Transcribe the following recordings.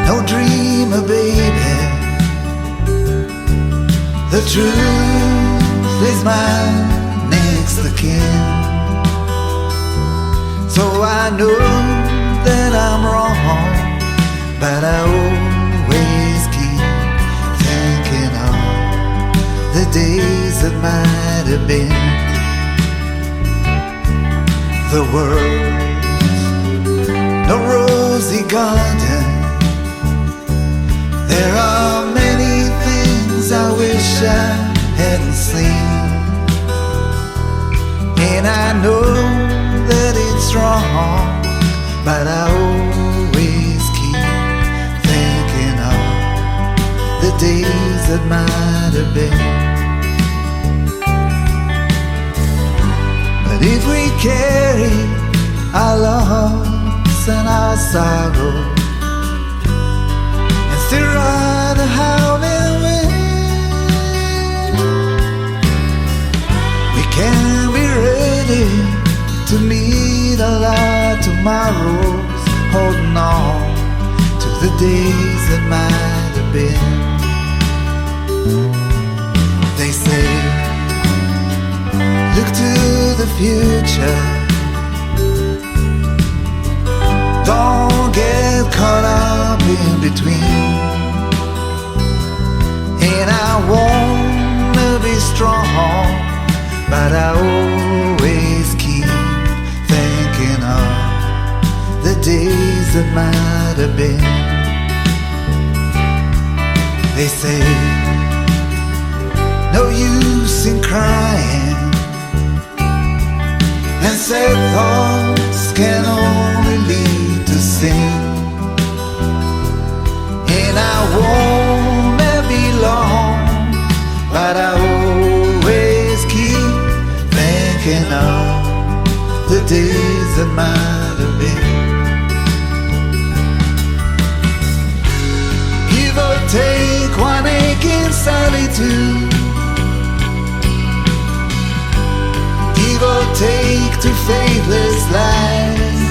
No dreamer, baby. The truth is my next of kin. So I know that I'm wrong, but I always keep thinking of the days that might have been. The world's no rosy garden. There are many things I wish I hadn't seen, and I know that it's wrong, but I always keep thinking of the days that might have been. But if we carry our loss and our sorrow and still ride the howling wind, we can be ready to meet all our tomorrows, holding on to the days that might have been. They say, look to the future, don't get caught up in between. And I wanna be strong, but I always keep thinking of the days that might have been. They say, no use in crying, and sad thoughts can only lead to sin. And I wanna be long, but I always keep thinking of the days that might have been. Give or take one aching solitude, give or take two faithless lies.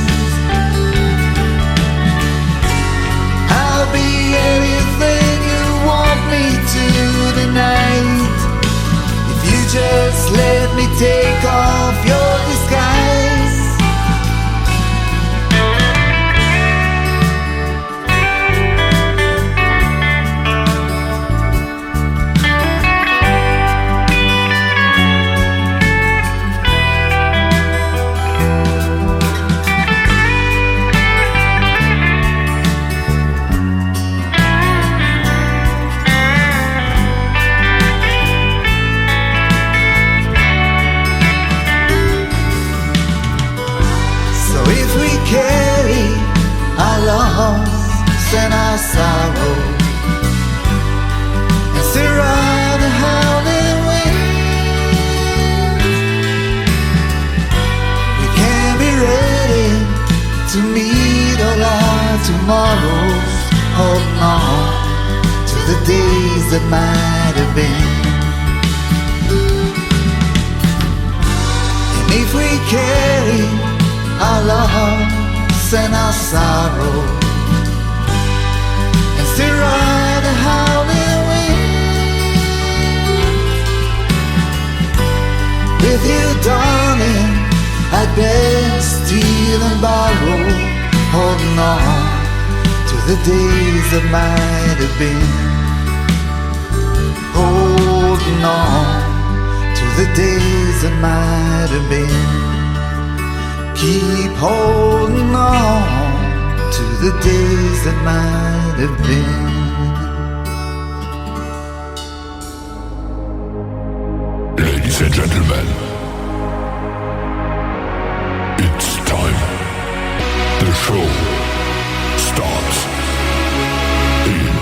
I'll be anything you want me to tonight, if you just let me take off your disguise. Carry our loss and our sorrow and still ride the howling wind, we can be ready to meet all our tomorrows, holding on to the days that might have been. And if we carry our loss and our sorrow and still ride the howling wind, with you, darling, I'd best steal and borrow, holding on to the days that might have been, holding on to the days that might have been. Keep holding on to the days that might have been. Ladies and gentlemen, it's time. The show starts in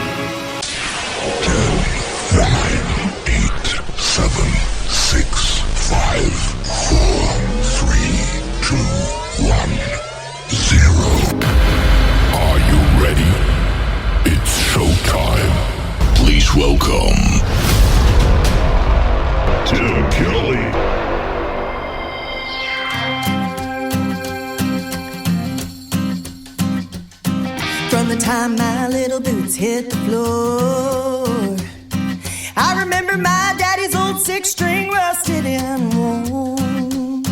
10, 9, 8, 7, 6, 5, 4, 3, 2, 1, 0. Are you ready? It's showtime. Please welcome Tim Kelly. From the time my little boots hit the floor, I remember my daddy's old six-string rusted and worn.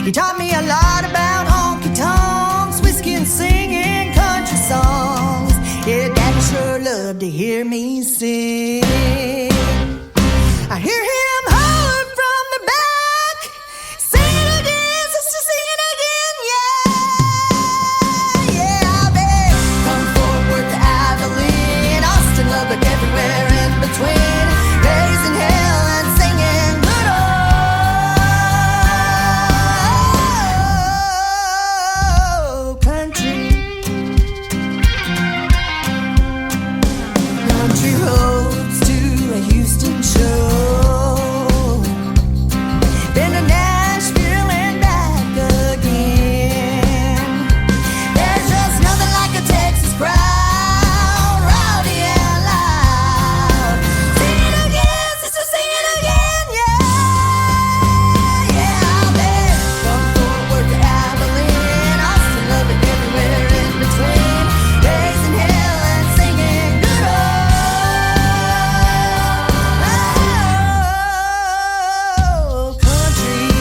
He taught me a lot about honky-tonks, whiskey and singing country songs. Yeah, daddy sure loved to hear me sing. I hear him holler from the back, sing it again, sister, sing it again, yeah. Yeah, I'll be from Fort Worth to Abilene, Austin, Lubbock, everywhere in between, raising hell and singing good old country. Country roads to a Houston show, been to Nashville and back again. There's just nothing like a Texas crowd, rowdy and loud. Sing it again, sister, sing it again, yeah. Yeah, I've been from Fort Worth to Abilene, Austin, Lubbock, everywhere in between, raising hell and singing good old country.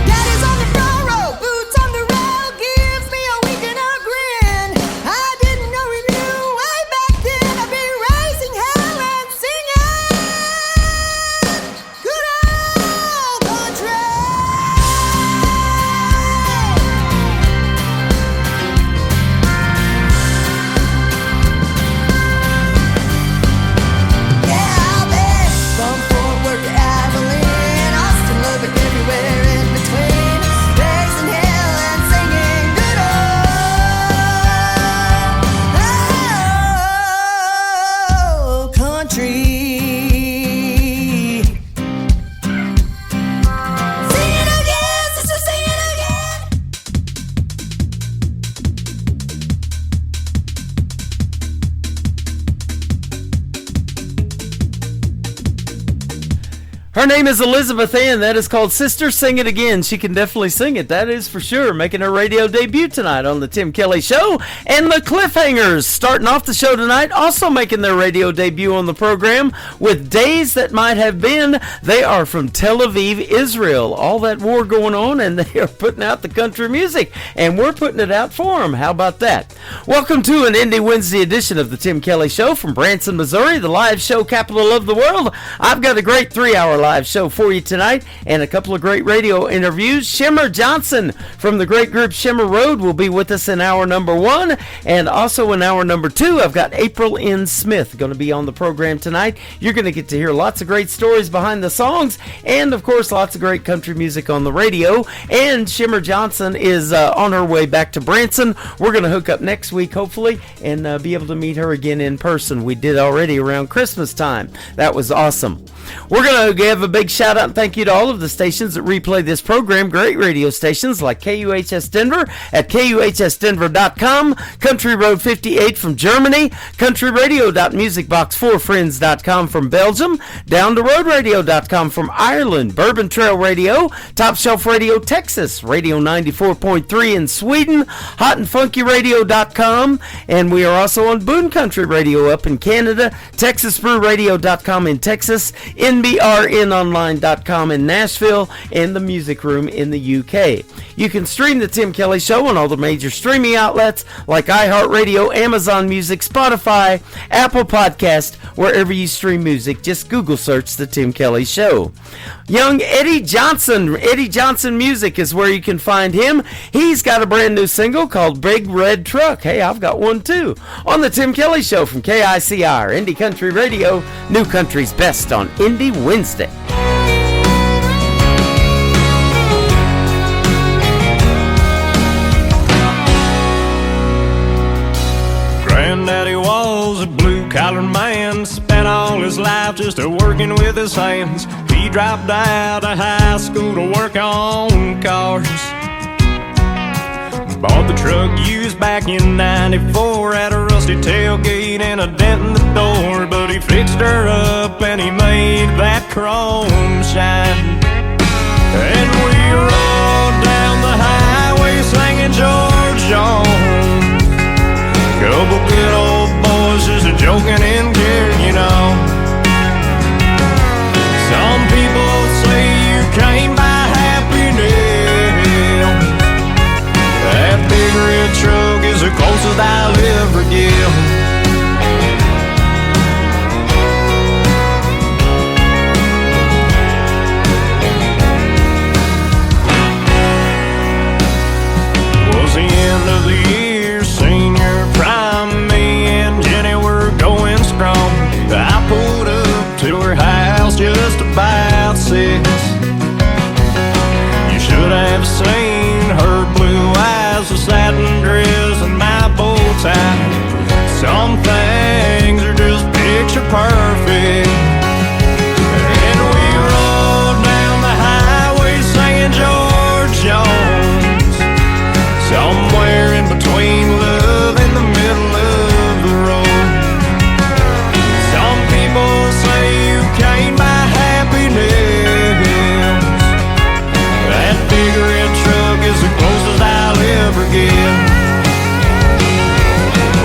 Daddy's on the front row, boots on the road, gives me a wink and a grin. I didn't know he knew way back then I'd be raising hell and singing good old country. Yeah, I've been from Fort Worth to Abilene, Austin, Lubbock, everywhere in between, raising hell and singing good old country. Sing it again, sister, sing it again. Her name is Elizabeth Ann. That is called Sister Sing It Again. She can definitely sing it, that is for sure. Making her radio debut tonight on the Tim Kelly Show. And the Cliffhangers starting off the show tonight, also making their radio debut on the program with Days That Might Have Been. They are from Tel Aviv, Israel. All that war going on, and they are putting out the country music, and we're putting it out for them. How about that? Welcome to an Indie Wednesday edition of the Tim Kelly Show from Branson, Missouri, the live show capital of the world. I've got a great 3-hour live show for you tonight and a couple of great radio interviews. Shimmer Johnson from the great group Shimmer Road will be with us in hour number 1, and also in hour number 2 I've got April N. Smith going to be on the program tonight. You're going to get to hear lots of great stories behind the songs and of course lots of great country music on the radio. And Shimmer Johnson is on her way back to Branson. We're going to hook up next week hopefully and be able to meet her again in person. We did already around Christmas time. That was awesome. We're going to give a big shout out and thank you to all of the stations that replay this program. Great radio stations like KUHS Denver at KUHSdenver.com, Country Road 58 from Germany, countryradio.musicbox4friends.com from Belgium, down to roadradio.com from Ireland, Bourbon Trail Radio, Top Shelf Radio Texas, Radio 94.3 in Sweden, hotandfunkyradio.com, and we are also on Boone Country Radio up in Canada, TexasBrewRadio.com in Texas, NBRNonline.com in Nashville, and the Music Room in the UK. You can stream the Tim Kelly Show on all the major streaming outlets like iHeartRadio, Amazon Music, Spotify, Apple Podcast, wherever you stream music. Just Google search the Tim Kelly Show. Young Eddie Johnson Music is where you can find him. He's got a brand new single called Big Red Truck. Hey, I've got one too. On the Tim Kelly Show from KICR, Indie Country Radio, New Country's Best on Indie Wednesday. Granddaddy was a blue-collar man, spent all his life just working with his hands. He dropped out of high school to work on cars. Bought the truck used back in '94, had a rusty tailgate and a dent in the door. But he fixed her up and he made that chrome shine. And we rolled down the highway face. You should have seen her blue eyes, the satin dress, and my bow tie. Some things are just picture perfect. And we rolled down the highway singing George Jones, somewhere in between love and the middle of the road. Some people say you can't buy happiness. That big red truck is the closest I'll ever get.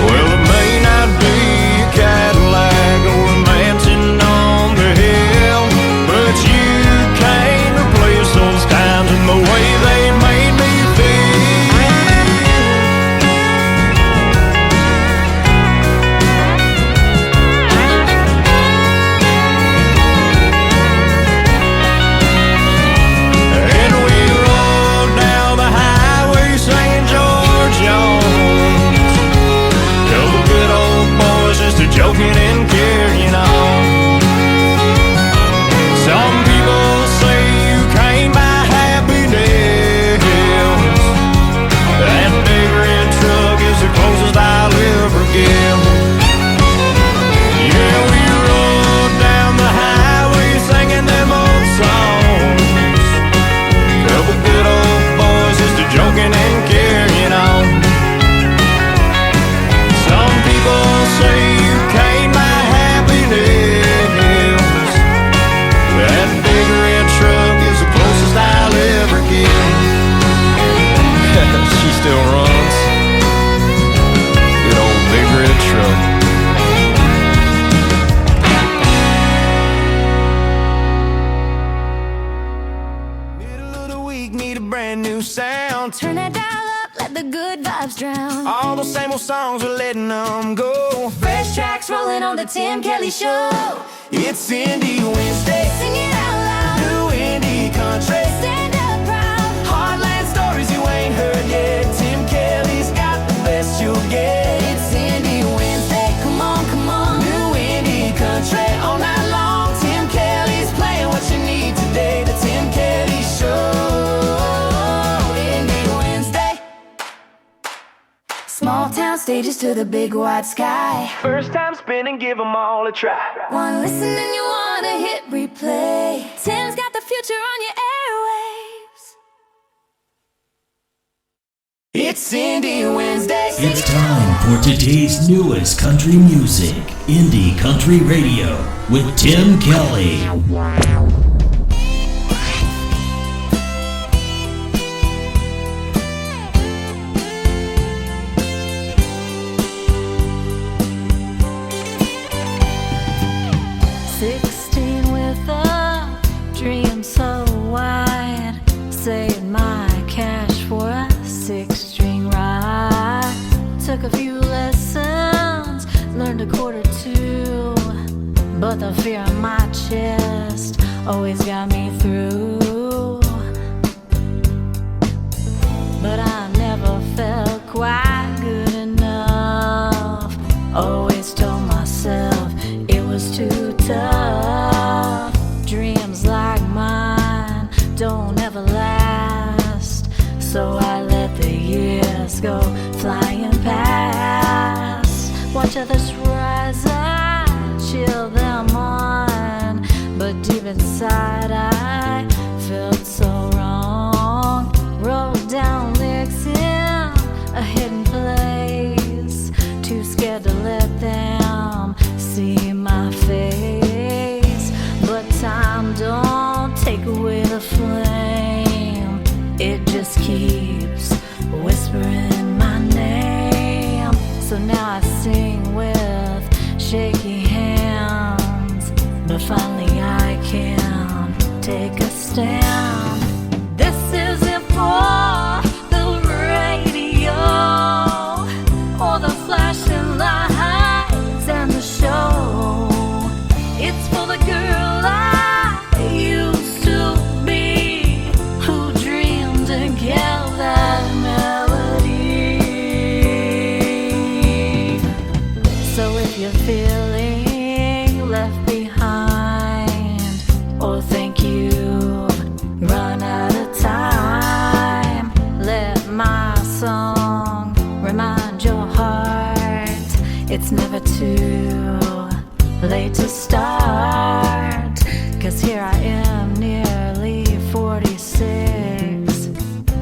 Well, it may not be a Cadillac or a mansion on the hill, but you can't replace those times and the way they made me feel. And we rolled down the highway singing George Jones, couple good old boys just a joking and carrying on. Some people say you can't buy happiness. That big red truck is the closest I'll ever get. Yeah, we rolled down the highway singing them old songs, couple good old boys just a joking and carrying on. Some people say you can't buy happiness. That big red truck is the closest I'll ever get. She still runs. Good old big red truck. Middle of the week, need a brand new sound. Turn that dial up, let the good vibes drown. All those same old songs, we're letting them go. Fresh tracks rolling on the Tim Kelly Show. It's Indie Wednesday. Sing it out loud. New indie country. Stand up proud. Heartland stories you ain't heard yet. Tim Kelly's got the best you'll get. It's Indie Wednesday. Come on, come on. New indie country all night long. Tim Kelly's playing what you need today. The Tim Kelly Show. Indie Wednesday. Small town stages to the big wide sky. First time spinning, give them all a try. One listen and you wanna hit replay. Tim's got the future on your airwaves. It's Indie Wednesday. It's time for today's newest country music, Indie Country Radio, with Tim Kelly. 16 with a dream so wide, saved my cash for a 6-string ride. Took a few lessons, learned a quarter two, but the fear in my chest always got me through. But I never felt quite good enough. Always told myself it was too tough. Dreams like mine don't ever last, so I let the years go flying past. Watch others rise, I chill them on, but deep inside I felt so wrong. Wrote down lyrics in a hidden place, too scared to let them see my face. But time don't take away the flame, it just keeps whispering my name. So now I sing with shaky hands, but finally I can take a stand. This isn't for the radio or the flashing lights and the show. It's for the girl I used to be, who dreamed to get that melody. my song remind your heart it's never too late to start? 'Cause here I am, nearly 46,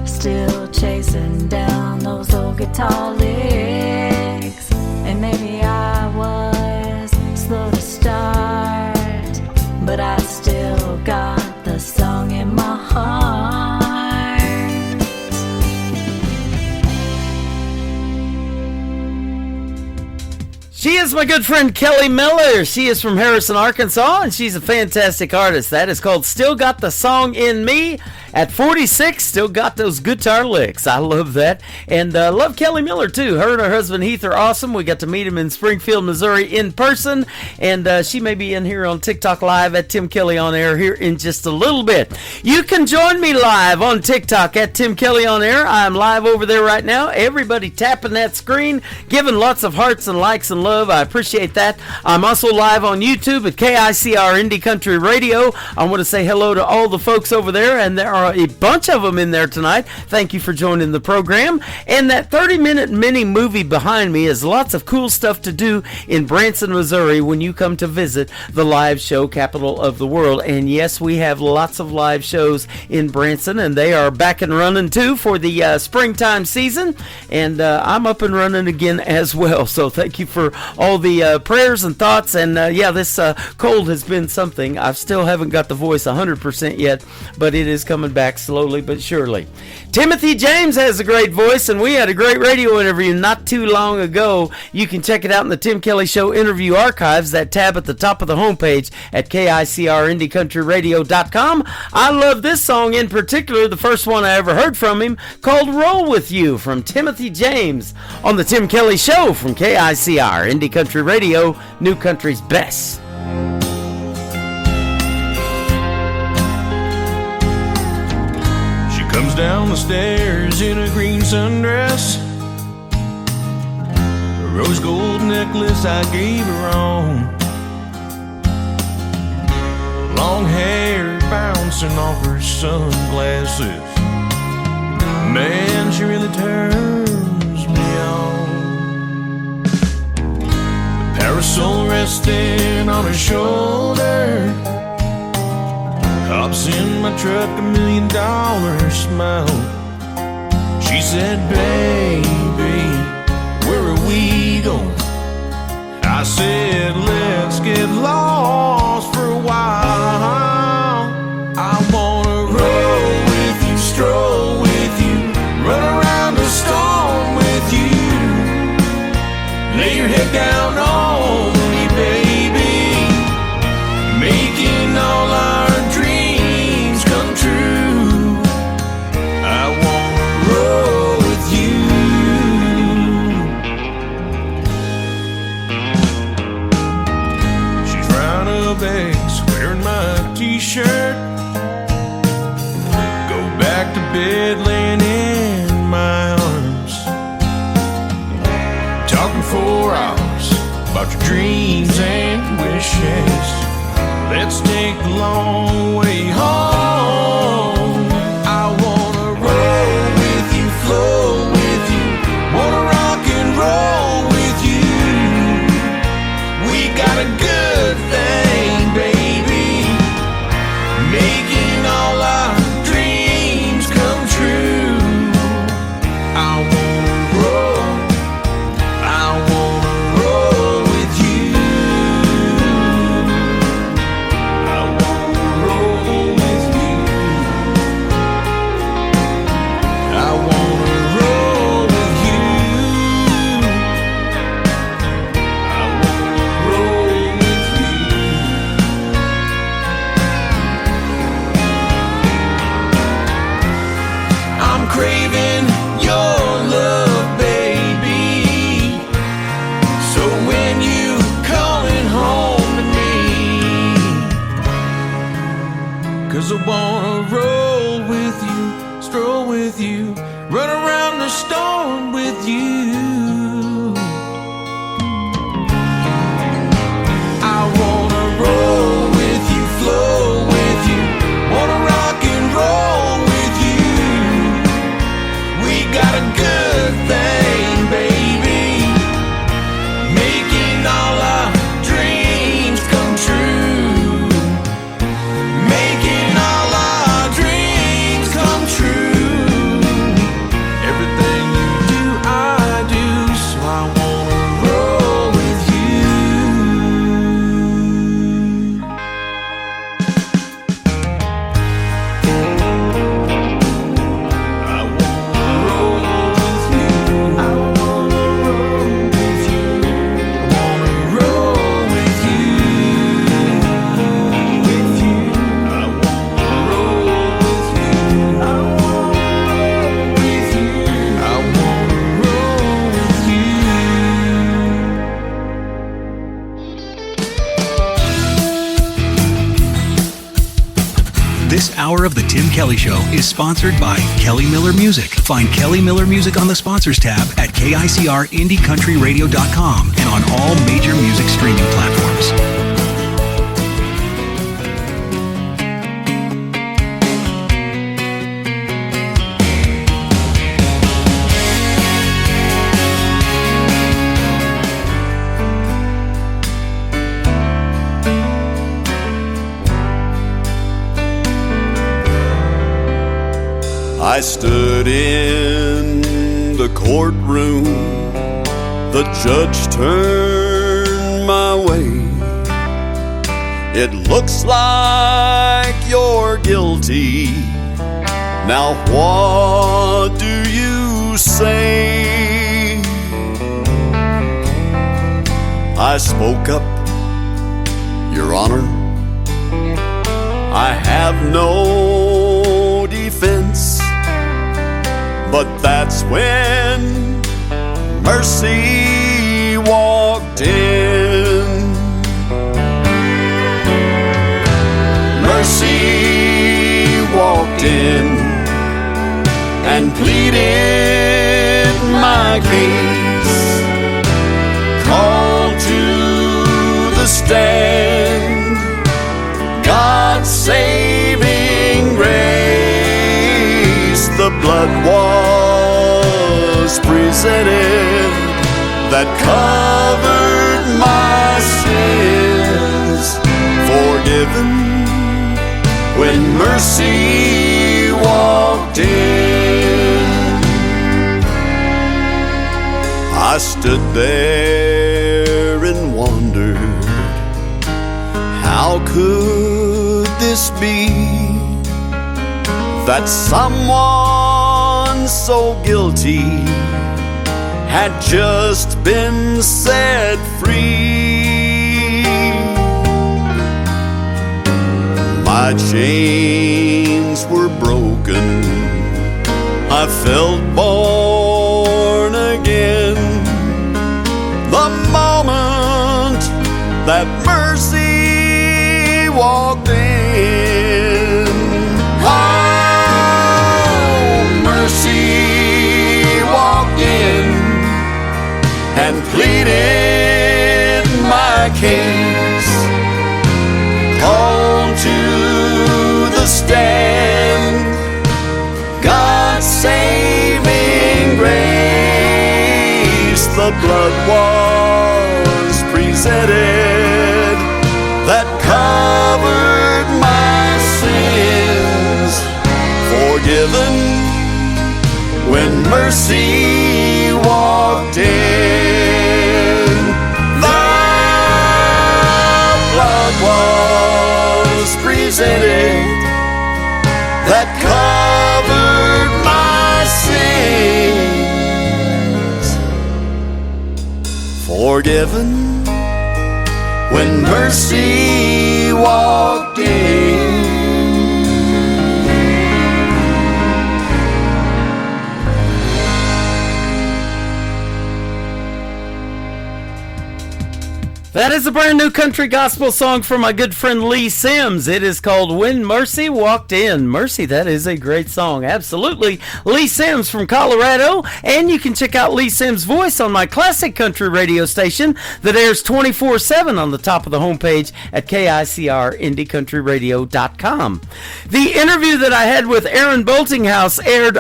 still chasing down those old guitar licks. And maybe I was slow to start, but I still got the song in my heart. She is my good friend Kelly Miller. She is from Harrison, Arkansas, and she's a fantastic artist. That is called Still Got the Song in Me. At 46, still got those guitar licks. I love that. And love Kelly Miller, too. Her and her husband Heath are awesome. We got to meet him in Springfield, Missouri in person. And she may be in here on TikTok Live at Tim Kelly On Air here in just a little bit. You can join me live on TikTok at Tim Kelly On Air. I'm live over there right now. Everybody tapping that screen, giving lots of hearts and likes and love. I appreciate that. I'm also live on YouTube at KICR Indie Country Radio. I want to say hello to all the folks over there, and there are a bunch of them in there tonight. Thank you for joining the program. And that 30-minute mini movie behind me is lots of cool stuff to do in Branson, Missouri when you come to visit the live show capital of the world. And yes, we have lots of live shows in Branson, and they are back and running too for the springtime season. And I'm up and running again as well. So thank you for all the prayers and thoughts. And yeah, this cold has been something. I still haven't got the voice 100% yet, but it is coming back slowly but surely. Timothy James has a great voice, and we had a great radio interview not too long ago. You can check it out in the Tim Kelly Show interview archives, that tab at the top of the homepage at KICRIndieCountryRadio.com. I love this song in particular, the first one I ever heard from him, called Roll With You from Timothy James on the Tim Kelly Show from KICR Indie Country Radio, New Country's best. Comes down the stairs in a green sundress, a rose gold necklace I gave her on, long hair bouncing off her sunglasses. Man, she really turns me on. The parasol resting on her shoulder, hops in my truck, $1 million smile. She said, baby, where are we going? I said, let's get lost for a while. I wanna roll with you, stroll with you, run around the storm with you. Lay your head down on me, baby, making all our t-shirt, go back to bed laying in my arms, talking for hours about your dreams and wishes. Let's take the long way home. I wanna roll with you, flow with you, wanna rock and roll with you. We got a good thing, baby, making all our dreams come true. I wanna roll with you. I wanna roll with you. I wanna roll with you. I wanna roll with you. I'm craving your love, baby. So when you calling home to me, 'cause I wanna roll with you, stroll with you, run around the storm with you. I wanna roll with you, flow with you, wanna rock and roll with you. We got a a good thing, baby. Making all our dreams come true. Making all our dreams come true. Everything you do, I do, so I wanna roll with This hour of The Tim Kelly Show is sponsored by Kelly Miller Music. Find Kelly Miller Music on the Sponsors tab at KICRIndieCountryRadio.com and on all major music streaming platforms. I stood in the courtroom, the judge turned my way. It looks like you're guilty. Now what do you say? I spoke up, Your Honor. I have no defense. But that's when Mercy walked in. Mercy walked in and pleaded my case. Called to the stand God's saving grace. The blood was presented that covered my sins, forgiven when Mercy walked in. I stood there and wondered, how could this be? That someone so guilty had just been set free. My chains were broken, I felt born again. The moment that Mercy walked in. Mercy walked in and pleaded my case. Called to the stand God's saving grace. The blood was presented that covered my sins, forgiven when Mercy walked in. The blood was presented that covered my sins, forgiven when Mercy walked in. That is a brand new country gospel song from my good friend Lee Sims. It is called When Mercy Walked In. Mercy, that is a great song. Absolutely. Lee Sims from Colorado. And you can check out Lee Sims' voice on my classic country radio station that airs 24/7 on the top of the homepage at KICRIndieCountryRadio.com. The interview that I had with Aaron Boltinghouse aired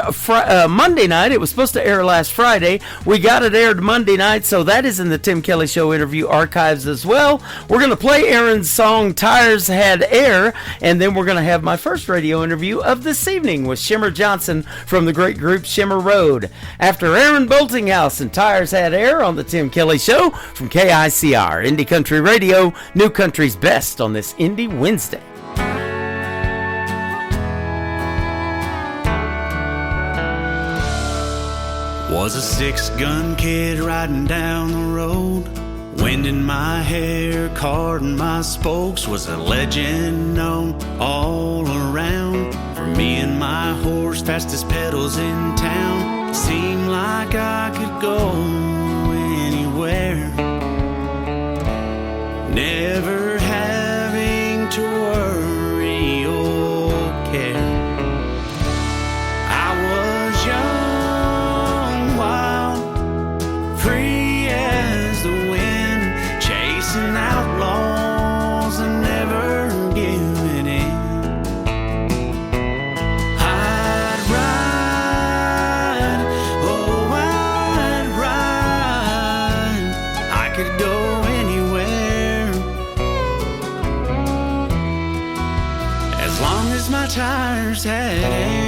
Monday night. It was supposed to air last Friday. We got it aired Monday night, so that is in the Tim Kelly Show interview archives as well. We're going to play Aaron's song Tires Had Air, and then we're going to have my first radio interview of this evening with Shimmer Johnson from the great group Shimmer Road. After Aaron Boltinghouse and Tires Had Air on the Tim Kelly Show from KICR, Indie Country Radio, New Country's Best on this Indie Wednesday. Was a six-gun kid riding down the road, wind in my hair, card in my spokes, was a legend known all around. For me and my horse, fastest pedals in town, seemed like I could go anywhere, never having to worry or care. I was young, wild, free as the wind, chasing outlaws and never giving in. I'd ride, oh I'd ride, I could go anywhere, as long as my tires had air.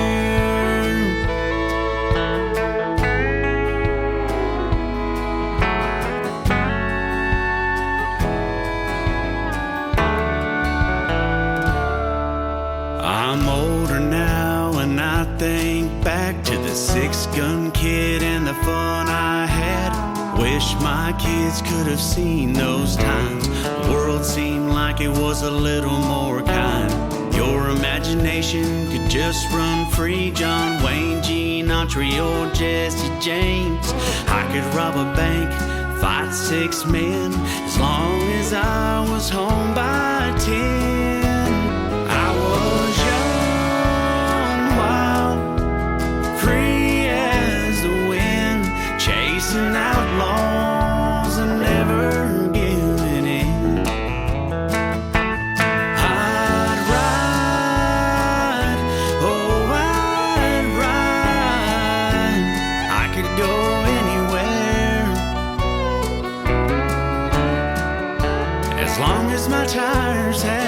I'm older now and I think back to the six-gun kid and the fun I had. Wish my kids could have seen those times. The world seemed like it was a little more kind. Your imagination could just run free. John Wayne, Gene Autry, or Jesse James. I could rob a bank, fight six men, as long as I was home by 10. I was young, wild, free as the wind, chasing outlaws and never giving in. I'd ride, oh I'd ride, I could go anywhere, as long as my tires had air.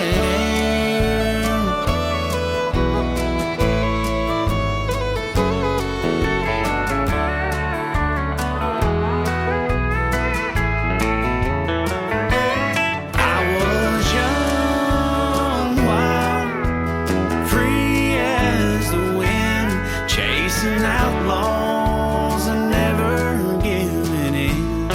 Outlaws and never giving in.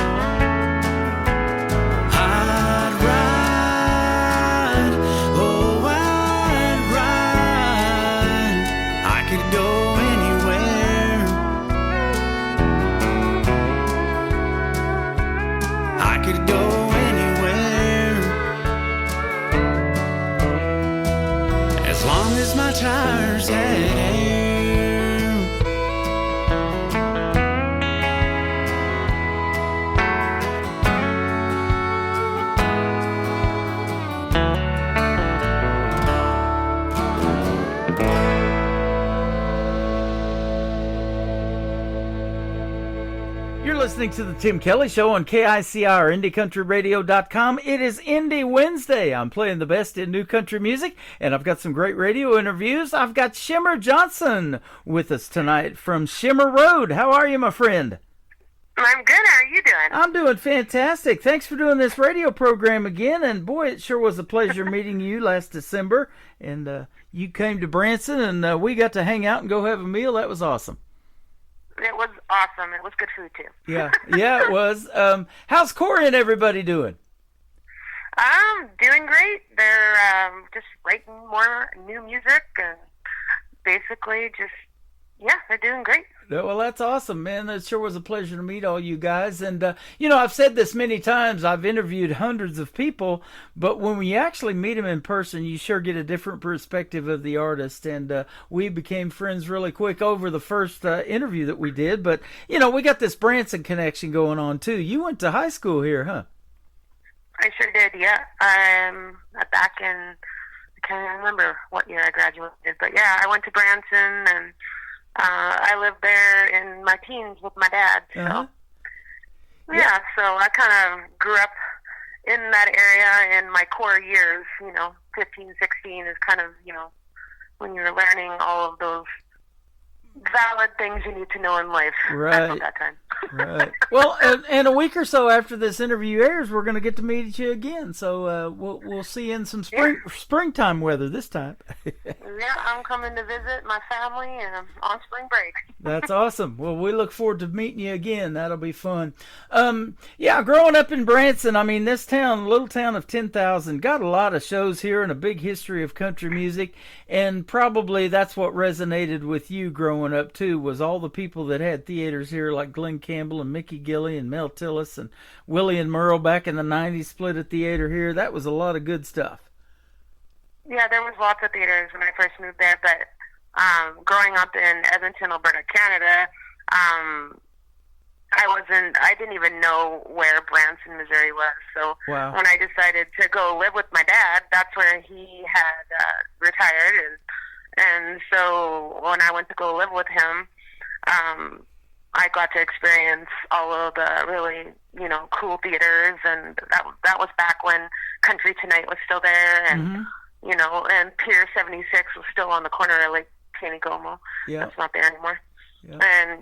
I'd ride, oh I'd ride, I could go anywhere, I could go anywhere, as long as my tires had air. Listening to the Tim Kelly Show on KICR, IndieCountryRadio.com. It is Indie Wednesday. I'm playing the best in new country music, and I've got some great radio interviews. I've got Shimmer Johnson with us tonight from Shimmer Road. How are you, my friend? I'm good. How are you doing? I'm doing fantastic. Thanks for doing this radio program again, and boy, it sure was a pleasure meeting you last December, and you came to Branson, and we got to hang out and go have a meal. That was awesome. It was awesome. It was good food, too. Yeah, it was. How's Corey and everybody doing? Doing great. They're just writing more new music and basically just, yeah, they're doing great. Well, that's awesome, man. It sure was a pleasure to meet all you guys. And, you know, I've said this many times. I've interviewed hundreds of people, but when we actually meet them in person, you sure get a different perspective of the artist. And we became friends really quick over the first interview that we did. But, you know, we got this Branson connection going on, too. You went to high school here, huh? I sure did, yeah. Back in, I can't remember what year I graduated, but yeah, I went to Branson, and I lived there in my teens with my dad. So, yeah, so I kind of grew up in that area in my core years, 15, 16 is kind of, when you're learning all of those valid things you need to know in life. Right. At that time. Right. Well, and a week or so after this interview airs, we're going to get to meet you again. So we'll see you in some springtime weather this time. Yeah, I'm coming to visit my family and on spring break. That's awesome. Well, we look forward to meeting you again. That'll be fun. Yeah, growing up in Branson, I mean, this town, little town of 10,000, got a lot of shows here and a big history of country music. And probably that's what resonated with you growing up, too, was all the people that had theaters here, like Glenn Campbell and Mickey Gilley and Mel Tillis and Willie and Merle back in the 90s, split a theater here. That was a lot of good stuff. Yeah, there was lots of theaters when I first moved there, but growing up in Edmonton, Alberta, Canada, I didn't even know where Branson, Missouri was. So when I decided to go live with my dad, that's where he had retired. And so when I went to go live with him, I got to experience all of the really, cool theaters. And that was back when Country Tonight was still there. And, and Pier 76 was still on the corner of Lake Taneycomo. Yeah. That's not there anymore. Yeah. And,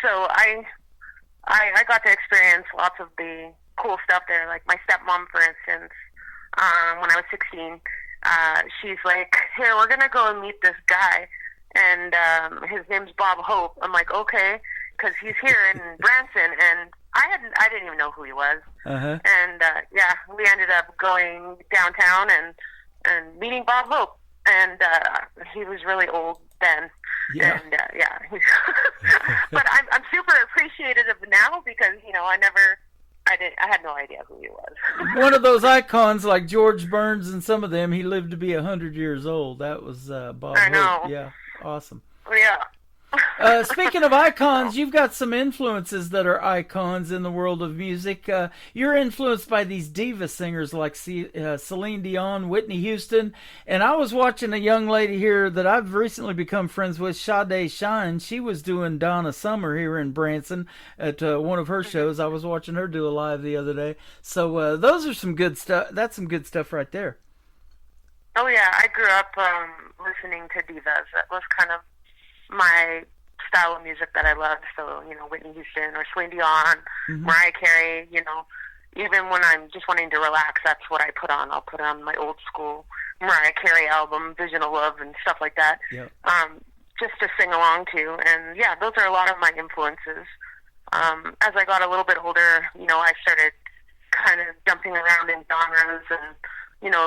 so I got to experience lots of the cool stuff there. Like my stepmom, for instance, when I was 16, she's like, "Here, we're gonna go and meet this guy, and his name's Bob Hope." I'm like, "Okay," because he's here in Branson, and I didn't even know who he was. Uh-huh. And yeah, we ended up going downtown and meeting Bob Hope, and he was really old then. Yeah. And yeah, but I'm super appreciative of it now because I had no idea who he was. One of those icons like George Burns and some of them, he lived to be 100 years old. That was Bob I know. Hope. Yeah, awesome. Yeah. Speaking of icons, you've got some influences that are icons in the world of music. You're influenced by these diva singers like Celine Dion, Whitney Houston, and I was watching a young lady here that I've recently become friends with, Sade Shine. She was doing Donna Summer here in Branson at one of her shows. I was watching her do a live the other day. So those are some good stuff. That's some good stuff right there. Oh yeah, I grew up listening to divas. That was kind of my style of music that I loved. So, Whitney Houston or Celine Dion, Mariah Carey, even when I'm just wanting to relax, that's what I put on. I'll put on my old school Mariah Carey album, Vision of Love and stuff like that. Yep. Just to sing along to. And yeah, those are a lot of my influences. As I got a little bit older, I started kind of jumping around in genres and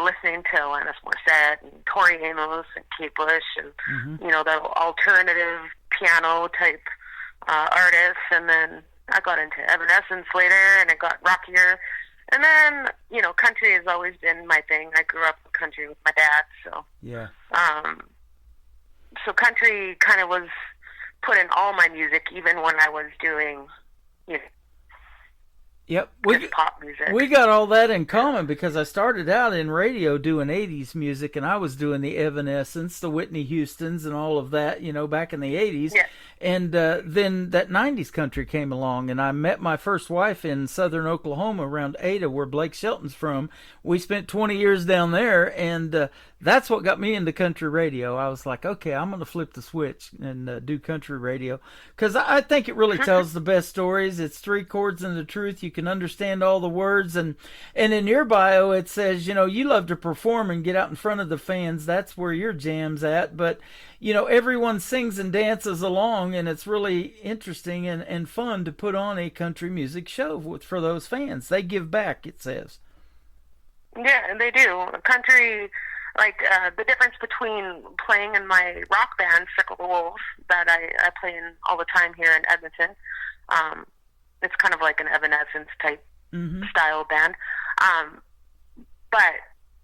listening to Alanis Morissette and Tori Amos and Kate Bush and, the alternative piano type artists. And then I got into Evanescence later and it got rockier. And then, country has always been my thing. I grew up with country with my dad. So, yeah. So country kind of was put in all my music, even when I was doing, Yep, pop music. We got all that in common because I started out in radio doing 80s music, and I was doing the Evanescence, the Whitney Houstons, and all of that, back in the 80s. Yeah. And then that 90s country came along, and I met my first wife in southern Oklahoma around Ada, where Blake Shelton's from. We spent 20 years down there, and that's what got me into country radio. I was like, okay, I'm going to flip the switch and do country radio because I think it really tells the best stories. It's 3 chords and the truth. You can understand all the words. And in your bio, it says, you love to perform and get out in front of the fans. That's where your jam's at. But, everyone sings and dances along, and it's really interesting and fun to put on a country music show for those fans. They give back, it says. Yeah, they do. Country, the difference between playing in my rock band, Circle the Wolves, that I play in all the time here in Edmonton. It's kind of like an Evanescence type style band. But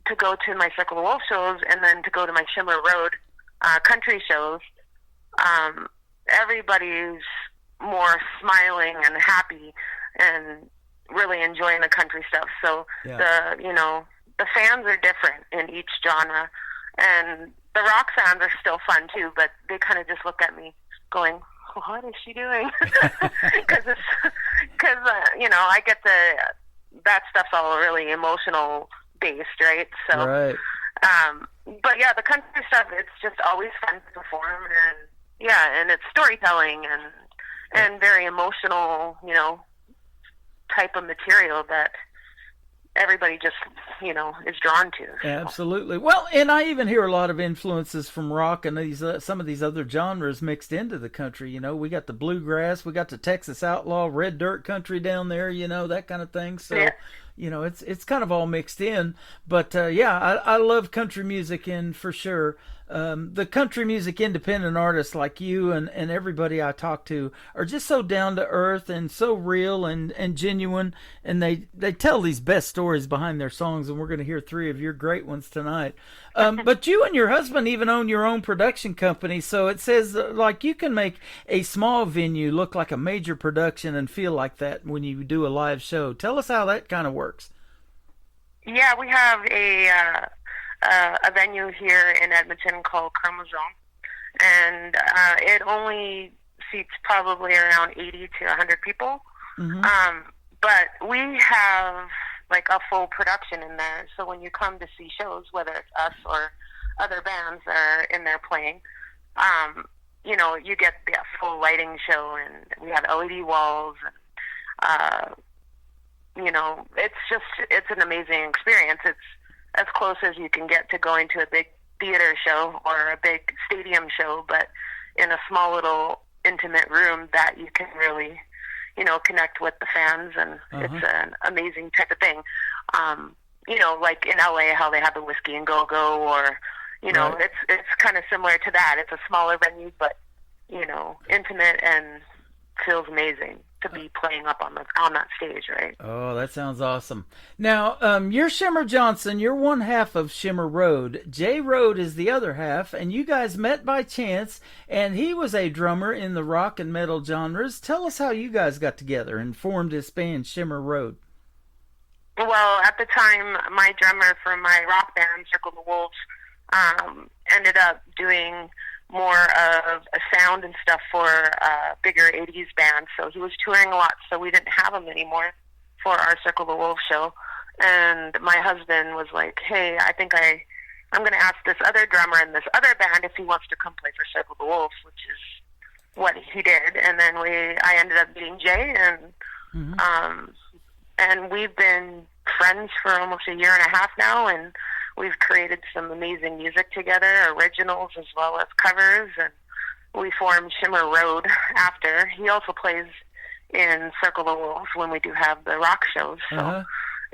to go to my Circle the Wolves shows and then to go to my Shimmer Road country shows, everybody's more smiling and happy and really enjoying the country stuff. So the fans are different in each genre, and the rock fans are still fun too, but they kind of just look at me going, what is she doing? Because I get that stuff's all really emotional based, right? So, right. But yeah, the country stuff, it's just always fun to perform, and it's storytelling and very emotional, type of material that everybody just, is drawn to. So. Absolutely. Well, and I even hear a lot of influences from rock and these some of these other genres mixed into the country. We got the bluegrass, we got the Texas outlaw, red dirt country down there, that kind of thing. So, yeah. It's kind of all mixed in. But I love country music, and for sure, the country music independent artists like you and everybody I talk to are just so down to earth and so real and genuine, and they tell these best stories behind their songs, and we're going to hear 3 of your great ones tonight. But you and your husband even own your own production company, so it says like you can make a small venue look like a major production and feel like that when you do a live show. Tell us how that kind of works. Yeah, we have a venue here in Edmonton called Chromosome, and it only seats probably around 80 to 100 people. But we have like a full production in there, so when you come to see shows, whether it's us or other bands that are in there playing, you get the full lighting show, and we have LED walls, and it's an amazing experience. It's as close as you can get to going to a big theater show or a big stadium show, but in a small little intimate room that you can really, connect with the fans, and it's an amazing type of thing. Like in LA, how they have the Whiskey and Go-Go, or, right. It's kind of similar to that. It's a smaller venue, but, intimate, and feels amazing to be playing up on that stage, right? Oh, that sounds awesome. Now, you're Shimmer Johnson. You're one half of Shimmer Road. Jay Road is the other half, and you guys met by chance, and he was a drummer in the rock and metal genres. Tell us how you guys got together and formed this band, Shimmer Road. Well, at the time, my drummer for my rock band, Circle the Wolves, ended up doing more of a sound and stuff for bigger 80s bands, so he was touring a lot, so we didn't have him anymore for our Circle the Wolves show. And my husband was like, hey, I think I'm going to ask this other drummer in this other band if he wants to come play for Circle the Wolves, which is what he did. And then I ended up meeting Jay, and we've been friends for almost a year and a half now, and we've created some amazing music together, originals as well as covers, and we formed Shimmer Road after. He also plays in Circle the Wolves when we do have the rock shows. So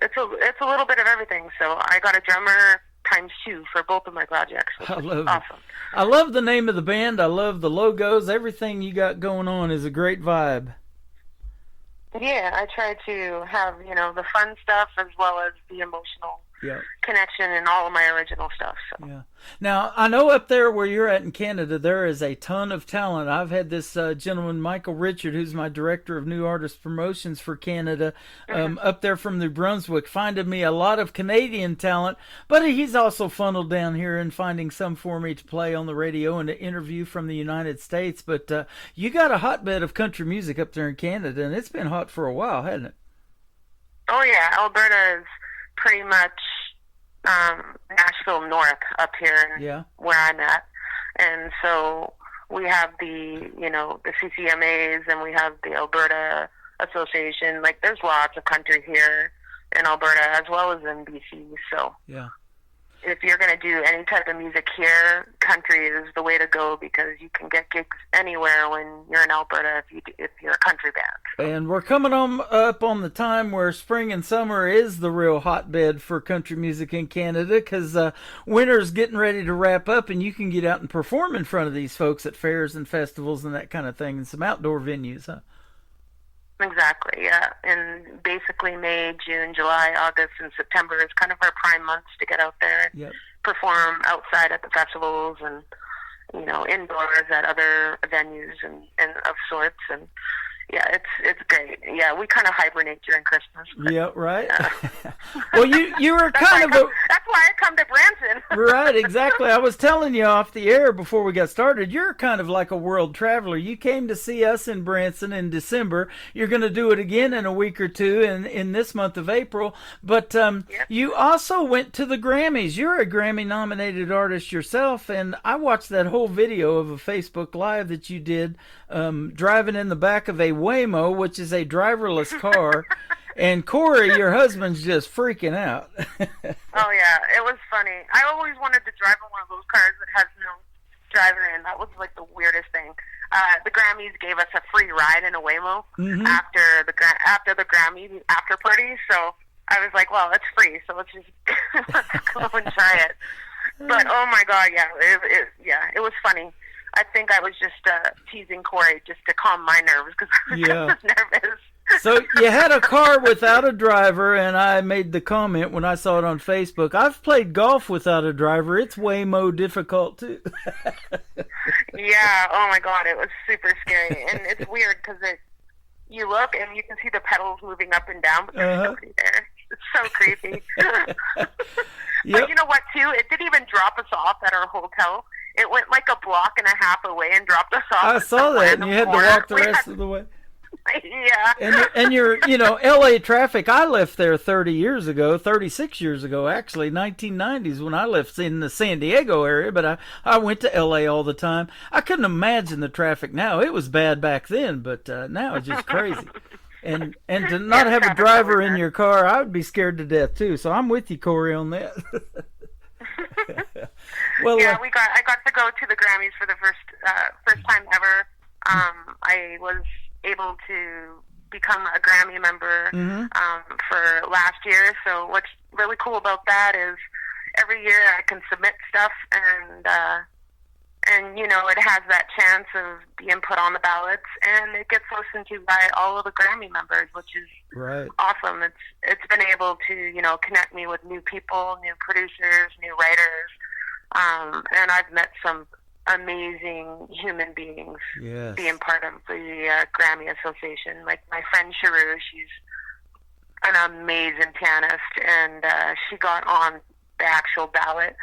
it's a little bit of everything. So I got a drummer ×2 for both of my projects. I love awesome. It. I love the name of the band. I love the logos. Everything you got going on is a great vibe. Yeah, I try to have, the fun stuff as well as the emotional connection in all of my original stuff. So. Yeah. Now, I know up there where you're at in Canada, there is a ton of talent. I've had this gentleman, Michael Richard, who's my director of new artist promotions for Canada, up there from New Brunswick, finding me a lot of Canadian talent, but he's also funneled down here and finding some for me to play on the radio and to interview from the United States. But you got a hotbed of country music up there in Canada, and it's been hot for a while, hasn't it? Oh, yeah. Alberta is pretty much Nashville North up here where I'm at. And so we have the CCMAs, and we have the Alberta Association. Like, there's lots of country here in Alberta as well as in BC. So if you're going to do any type of music here, country is the way to go, because you can get gigs anywhere when you're in Alberta if you're a country band. And we're coming up on the time where spring and summer is the real hotbed for country music in Canada, because winter's getting ready to wrap up, and you can get out and perform in front of these folks at fairs and festivals and that kind of thing, and some outdoor venues, huh? Exactly, yeah. And basically May, June, July, August, and September is kind of our prime months to get out there and perform outside at the festivals and, you know, indoors at other venues and of sorts. And yeah, it's great. Yeah, we kind of hibernate during Christmas. Yeah, right. Well, you were kind of that's why I come to Branson. Right, exactly. I was telling you off the air before we got started, you're kind of like a world traveler. You came to see us in Branson in December. You're going to do it again in a week or two in this month of April. But you also went to the Grammys. You're a Grammy-nominated artist yourself, and I watched that whole video of a Facebook Live that you did driving in the back of a Waymo, which is a driverless car. And Corey, your husband's just freaking out. Oh, yeah. It was funny. I always wanted to drive in one of those cars that has no driver in. That was like the weirdest thing. The Grammys gave us a free ride in a Waymo after the Grammy after party. So I was like, well, it's free, so let's just let's go and try it. But, oh, my God, it was funny. I think I was just teasing Corey just to calm my nerves because I was nervous. So you had a car without a driver, and I made the comment when I saw it on Facebook, I've played golf without a driver. It's way more difficult, too. Yeah, oh my God, it was super scary. And it's weird because you look and you can see the pedals moving up and down, but there's nobody there. It's so creepy. But you know what, too? It didn't even drop us off at our hotel. It went like a block and a half away and dropped us off. I saw that, and you had to walk the rest of the way. Yeah. And you're, LA traffic, I left there 36 years ago, actually, 1990s when I left in the San Diego area, but I went to LA all the time. I couldn't imagine the traffic now. It was bad back then, but now it's just crazy. And to not have a driver in your car, I would be scared to death too. So I'm with you, Corey, on that. Well, yeah, I got to go to the Grammys for the first time ever. I was able to become a Grammy member for last year. So what's really cool about that is every year I can submit stuff and it has that chance of being put on the ballots, and it gets listened to by all of the Grammy members, which is awesome. It's been able to connect me with new people, new producers, new writers, and I've met some amazing human beings being part of the Grammy Association. Like my friend Sharu, she's an amazing pianist, and she got on the actual ballot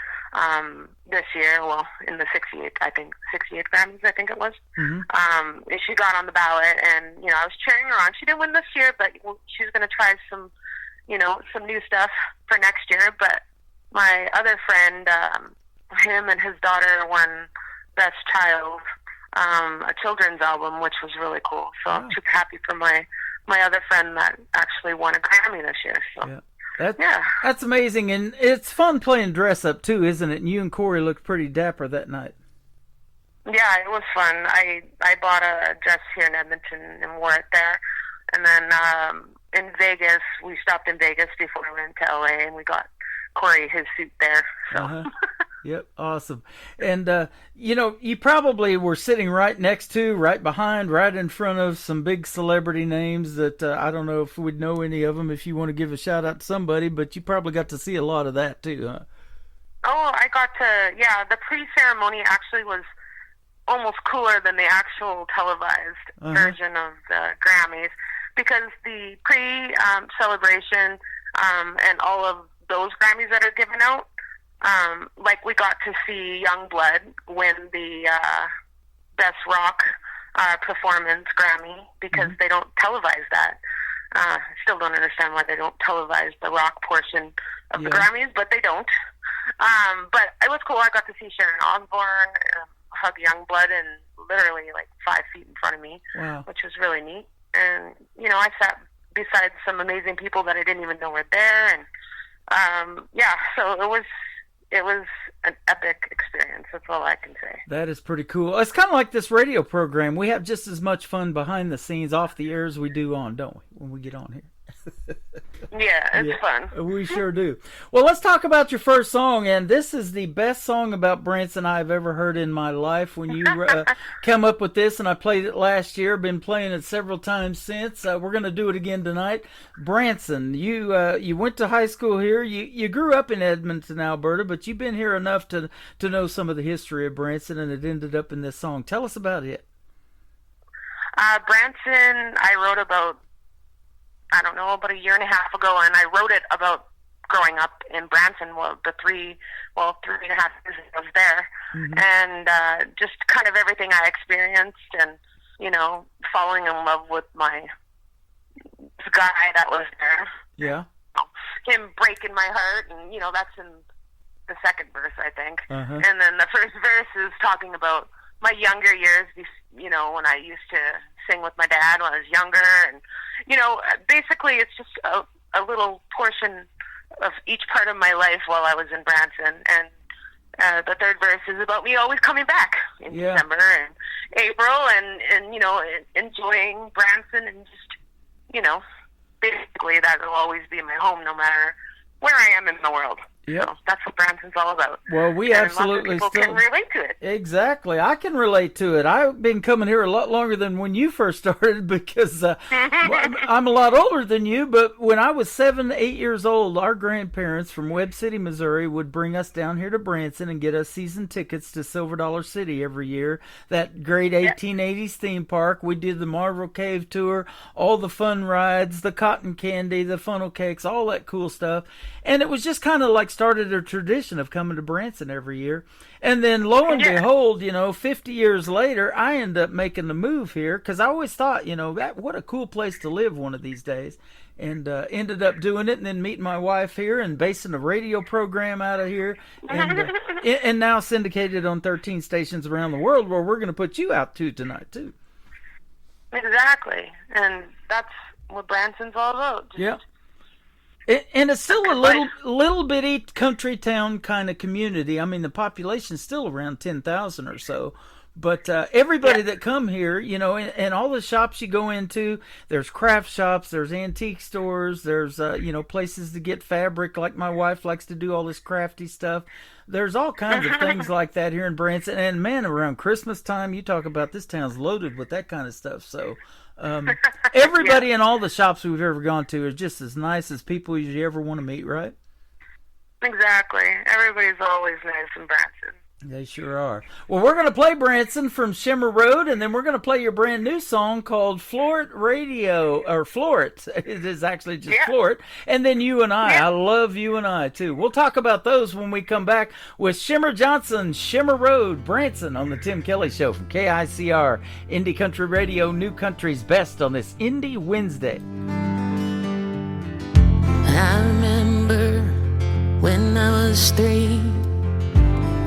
this year, well, in the 68th Grammys, I think it was. She got on the ballot, and I was cheering her on. She didn't win this year, but she's going to try some new stuff for next year. But my other friend, him and his daughter won Best Child, a children's album, which was really cool. So I'm super happy for my other friend that actually won a Grammy this year. So. That's amazing, and it's fun playing dress up too, isn't it? And you and Corey looked pretty dapper that night. Yeah, it was fun. I bought a dress here in Edmonton and wore it there, and then in Vegas, we stopped in Vegas before we went to LA, and we got Corey his suit there. So. Yep, awesome. And, you probably were sitting right behind, right in front of some big celebrity names that I don't know if we'd know any of them if you want to give a shout out to somebody, but you probably got to see a lot of that too, huh? Oh, I got to, the pre-ceremony actually was almost cooler than the actual televised version of the Grammys, because the pre-celebration and all of those Grammys that are given out, we got to see Youngblood win the Best Rock Performance Grammy, because they don't televise that. Still don't understand why they don't televise the rock portion of the Grammys, but they don't. But it was cool. I got to see Sharon Osbourne hug Youngblood and literally 5 feet in front of me, which was really neat. And, I sat beside some amazing people that I didn't even know were there. And, so it was an epic experience. That's all I can say. That is pretty cool. It's kind of like this radio program. We have just as much fun behind the scenes off the air as we do on, don't we, when we get on here? Yeah, it's fun. We sure do. Well, let's talk about your first song, and this is the best song about Branson I've ever heard in my life. When you come up with this, and I played it last year, been playing it several times since. We're going to do it again tonight. Branson, you went to high school here. You grew up in Edmonton, Alberta, but you've been here enough to know some of the history of Branson, and it ended up in this song. Tell us about it. Branson, I wrote about, I don't know, about a year and a half ago, and I wrote it about growing up in Branson, the 3.5 years I was there, and just kind of everything I experienced, and, falling in love with this guy that was there. Yeah. Him breaking my heart, and, that's in the second verse, I think. Uh-huh. And then the first verse is talking about my younger years, when I used to sing with my dad when I was younger, and basically it's just a little portion of each part of my life while I was in Branson. And the third verse is about me always coming back in December and April, and enjoying Branson, and just basically that will always be my home no matter where I am in the world. Yep. So that's what Branson's all about. Well, we and absolutely lots of people can relate to it. Exactly. I can relate to it. I've been coming here a lot longer than when you first started because I'm a lot older than you, but when I was 7, 8 years old, our grandparents from Webb City, Missouri would bring us down here to Branson and get us season tickets to Silver Dollar City every year, that great 1880s theme park. We did the Marvel Cave tour, all the fun rides, the cotton candy, the funnel cakes, all that cool stuff. And it was just kind of like started a tradition of coming to Branson every year. And then lo and behold, 50 years later, I end up making the move here because I always thought, what a cool place to live one of these days. And ended up doing it, and then meeting my wife here and basing a radio program out of here, and now syndicated on 13 stations around the world, where we're going to put you out tonight too. Exactly, and that's what Branson's all about. Yeah. And it's still a little bitty country town kind of community. I mean, the population's still around 10,000 or so. But everybody that come here, and all the shops you go into, there's craft shops, there's antique stores, there's, places to get fabric, like my wife likes to do all this crafty stuff. There's all kinds of things like that here in Branson. And, man, around Christmas time, you talk about this town's loaded with that kind of stuff. So everybody in all the shops we've ever gone to is just as nice as people you ever want to meet, right? Exactly. Everybody's always nice in Branson. They sure are. Well, we're going to play Branson from Shimmer Road, and then we're going to play your brand new song called Floret Radio, or Floret. It is actually just Floret. And then You and I. I love You and I, too. We'll talk about those when we come back with Shimmer Johnson, Shimmer Road, Branson on the Tim Kelly Show from KICR, Indie Country Radio, New Country's Best on this Indie Wednesday. I remember when I was 3,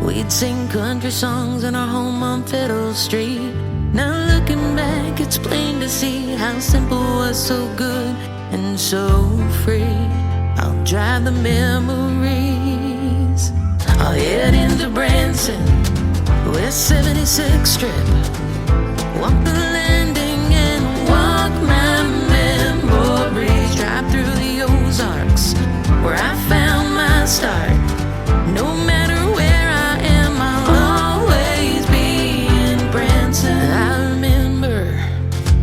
we'd sing country songs in our home on Fiddle Street. Now looking back, it's plain to see how simple was so good and so free. I'll drive the memories. I'll head into Branson, West 76th Strip. Walk the landing and walk my memories. Drive through the Ozarks, where I found my start. No matter where I am, I'll always be in Branson. I remember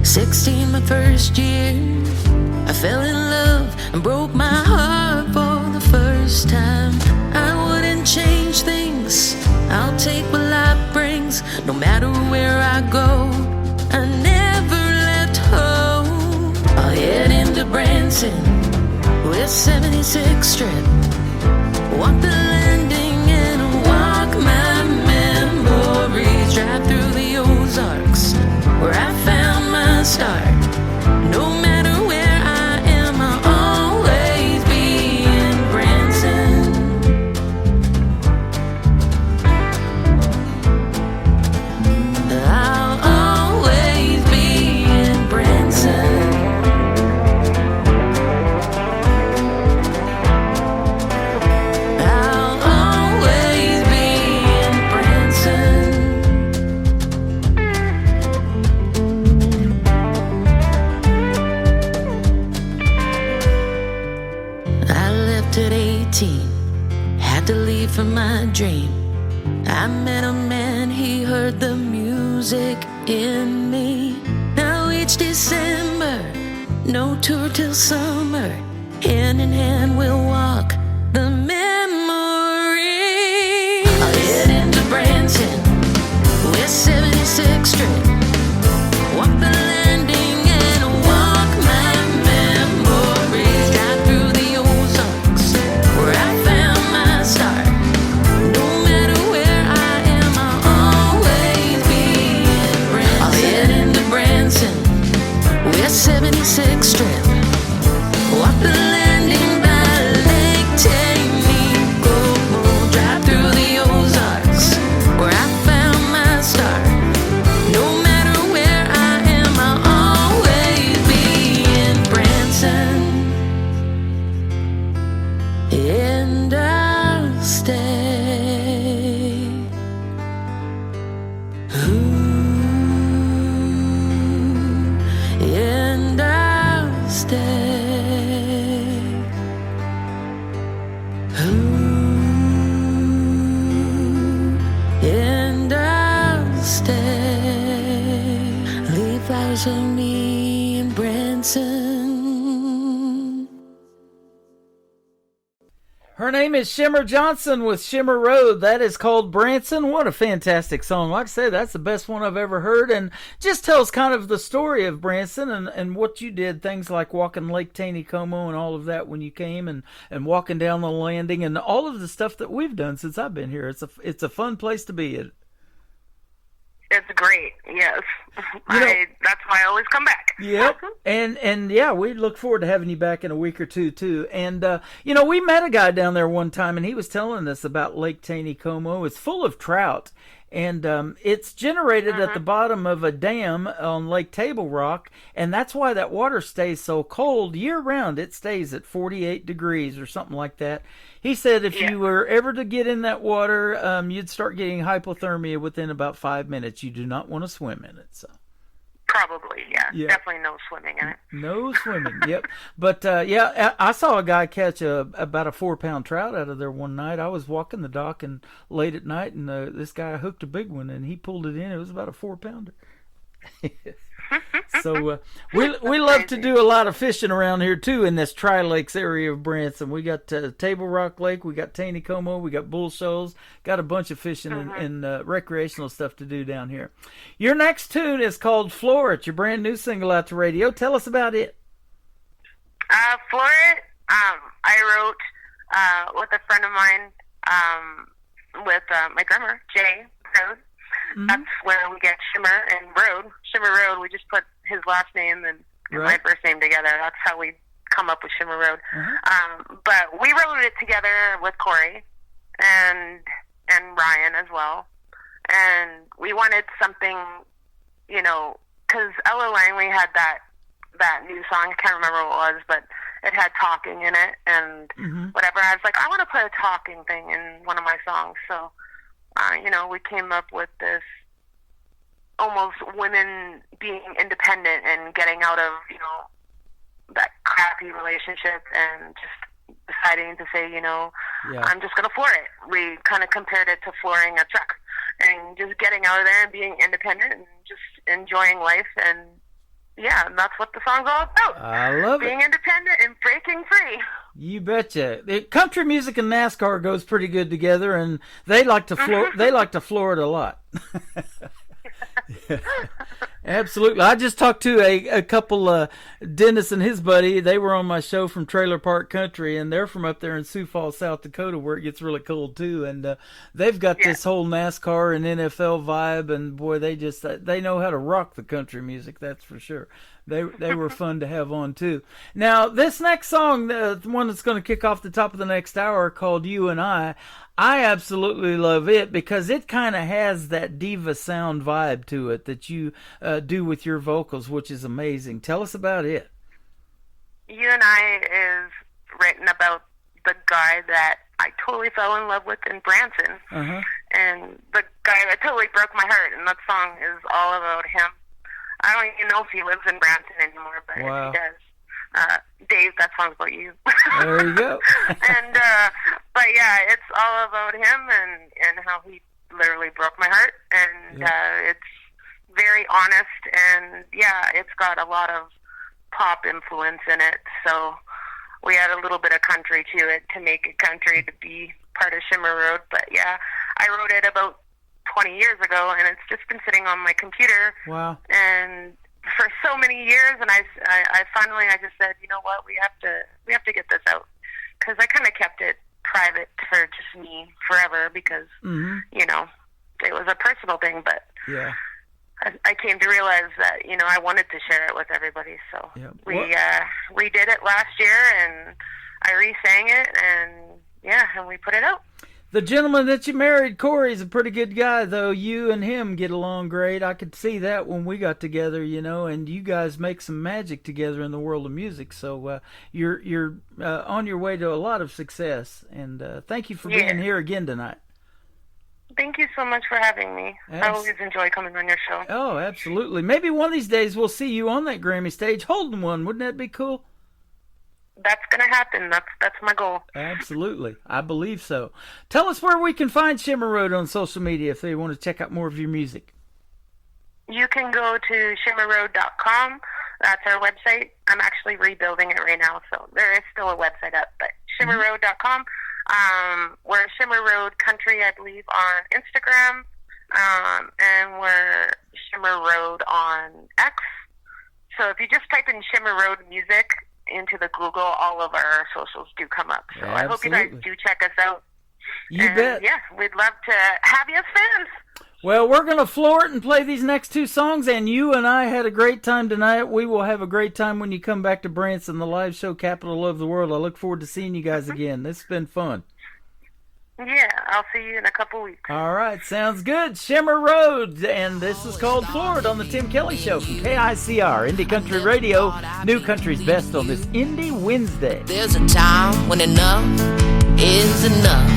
16, my first year. I fell in love and broke my heart for the first time. I wouldn't change things. I'll take what life brings. No matter where I go, I never left home. I'll head into Branson, West 76th Strip. Walk the landing and walk my memories. Drive through the Ozarks, where I found my start. No matter where I am, I'll always be in Branson. I'll always be in Branson. I'll always be left at 18, had to leave for my dream. I met a man, he heard the music in me. Now each December, no tour till summer, hand in hand we'll walk the memories. I'll head into Branson, West 76th Street, walk the landing and walk my memories. Drive through the Ozarks, where I found my start. No matter where I am, I'll always be in Branson. I'll head into Branson, West 76th Street, walk the landing by Lake Tanico. Drive through the Ozarks, where I found my start. No matter where I am, I'll always be in Branson. And I'll stay. Ooh, and I'll stay. Ooh, and I'll stay. Leave flowers for me in Branson. Her name is Shimmer Johnson with Shimmer Road. That is called Branson. What a fantastic song. Like I said, that's the best one I've ever heard, and just tells kind of the story of Branson and what you did, things like walking Lake Taneycomo and all of that when you came, and walking down the landing, and all of the stuff that we've done since I've been here. It's a fun place to be at. It's great, yes. That's why I always come back. Yep. And yeah, we look forward to having you back in a week or two, too. And, we met a guy down there one time, and he was telling us about Lake Taneycomo. It's full of trout. And it's generated at the bottom of a dam on Lake Table Rock, and that's why that water stays so cold year-round. It stays at 48 degrees or something like that. He said if you were ever to get in that water, you'd start getting hypothermia within about 5 minutes. You do not want to swim in it, so. Probably, yeah. Definitely no swimming in it. No swimming, yep. But, I saw a guy catch about a 4-pound trout out of there one night. I was walking the dock and late at night, and this guy hooked a big one, and he pulled it in. It was about a 4-pounder. So we love to do a lot of fishing around here, too, in this Tri-Lakes area of Branson. We got Table Rock Lake, we got Taneycomo, we got Bull Shoals, got a bunch of fishing and recreational stuff to do down here. Your next tune is called Floor It, your brand new single out to radio. Tell us about it. Floor It, I wrote with a friend of mine, with my drummer, Jay Rode. That's where we get Shimmer and Road. Shimmer Road, we just put his last name and my first name together. That's how we come up with Shimmer Road. But we wrote it together with Corey and Ryan as well. And we wanted something, because Ella Langley had that new song. I can't remember what it was, but it had talking in it and whatever. I was like, I want to put a talking thing in one of my songs. So, we came up with this almost women being independent and getting out of, that crappy relationship and just deciding to say, I'm just going to floor it. We kind of compared it to flooring a truck and just getting out of there and being independent and just enjoying life. And yeah, and that's what the song's all about. I love being independent and breaking free. You betcha. Country music and NASCAR goes pretty good together, and they like to floor. They like to floor it a lot. Absolutely. I just talked to a couple, Dennis and his buddy. They were on my show from Trailer Park Country, and they're from up there in Sioux Falls, South Dakota, where it gets really cold too. And they've got this whole NASCAR and NFL vibe, and boy, they know how to rock the country music. That's for sure. They were fun to have on too. Now, this next song, the one that's going to kick off the top of the next hour, called You and I absolutely love it because it kind of has that diva sound vibe to it that you do with your vocals, which is amazing. Tell us about it. You and I is written about the guy that I totally fell in love with in Branson, and the guy that totally broke my heart, and that song is all about him. I don't even know if he lives in Branson anymore, but if he does, Dave, that song's about you. There you go. And but yeah, it's all about him and how he literally broke my heart, and it's very honest, and yeah, it's got a lot of pop influence in it. So we had a little bit of country to it to make it country to be part of Shimmer Road. But yeah, I wrote it about 20 years ago, and it's just been sitting on my computer. Wow. And for so many years, and I finally just said, you know what, we have to get this out, because I kind of kept it private for just me forever, because you know, it was a personal thing. But yeah, I came to realize that, you know, I wanted to share it with everybody. So we redid it last year, and I re-sang it, and we put it out. The gentleman that you married, Corey's a pretty good guy, though. You and him get along great. I could see that when we got together, you know, and you guys make some magic together in the world of music. So you're on your way to a lot of success. And thank you for being here again tonight. Thank you so much for having me. I always enjoy coming on your show. Oh, absolutely. Maybe one of these days we'll see you on that Grammy stage holding one. Wouldn't that be cool? That's going to happen. That's my goal. Absolutely. I believe so. Tell us where we can find Shimmer Road on social media if they want to check out more of your music. You can go to shimmerroad.com. That's our website. I'm actually rebuilding it right now, so there is still a website up, but shimmerroad.com. We're Shimmer Road Country, I believe, on Instagram, and we're Shimmer Road on X. So if you just type in Shimmer Road Music into the Google, all of our socials do come up. So I hope you guys do check us out. You bet. Yeah, we'd love to have you as fans. Well, we're going to floor it and play these next two songs, and you and I had a great time tonight. We will have a great time when you come back to Branson, the live show capital of the world. I look forward to seeing you guys again. This has been fun. Yeah, I'll see you in a couple weeks. All right, sounds good. Shimmer Road, and this is called Florida on the Tim Kelly Show from KICR, Indie Country Radio, New Country's Best on this Indie Wednesday. There's a time when enough is enough.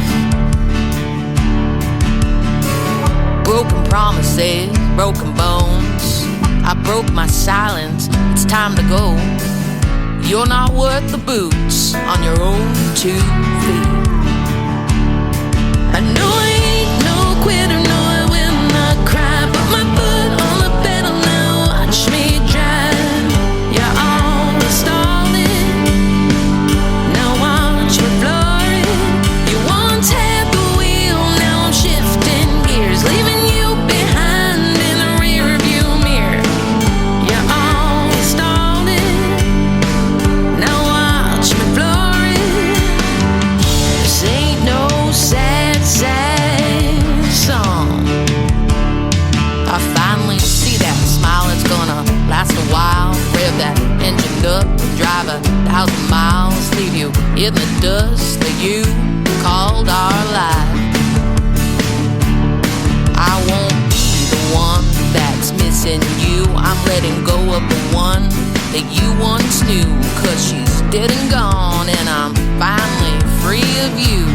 Broken promises, broken bones. I broke my silence, it's time to go. You're not worth the boots on your own 2 feet. I know I ain't no quitter, no I will not cry. Put my foot on the pedal now, watch me drive. You're always stalling, now watch me floor it. You once had the wheel, now I'm shifting gears, leaving you behind in the rear view mirror. You're always stalling, now watch me floor it. This ain't no sad song. I finally see that smile, it's gonna last a while. Rev that engine up, drive 1,000 miles, leave you in the dust that you called our life. I won't be the one that's missing you. I'm letting go of the one that you once knew, 'cause she's dead and gone, and I'm finally free of you.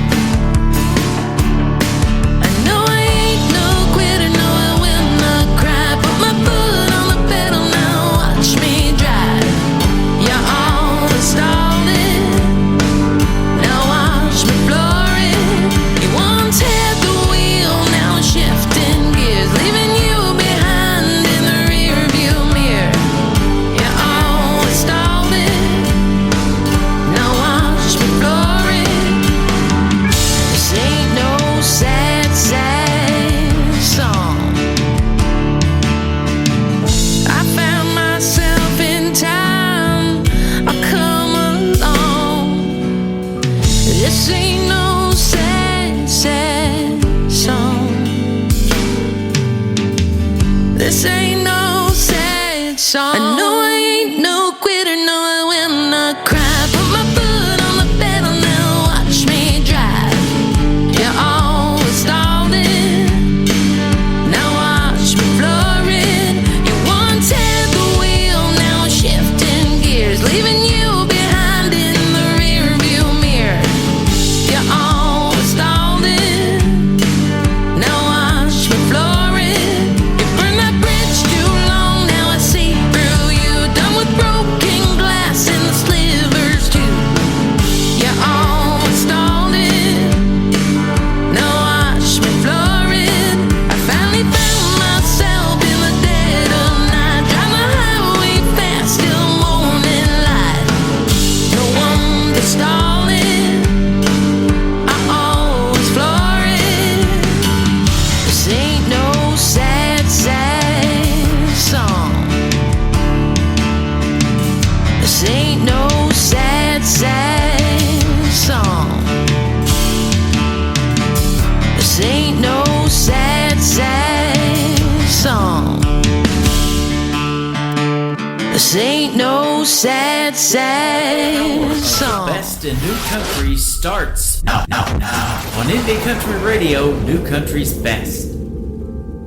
This ain't no sad, sad song. The best in new country starts now. On Indie Country Radio, New Country's Best.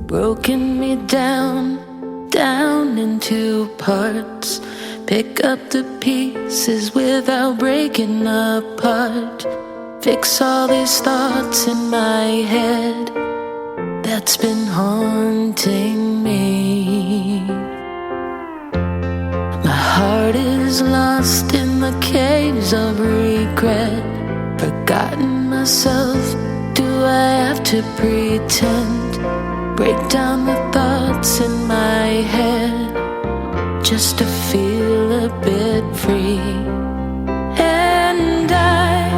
Broken me down into parts. Pick up the pieces without breaking apart. Fix all these thoughts in my head that's been haunting me. My heart is lost in the caves of regret. Forgotten myself, do I have to pretend? Break down the thoughts in my head just to feel a bit free. And I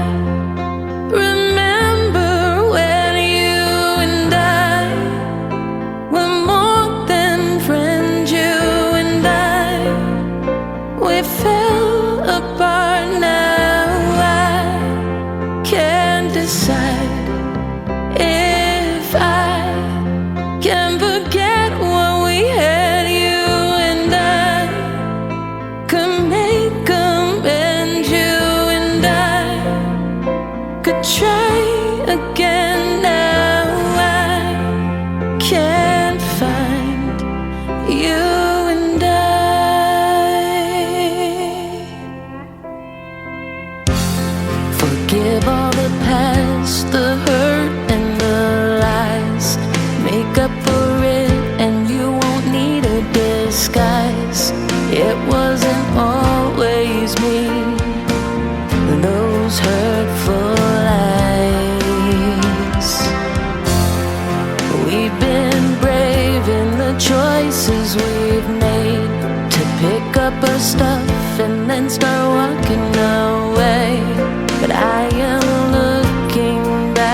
remember when you and I were more than friends. You and I, we fell apart. Now I can't decide if I can forget what we had. You and I could make amends. You and I could try again. Now I can't find you and I. Forgive all the past, the hurt and the lies. Make up for it and you won't need a disguise. It wasn't always me, those hurtful lies. We've been brave in the choices we've made, to pick up our stuff and then start walking away. But I am looking back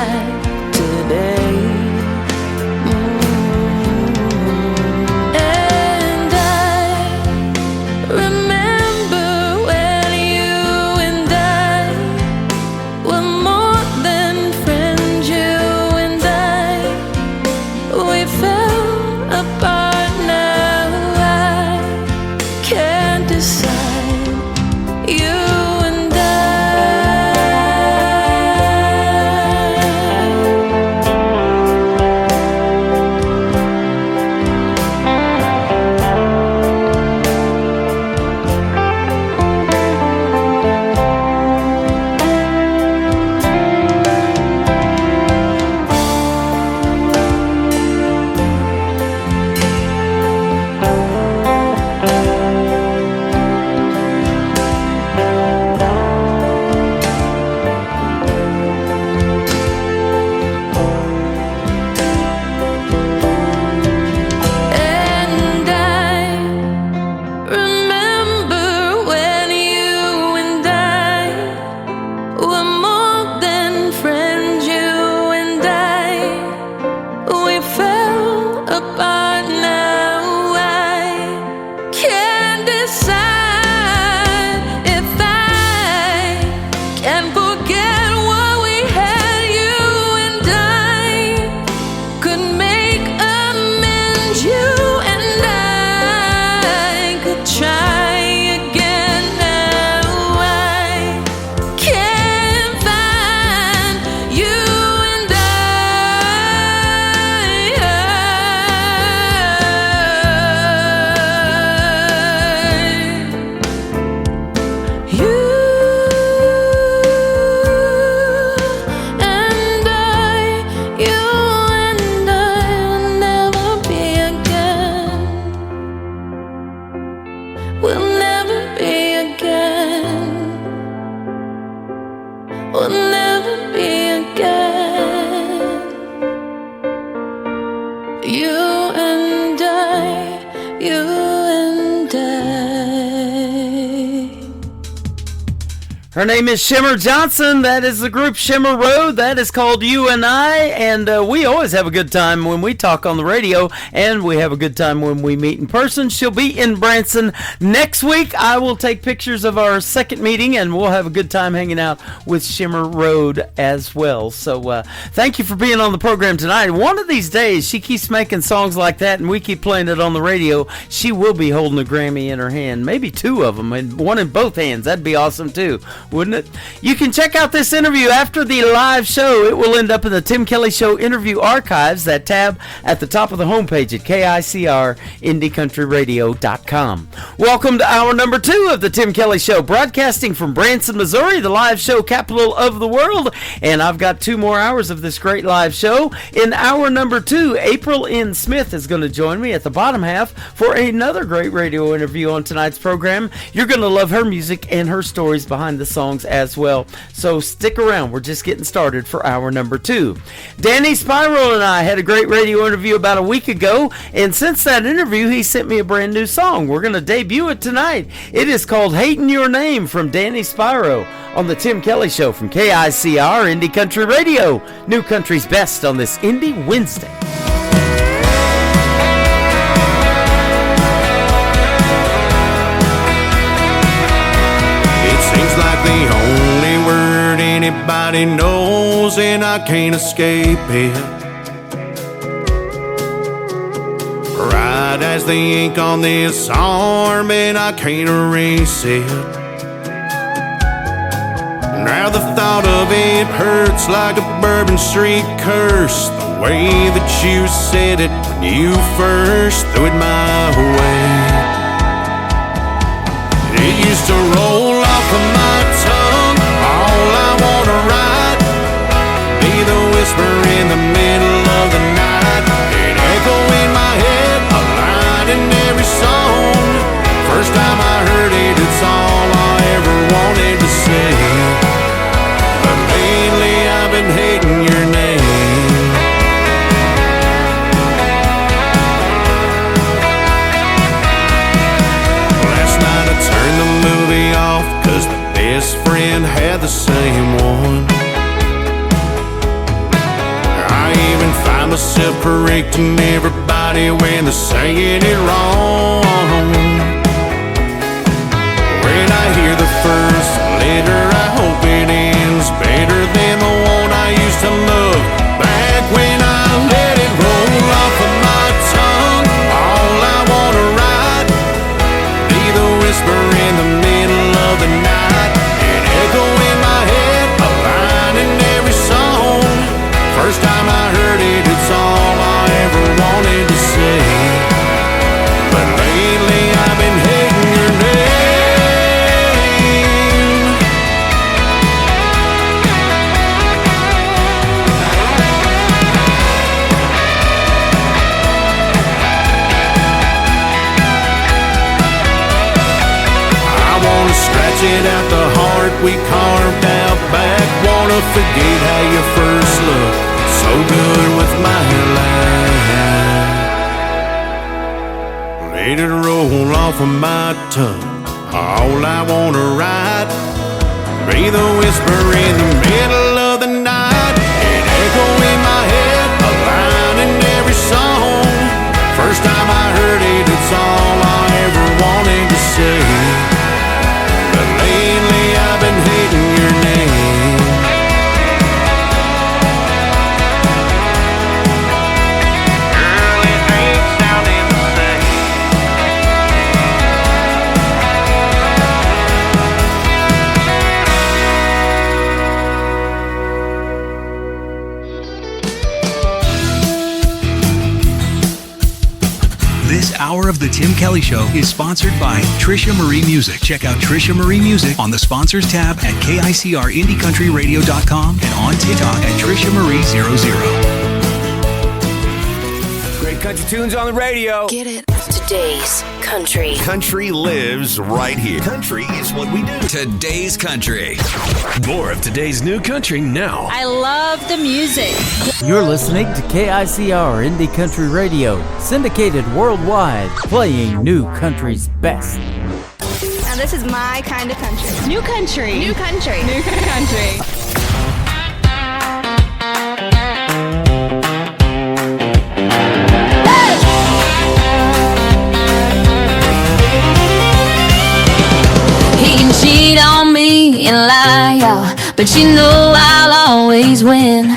Her name is Shimmer Johnson. That is the group Shimmer Road. That is called You and I. And we always have a good time when we talk on the radio. And we have a good time when we meet in person. She'll be in Branson next week. I will take pictures of our second meeting. And we'll have a good time hanging out with Shimmer Road as well. So thank you for being on the program tonight. One of these days, she keeps making songs like that. And we keep playing it on the radio. She will be holding a Grammy in her hand. Maybe two of them. And one in both hands. That'd be awesome too. Wouldn't it? You can check out this interview after the live show. It will end up in the Tim Kelly Show interview archives, that tab at the top of the homepage at KICRIndieCountryRadio.com. Welcome to hour number 2 of the Tim Kelly Show, broadcasting from Branson, Missouri, the live show capital of the world. And I've got 2 more hours of this great live show. In hour number 2, April N. Smith is going to join me at the bottom half for another great radio interview on tonight's program. You're going to love her music and her stories behind the songs as well. So stick around. We're just getting started for hour number 2. Danny Spiral and I had a great radio interview about a week ago, and since that interview, he sent me a brand new song. We're going to debut it tonight. It is called Hating Your Name from Danny Spiro on the Tim Kelly Show from KICR Indie Country Radio. New Country's best on this Indie Wednesday. Seems like the only word anybody knows, and I can't escape it. Right as the ink on this arm, and I can't erase it. Now the thought of it hurts like a Bourbon Street curse. The way that you said it when you first threw it my way. It used to roll off of my tongue, all I wanna write, be the whisper in the middle of the night, an echo in my head, a line in every song. First time I heard it, it's all I ever wanted to say. But lately I've been hating your name. Turn the movie off, cause the best friend had the same one. I even find myself correcting everybody when they're saying it wrong. When I hear the first letter, I hope it ends better than the one I used to love. Back when I let it roll off of my tongue, all I wanna write, be the whisper in the middle of the night, an echo in my head, a line in every song. First time I heard it, it's all I ever wanted to say. But lately I've been hating your name. Scratch it out the heart we carved out back. Wanna forget how you first looked so good with my life. Let it roll off of my tongue, all I wanna write, be the whisper in the middle of the night, an echo in my head, a line in every song. First time I heard it, it's all I ever wanted to say. Lately I've been hating your name. Girl, it ain't sounding the same. This hour of the Tim Kelly Show is sponsored by Trisha Marie Music. Check out Trisha Marie Music on the sponsors tab at KICRIndieCountryRadio.com and on TikTok at Trisha Marie 00. Great country tunes on the radio. Get it? Today's country. Country lives right here. Country is what we do. Today's country. More of today's new country now. I love the music. You're listening to KICR Indie Country Radio, syndicated worldwide, playing new country's best. And this is my kind of country. New country. New country. New country. He can cheat on me and lie, y'all, but you know I'll always win,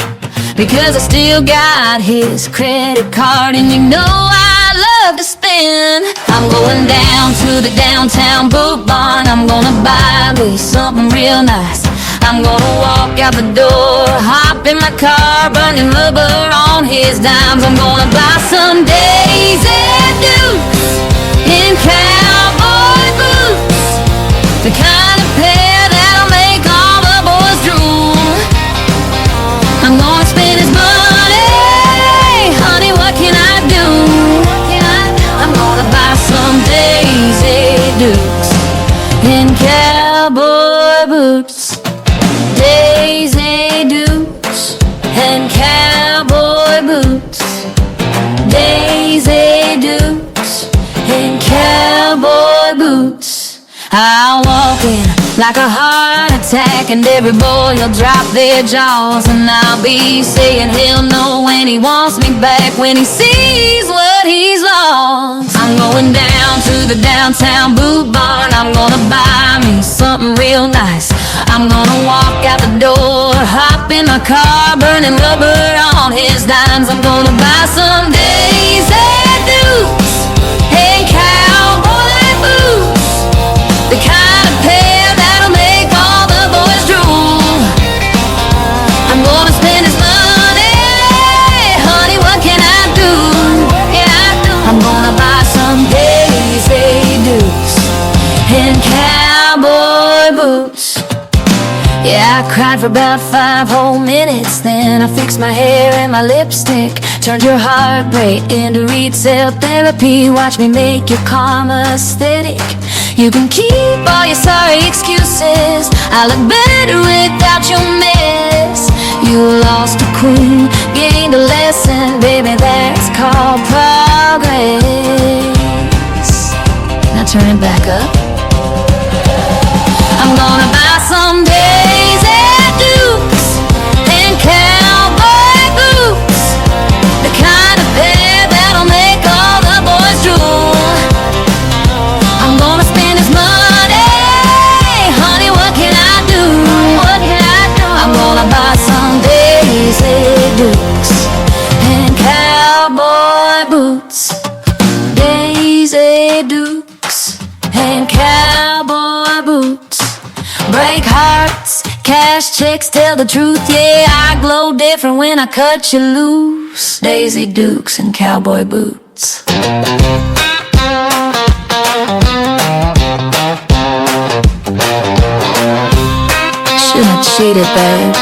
because I still got his credit card, and you know I love to spend. I'm going down to the downtown boot barn. I'm gonna buy me something real nice. I'm gonna walk out the door, hop in my car, burning rubber on his dimes. I'm gonna buy some Daisy Dukes in cowboy boots, the kind of pair that'll make all the boys drool. I'm gonna spend his money, honey, what can I do? I'm gonna buy some Daisy Dukes in cowboy boots. Daisy Dukes and cowboy boots. Daisy Dukes and cowboy boots. I'll walk in like a heart attack, and every boy will drop their jaws, and I'll be saying he'll know when he wants me back, when he sees what he's lost. I'm going down to the downtown boot barn. I'm gonna buy me something real nice. I'm gonna walk out the door, hop in my car, burning rubber on his dimes. I'm gonna buy some Daisy Dukes and cowboy boots, the kind of pair that'll make all the boys drool. I'm gonna spend his money, honey, what can I do? I'm gonna buy some Daisy Dukes and cowboy boots. Yeah, I cried for about 5 whole minutes. Then I fixed my hair and my lipstick, turned your heartbreak into retail therapy. Watch me make your karma aesthetic. You can keep all your sorry excuses. I look better without your mess. You lost a queen, gained a lesson, baby, that's called progress. Now turn it back up. I'm gonna buy some Daisy Dukes and cowboy boots, the kind of pair that'll make all the boys drool. I'm gonna spend his money, honey, what can I do? What can I do? I'm gonna buy some Daisy Dukes and cowboy boots. Daisy Dukes and cowboy boots. Break hearts, cash checks, tell the truth. Yeah, I glow different when I cut you loose. Daisy Dukes and cowboy boots. Should have cheated, babe.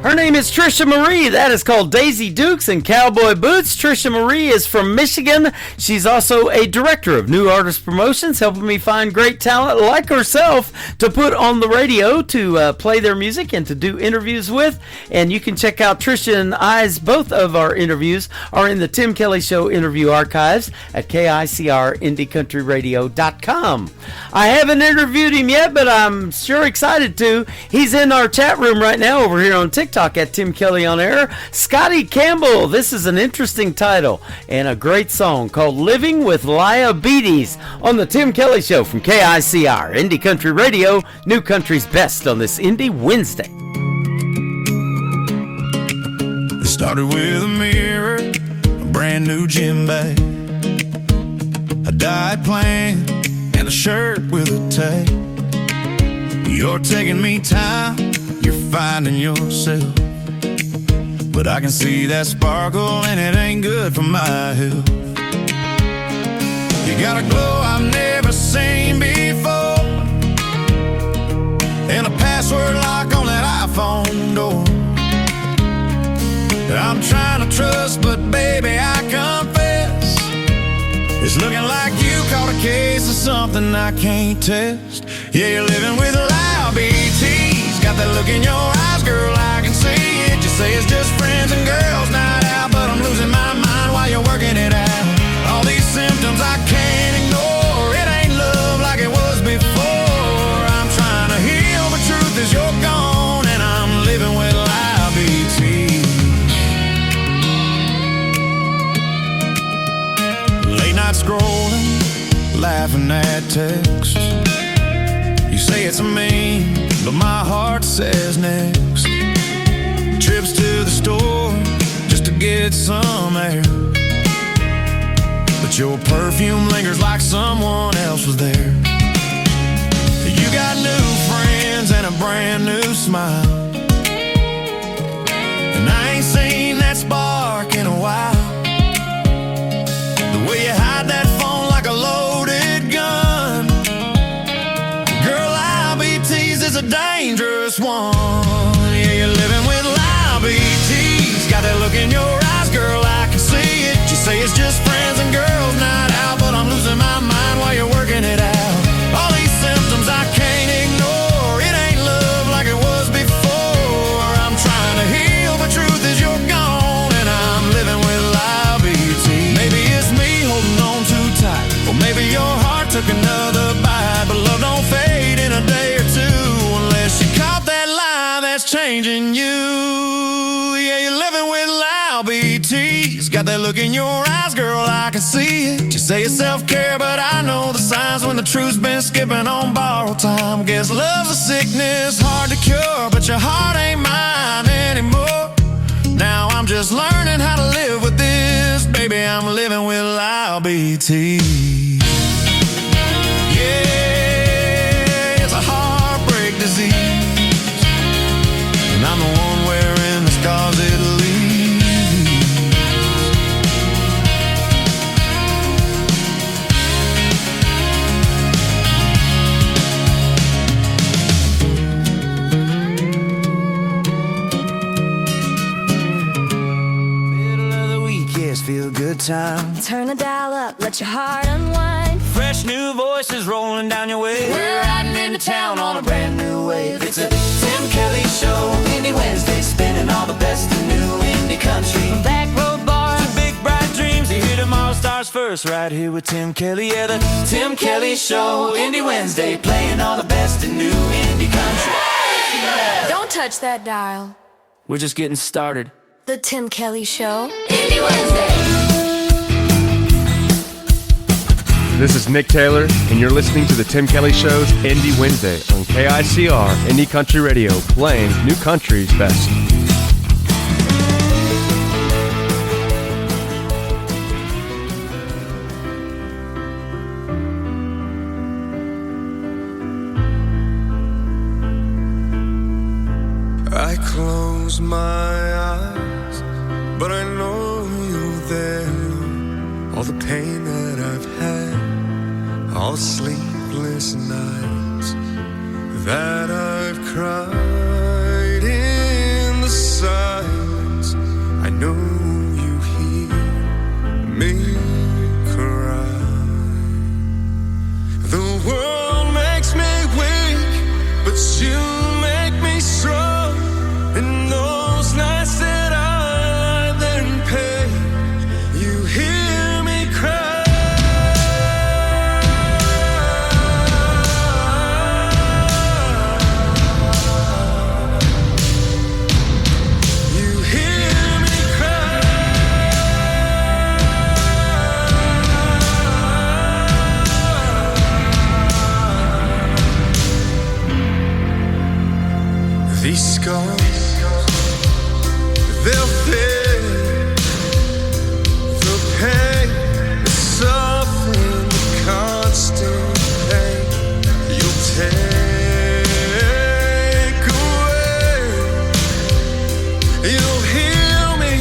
Her name is Trisha Marie. That is called Daisy Dukes and Cowboy Boots. Trisha Marie is from Michigan. She's also a director of New Artist Promotions, helping me find great talent like herself to put on the radio, to play their music and to do interviews with. And you can check out Trisha and I's, both of our interviews are in the Tim Kelly Show interview archives at KICRIndieCountryRadio.com. I haven't interviewed him yet, but I'm sure excited to. He's in our chat room right now over here on TikTok at Tim Kelly on Air. Scotty Campbell. This is an interesting title and a great song called Living with Liabilities on the Tim Kelly Show from KICR, Indie Country Radio, New Country's Best on this Indie Wednesday. It started with a mirror, a brand new gym bag, a diet plan, and a shirt with a tag. You're taking me time, you're finding yourself, but I can see that sparkle and it ain't good for my health. You got a glow I've never seen before, and a password lock on that iPhone door. I'm trying to trust, but baby, I confess, it's looking like you caught a case of something I can't test. Yeah, you're living with loud BTs. Got that look in your eyes, girl, I can see it. You say it's just friends and girls night out, but I'm losing my mind while you're working it out. All these symptoms I can't ignore. It ain't love like it was before. I'm trying to heal, but truth is you're gone, and I'm living with loud BTs. Late night scrolling, laughing at texts. You say it's mean, but my heart says next. Trips to the store just to get some air, but your perfume lingers like someone else was there. You got new friends and a brand new smile, and I ain't seen that spark in a while. The way you hide that phone like a loaded gun, girl, IBTs is a dangerous one. Yeah, you're living with IBTs. Got that look in your eyes, girl, I can see it. You say it's just friends and girls night out, but I'm losing my mind while you're working it out. All these symptoms I can't ignore. It ain't love like it was before. I'm trying to heal, but truth is you're gone, and I'm living with IBT. Maybe it's me holding on too tight, or maybe your heart took another bite. But love don't fade in a day or two unless you caught that lie that's changing you. Yeah, you're living with loud BTs. Got that look in your eyes, girl, I can see it. You say it's self-care, but I know the signs when the truth's been skipping on borrowed time. Guess love's a sickness, hard to cure, but your heart ain't mine anymore. Now I'm just learning how to live with this. Baby, I'm living with loud BTs. Yeah, it's a heartbreak disease, and I'm the one wearing the scars it leaves. Middle of the week, yes, feel good time. Turn the dial up, let your heart unwind. Fresh new voices rolling down your way. We're riding into town on a brand new wave. It's a Tim Kelly Show. Indie Wednesday, spinning all the best in new indie country. From back road bars to big bright dreams, you hear tomorrow stars first. Right here with Tim Kelly, yeah, the Tim Kelly Show. Indie Wednesday, playing all the best in new indie country. Don't touch that dial. We're just getting started. The Tim Kelly Show. Indie Wednesday. This is Nick Taylor, and you're listening to the Tim Kelly Show's Indie Wednesday on KICR Indie Country Radio, playing new country's best. I close my eyes, but I know you're there. All the pain that I've had, all sleepless nights that I've cried in the silence, I know you hear me cry. The world makes me weak, but you make me strong. And those nights that I lie there in pain, you hear me cry. You hear me cry. These scars, they'll fade. The pain, the suffering, the constant pain you'll take away. You'll heal me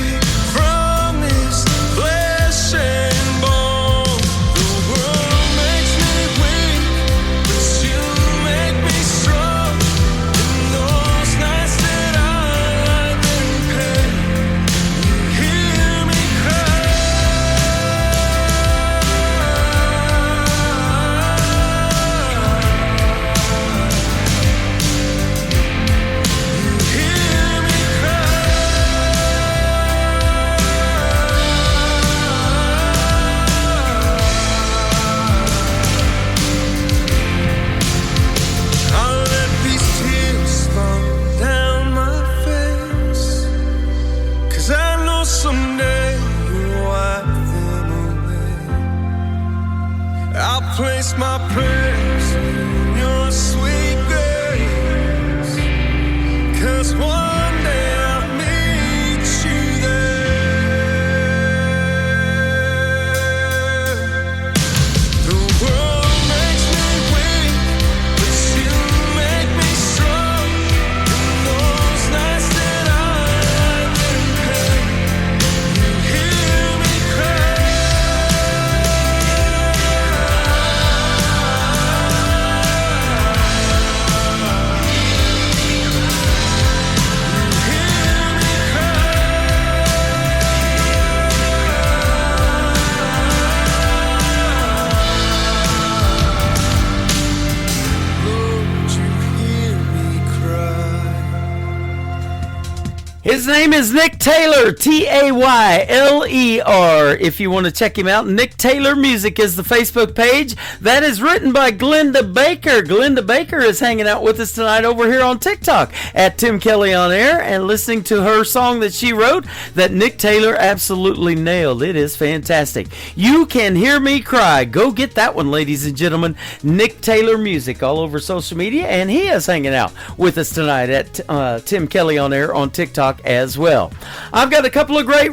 from this flesh and bone. The world makes me weak, but you make me strong. And those nights that I lie there in pain, His name is Nick Taylor, Tayler. If you want to check him out, Nick Taylor Music is the Facebook page. That is written by Glenda Baker. Glenda Baker is hanging out with us tonight over here on TikTok at Tim Kelly on Air and listening to her song that she wrote that Nick Taylor absolutely nailed. It is fantastic. You Can Hear Me Cry. Go get that one, ladies and gentlemen. Nick Taylor Music all over social media, and he is hanging out with us tonight at Tim Kelly on Air on TikTok as well. I've got a couple of great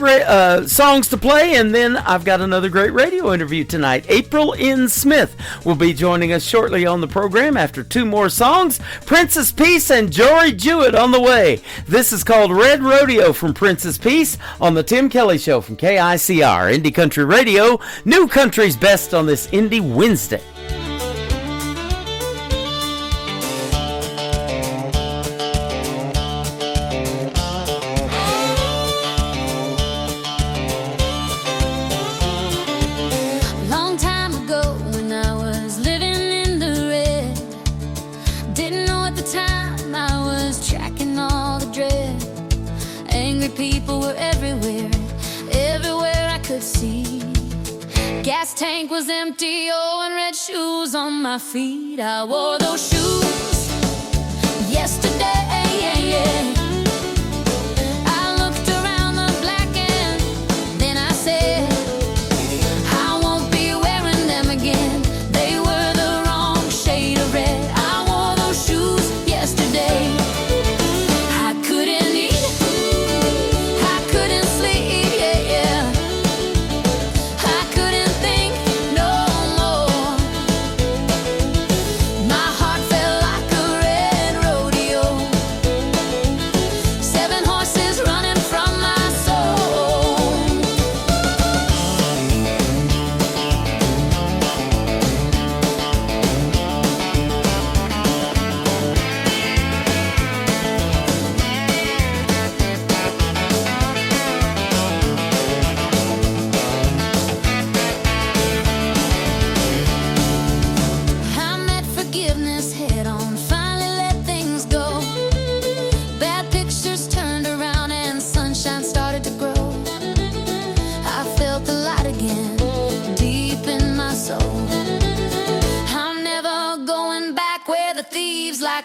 songs to play, and then I've got another great radio interview tonight. April N. Smith will be joining us shortly on the program after two more songs. Princess Peace and Jory Jewett on the way. This is called Red Rodeo from Princess Peace on the Tim Kelly Show from KICR, Indie Country Radio, New Country's Best on this Indie Wednesday. People were everywhere, everywhere I could see. Gas tank was empty, oh, and red shoes on my feet. I wore those shoes yesterday. I looked around the black and then I said, I won't be wearing them again. They were the wrong shade of red. I wore those shoes yesterday.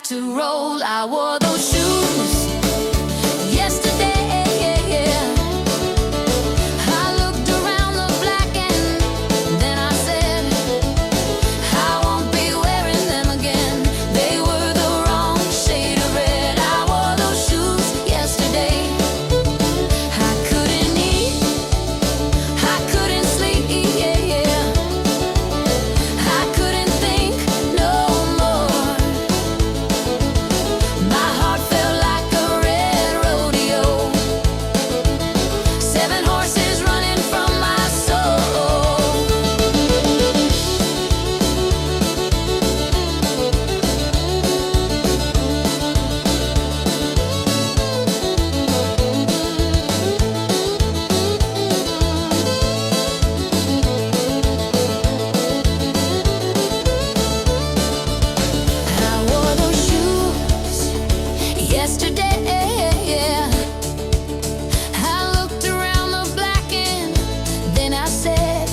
To roll, I wore those shoes yesterday. I looked around the black and then I said, I won't be wearing them again. They were the wrong shade of red. I wore those shoes yesterday. I couldn't eat, I couldn't sleep, I couldn't think no more. My heart felt like a red rodeo. 7 horses running from my soul. I wore those shoes yesterday. I looked around the black and then I said,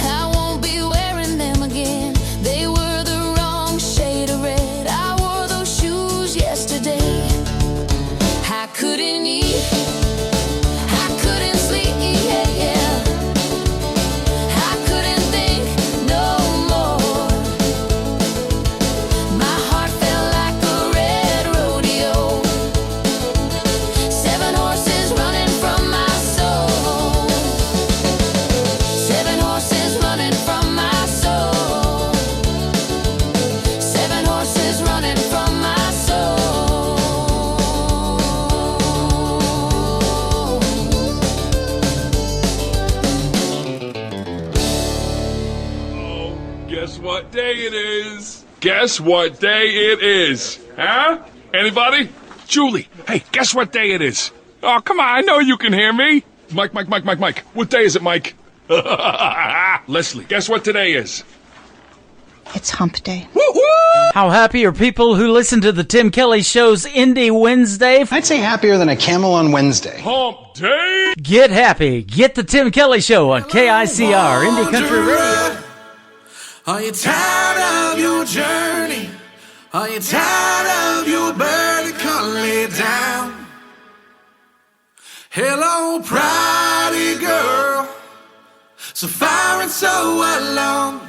I won't be wearing them again. They were the wrong shade of red. I wore those shoes yesterday. I couldn't eat, I couldn't sleep, I couldn't think no more. My heart felt like a red rodeo. 7 horses running from my soul. 7 horses running from my soul. 7 horses running from my soul. Guess what day it is? Guess what day it is? Huh? Anybody? Julie, hey, guess what day it is? Oh, come on, I know you can hear me. Mike. What day is it, Mike? Leslie, guess what today is? It's hump day. How happy are people who listen to the Tim Kelly Show's Indie Wednesday? I'd say happier than a camel on Wednesday. Hump day! Get happy. Get the Tim Kelly Show on KICR, Indie Country Radio. Are you tired of your journey? Are you tired of your burden? Come lay down. Hello, pridey girl. So far and so alone.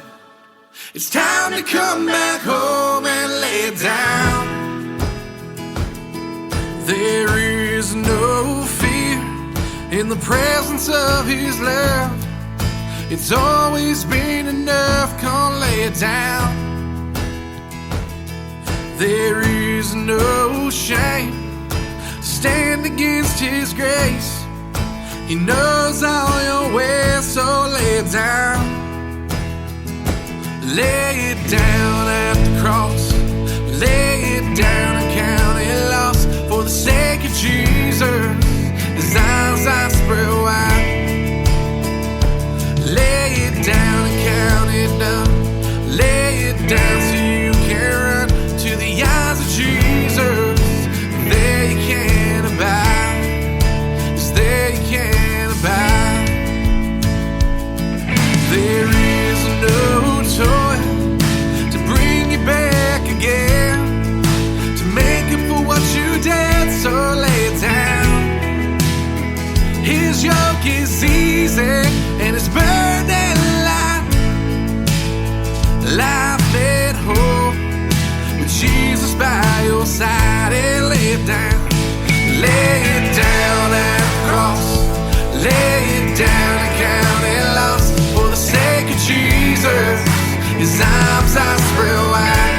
It's time to come back home and lay down. There is no fear in the presence of his love. It's always been enough, come lay it down. There is no shame, stand against his grace. He knows all your ways, so lay it down. Lay it down at the cross. Lay it down and count it lost. For the sake of Jesus, his eyes are spread wide. Lay it down and count it done. Lay it down so you can run to the eyes of Jesus. There you can abide. Yes, there you can abide. There is no toil to bring you back again, to make up for what you did, so lay it down. His yoke is easy and his burden light. Life made whole with Jesus by your side, and lay it down. Lay it down at the cross. Lay it down and count it lost. For the sake of Jesus, his arms are spread wide.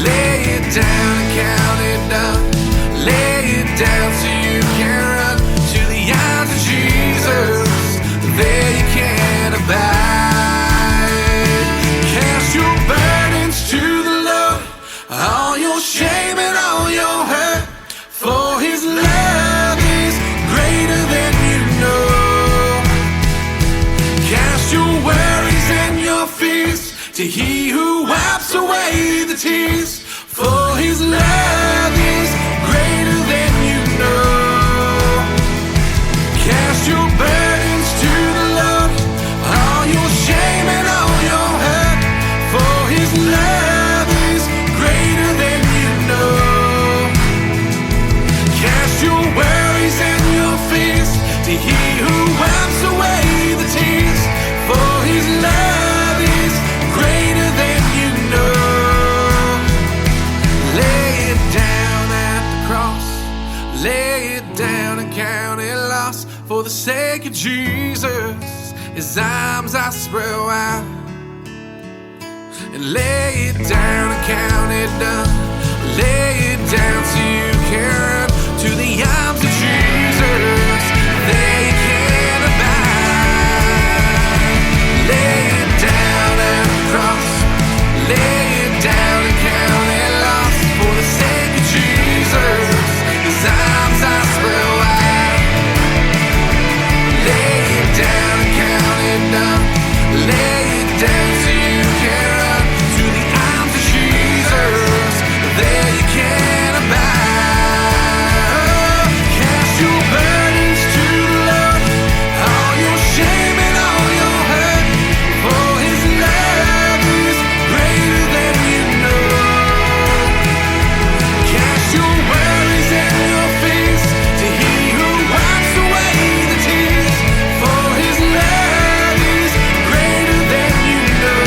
Lay it down and count it done. Lay it down so you can run to the arms of Jesus. There you can abide. Cast your burdens to the Lord, all your shame and all your hurt. For his love is greater than you know. Cast your worries and your fears to he who wipes away the tears. For his love is greater than you know. Cast your burdens to the Lord, all your shame and all your hurt. For his love is greater than you know. Cast your worries and your fears to he who wipes away the tears. For his love is greater than you know. Lay it down at the cross. Lay it down and count it lost. For the sake of Jesus, his arms are spread wide. And lay it down and count it done. Lay it down so you can run to the arms of Jesus. There you can abide. Lay it down at the cross. Lay it down and count it lost. For the sake of Jesus, his arms are spread wide. Lay it down and count it done. Lay it down so you can run to the arms of Jesus. There you can abide. Cast your burdens to the Lord, all your shame and all your hurt. For his love is greater than you know. Cast your worries and your fears to he who wipes away the tears. For his love is greater than you know.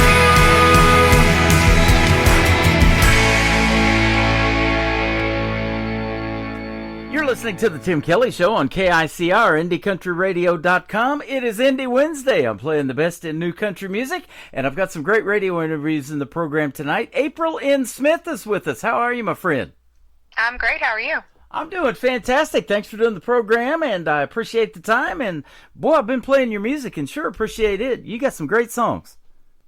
You're listening to the Tim Kelly Show on KICR, IndieCountryRadio.com. It is Indie Wednesday. I'm playing the best in new country music, and I've got some great radio interviews in the program tonight. April N. Smith is with us. How are you, my friend? I'm great. How are you? I'm doing fantastic. Thanks for doing the program, and I appreciate the time. And, boy, I've been playing your music and sure appreciate it. You got some great songs.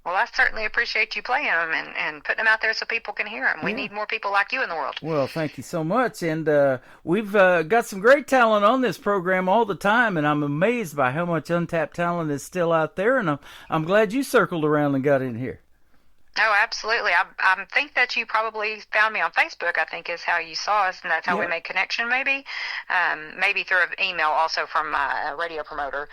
Well, I certainly appreciate you playing them and putting them out there so people can hear them. We need more people like you in the world. Well, thank you so much. And we've got some great talent on this program all the time, and I'm amazed by how much untapped talent is still out there, and I'm glad you circled around and got in here. Oh, absolutely. I think that you probably found me on Facebook, I think is how you saw us, and that's how we made connection, maybe. Maybe through an email also from my radio promoter.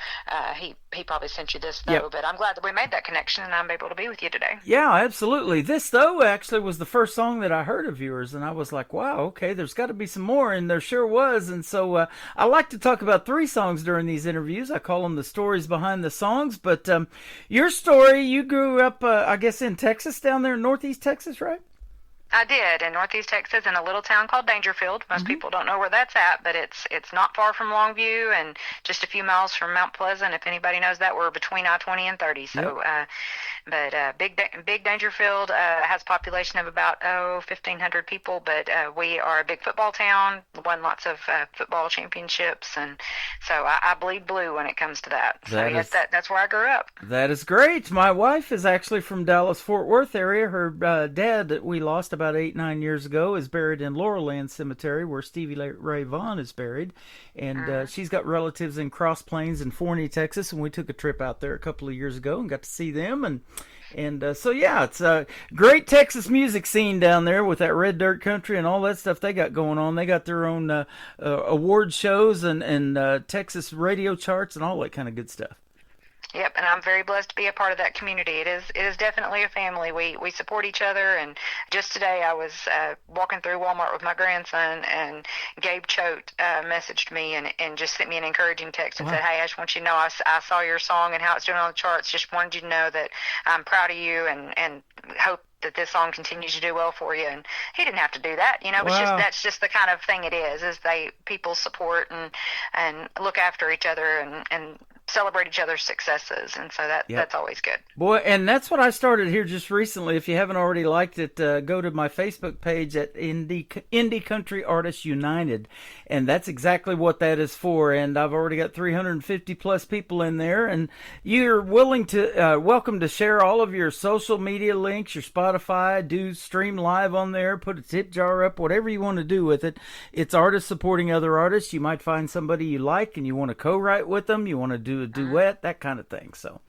He probably sent you this, though, but I'm glad that we made that connection, and I'm able to be with you today. Yeah, absolutely. This, though, actually was the first song that I heard of yours, and I was like, wow, okay, there's got to be some more, and there sure was. And so I like to talk about 3 songs during these interviews. I call them the stories behind the songs, but your story, you grew up, I guess, in Texas, down there in Northeast Texas, right? I did, in Northeast Texas, in a little town called Dangerfield. Most people don't know where that's at, but it's not far from Longview and just a few miles from Mount Pleasant. If anybody knows that, we're between I-20 and 30. So, Big Dangerfield has a population of about 1,500 people, but we are a big football town. Won lots of football championships, and so I bleed blue when it comes to that. That's where I grew up. That is great. My wife is actually from Dallas-Fort Worth area. Her dad that we lost about 8-9 years ago is buried in Laurelland Cemetery, where Stevie Ray Vaughan is buried, and she's got relatives in Cross Plains and Forney, Texas, and we took a trip out there a couple of years ago and got to see them, and so yeah, it's a great Texas music scene down there with that red dirt country and all that stuff they got going on. They got their own award shows and Texas radio charts and all that kind of good stuff. Yep, and I'm very blessed to be a part of that community. It is definitely a family. We support each other, and just today I was walking through Walmart with my grandson, and Gabe Choate messaged me and just sent me an encouraging text and said, hey, I just want you to know I saw your song and how it's doing on the charts. Just wanted you to know that I'm proud of you and hope that this song continues to do well for you. And he didn't have to do that, that's just the kind of thing it is people support and look after each other and celebrate each other's successes, and so that's always good. Boy, and that's what I started here just recently. If you haven't already liked it, go to my Facebook page at Indie Country Artists United, and that's exactly what that is for. And I've already got 350 plus people in there, and you're welcome to share all of your social media links, your Spotify, do stream live on there, put a tip jar up, whatever you want to do with it. It's artists supporting other artists. You might find somebody you like and you want to co-write with them, you want to do a duet, that kind of thing. So,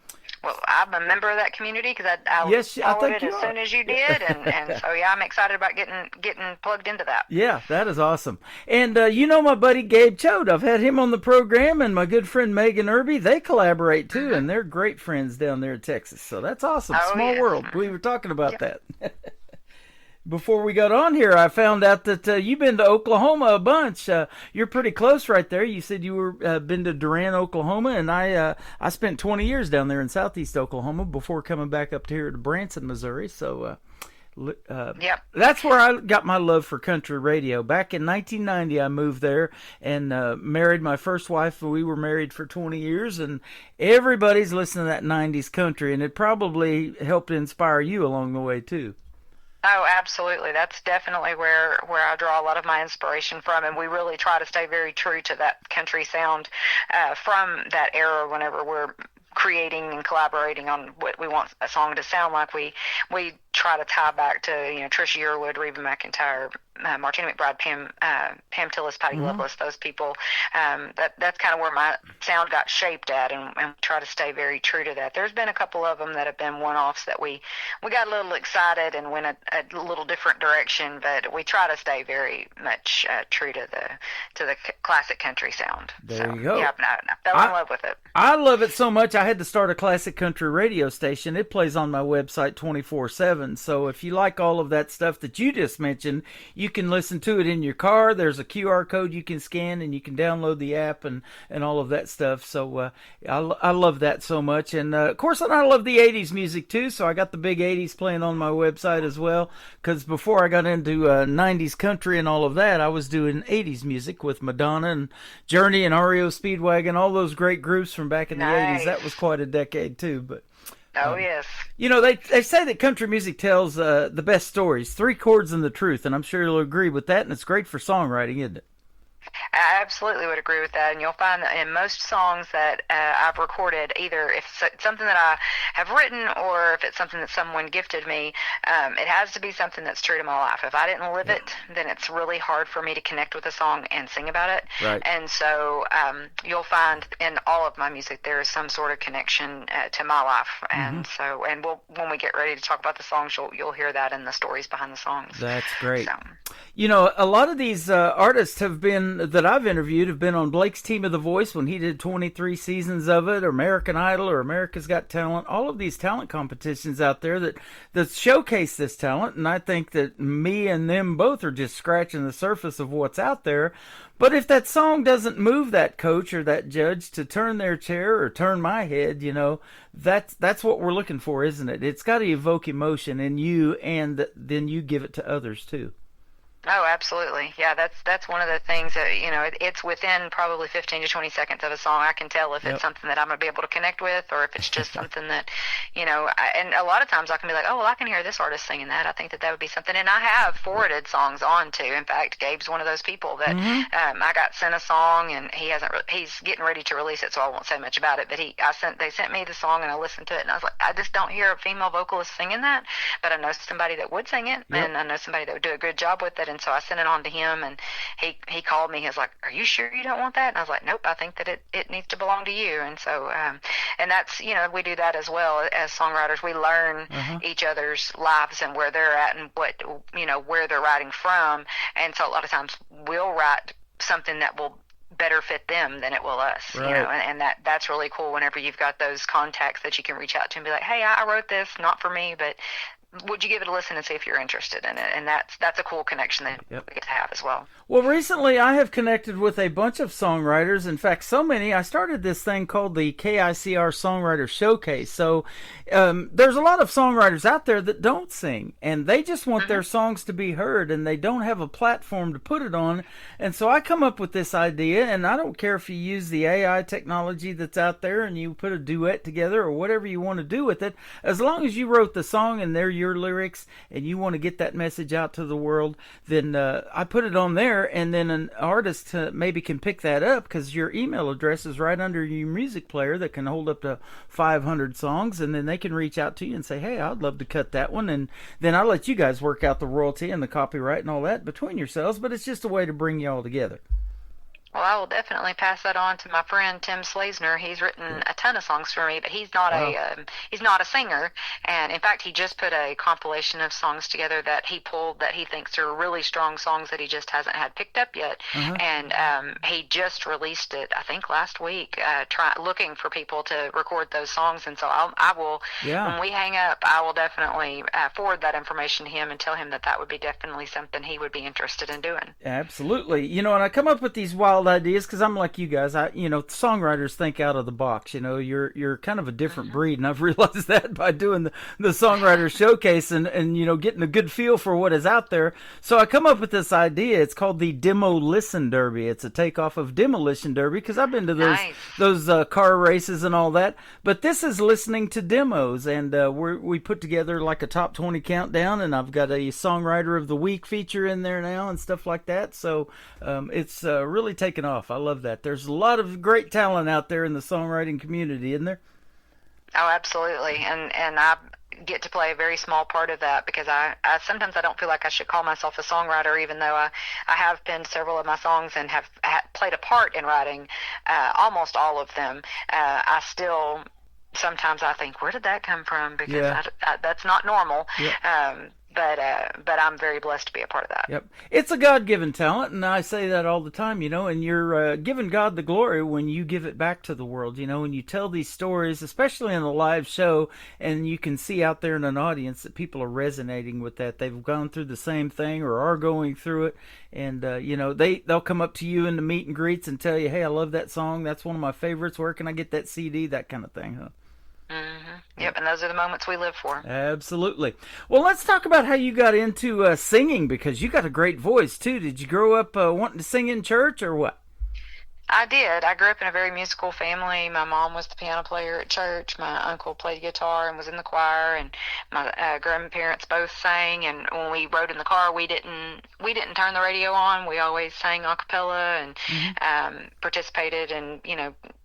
well, I'm a member of that community because I followed it as soon as you did, and so I'm excited about getting plugged into that. Yeah, that is awesome. And my buddy Gabe Choate, I've had him on the program, and my good friend Megan Irby, they collaborate too, and they're great friends down there in Texas. So that's awesome. Small world. We were talking about that. Before we got on here, I found out that you've been to Oklahoma a bunch. You're pretty close right there. You said you were been to Durant, Oklahoma, and I spent 20 years down there in southeast Oklahoma before coming back up here to Branson, Missouri. So that's where I got my love for country radio. Back in 1990, I moved there and married my first wife. We were married for 20 years, and everybody's listening to that 90s country, and it probably helped inspire you along the way, too. Oh, absolutely. That's definitely where I draw a lot of my inspiration from, and we really try to stay very true to that country sound from that era whenever we're creating and collaborating on what we want a song to sound like. We try to tie back to Trisha Yearwood, Reba McEntire, Martina McBride, Pam Tillis, Patty Loveless, those people. That's kind of where my sound got shaped at, and try to stay very true to that. There's been a couple of them that have been one-offs that we got a little excited and went a little different direction, but we try to stay very much true to the classic country sound. There you go. Yeah, I fell in love with it. I love it so much. I had to start a classic country radio station. It plays on my website 24/7. So if you like all of that stuff that you just mentioned, you can listen to it in your car. There's a QR code you can scan, and you can download the app and all of that stuff. So I love that so much. And of course, I love the 80s music too. So I got the big 80s playing on my website as well. Because before I got into 90s country and all of that, I was doing 80s music with Madonna and Journey and REO Speedwagon, all those great groups from back in the 80s. That was quite a decade too. But yes. They say that country music tells the best stories, 3 chords and the truth, and I'm sure you'll agree with that, and it's great for songwriting, isn't it? I absolutely would agree with that, and you'll find that in most songs that I've recorded, either if it's something that I have written or if it's something that someone gifted me, it has to be something that's true to my life. If I didn't live it, then it's really hard for me to connect with a song and sing about it. Right. And so you'll find in all of my music there is some sort of connection to my life, and so when we get ready to talk about the songs, you'll hear that in the stories behind the songs. That's great. So. You know, a lot of these artists that I've interviewed have been on Blake's Team of the Voice when he did 23 seasons of it, or American Idol, or America's Got Talent. All of these talent competitions out there that showcase this talent, and I think that me and them both are just scratching the surface of what's out there. But if that song doesn't move that coach or that judge to turn their chair or turn my head, you know, that's what we're looking for, isn't it? It's got to evoke emotion in you, and then you give it to others too. Oh, absolutely. Yeah, that's one of the things that, you know, it's within probably 15 to 20 seconds of a song. I can tell if it's something that I'm going to be able to connect with, or if it's just something that, you know, and a lot of times I can be like, oh, well, I can hear this artist singing that. I think that would be something. And I have forwarded songs on to. In fact, Gabe's one of those people that I got sent a song, and he's getting ready to release it, so I won't say much about it. But they sent me the song, and I listened to it, and I was like, I just don't hear a female vocalist singing that, but I know somebody that would sing it, and I know somebody that would do a good job with it. And so I sent it on to him, and he called me. He was like, are you sure you don't want that? And I was like, nope, I think that it needs to belong to you. And so and that's, you know, we do that as well as songwriters. We learn each other's lives and where they're at, and what, you know, where they're writing from. And so a lot of times we'll write something that will better fit them than it will us. Right. You know, and that's really cool whenever you've got those contacts that you can reach out to and be like, hey, I wrote this, not for me, but would you give it a listen and see if you're interested in it? And that's a cool connection that we get to have as well. Well, recently I have connected with a bunch of songwriters. In fact, so many, I started this thing called the KICR Songwriter Showcase. So there's a lot of songwriters out there that don't sing, and they just want their songs to be heard, and they don't have a platform to put it on. And so I come up with this idea, and I don't care if you use the AI technology that's out there and you put a duet together or whatever you want to do with it, as long as you wrote the song and they're your lyrics and you want to get that message out to the world, then I put it on there, and then an artist maybe can pick that up, because your email address is right under your music player that can hold up to 500 songs, and then they can reach out to you and say, hey, I'd love to cut that one, and then I'll let you guys work out the royalty and the copyright and all that between yourselves, but it's just a way to bring you all together. Well, I will definitely pass that on to my friend Tim Slazner. He's written a ton of songs for me, but he's not a singer. And in fact, he just put a compilation of songs together that he pulled that he thinks are really strong songs that he just hasn't had picked up yet. And he just released it, I think, last week, looking for people to record those songs. And so I will, when we hang up, I will definitely forward that information to him and tell him that would be definitely something he would be interested in doing. Absolutely. You know, and I come up with these wild ideas because I'm like you guys. Songwriters think out of the box. You know, you're kind of a different breed, and I've realized that by doing the Songwriter Showcase and you know, getting a good feel for what is out there. So I come up with this idea. It's called the Demo Listen Derby. It's a takeoff of Demolition Derby, because I've been to those car races and all that. But this is listening to demos, and we put together like a top 20 countdown, and I've got a Songwriter of the Week feature in there now and stuff like that. So it's really taken off. I love that. There's a lot of great talent out there in the songwriting community, isn't there? Oh, absolutely. And I get to play a very small part of that, because I sometimes I don't feel like I should call myself a songwriter, even though I have penned several of my songs and have played a part in writing almost all of them. I still sometimes I think, where did that come from? Because that's not normal. But I'm very blessed to be a part of that. Yep. It's a God-given talent, and I say that all the time, you know, and you're giving God the glory when you give it back to the world, you know, when you tell these stories, especially in a live show, and you can see out there in an audience that people are resonating with that. They've gone through the same thing or are going through it, and, you know, they'll come up to you in the meet and greets and tell you, hey, I love that song. That's one of my favorites. Where can I get that CD? That kind of thing, huh? Yep, and those are the moments we live for. Absolutely. Well, let's talk about how you got into singing, because you got a great voice, too. Did you grow up wanting to sing in church or what? I did. I grew up in a very musical family. My mom was the piano player at church. My uncle played guitar and was in the choir, and my grandparents both sang. And when we rode in the car, we didn't turn the radio on. We always sang a cappella and participated in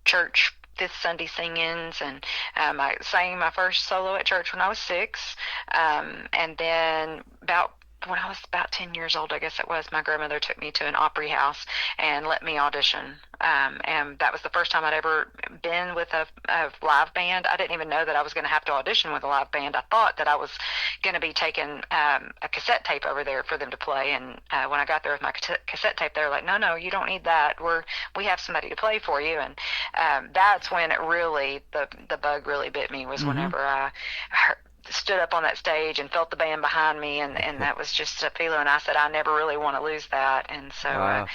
church fifth Sunday sing-ins, and I sang my first solo at church when I was 6, and then when I was about 10 years old, I guess it was, my grandmother took me to an Opry house and let me audition. And that was the first time I'd ever been with a live band. I didn't even know that I was going to have to audition with a live band. I thought that I was going to be taking a cassette tape over there for them to play. And when I got there with my cassette tape, they were like, no, you don't need that. We have somebody to play for you. And that's when it really, the bug really bit me, was whenever I stood up on that stage and felt the band behind me, and that was just a feeling. I said, I never really want to lose that. And so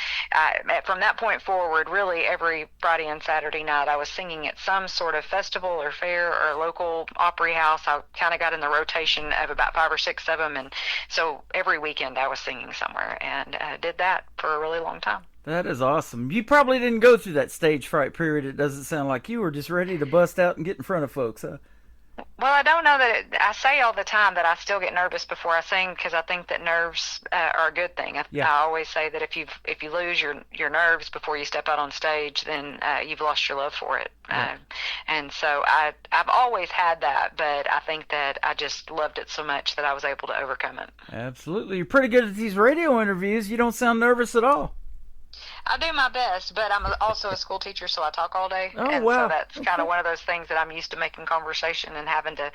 from that point forward, really every Friday and Saturday night I was singing at some sort of festival or fair or local Opry house. I kind of got in the rotation of about 5 or 6 of them, and so every weekend I was singing somewhere, and did that for a really long time. That is awesome. You probably didn't go through that stage fright period. It doesn't sound like you were just ready to bust out and get in front of folks, huh? Well, I don't know that I say all the time that I still get nervous before I sing, because I think that nerves are a good thing. I always say that if you lose your nerves before you step out on stage, then you've lost your love for it. Yeah. And so I've always had that, but I think that I just loved it so much that I was able to overcome it. Absolutely. You're pretty good at these radio interviews. You don't sound nervous at all. I do my best, but I'm also a school teacher, so I talk all day. Oh, and wow. So that's kind of one of those things that I'm used to, making conversation and having to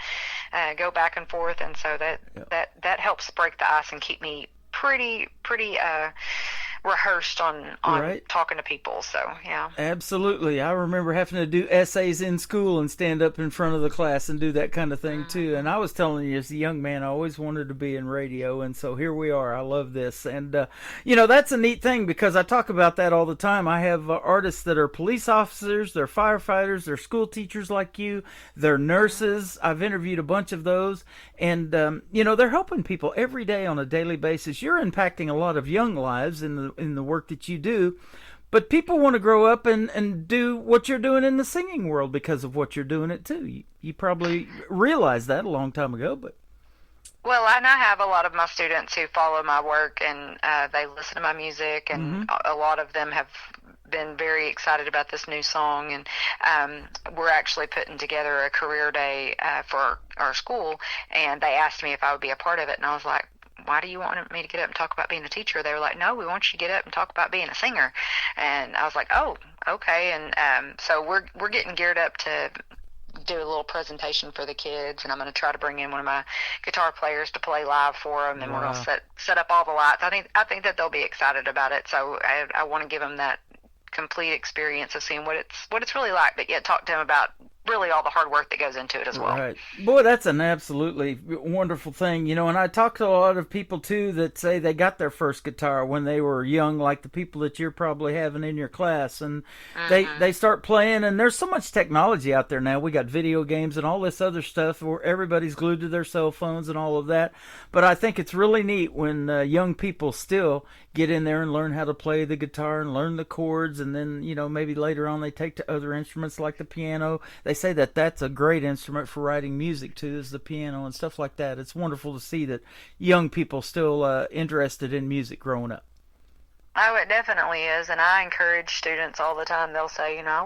go back and forth, and so that helps break the ice and keep me pretty rehearsed on right. talking to people. So yeah, absolutely. I remember having to do essays in school and stand up in front of the class and do that kind of thing too. And I was telling you, as a young man, I always wanted to be in radio, and so here we are. I love this, and that's a neat thing, because I talk about that all the time. I have artists that are police officers, they're firefighters, they're school teachers like you, they're nurses. I've interviewed a bunch of those, and they're helping people every day on a daily basis. You're impacting a lot of young lives in the work that you do, but people want to grow up and do what you're doing in the singing world because of what you're doing it too. You probably realized that a long time ago, but. Well, and I have a lot of my students who follow my work, and they listen to my music, and a lot of them have been very excited about this new song, and we're actually putting together a career day for our school, and they asked me if I would be a part of it, and I was like, why do you want me to get up and talk about being a teacher? They were like, no, we want you to get up and talk about being a singer. And I was like, oh, okay. And so we're getting geared up to do a little presentation for the kids, and I'm going to try to bring in one of my guitar players to play live for them, and we're going to set up all the lights. I think that they'll be excited about it. So I want to give them that complete experience of seeing what it's really like, but yet talk to them about really all the hard work that goes into it as well. Right. Boy, that's an absolutely wonderful thing, and I talk to a lot of people too that say they got their first guitar when they were young, like the people that you're probably having in your class, and they start playing, and there's so much technology out there now. We got video games and all this other stuff where everybody's glued to their cell phones and all of that, but I think it's really neat when young people still get in there and learn how to play the guitar and learn the chords, and then maybe later on they take to other instruments like the piano. They say that that's a great instrument for writing music too, is the piano and stuff like that. It's wonderful to see that young people still interested in music growing up. Oh, it definitely is, and I encourage students all the time. They'll say, I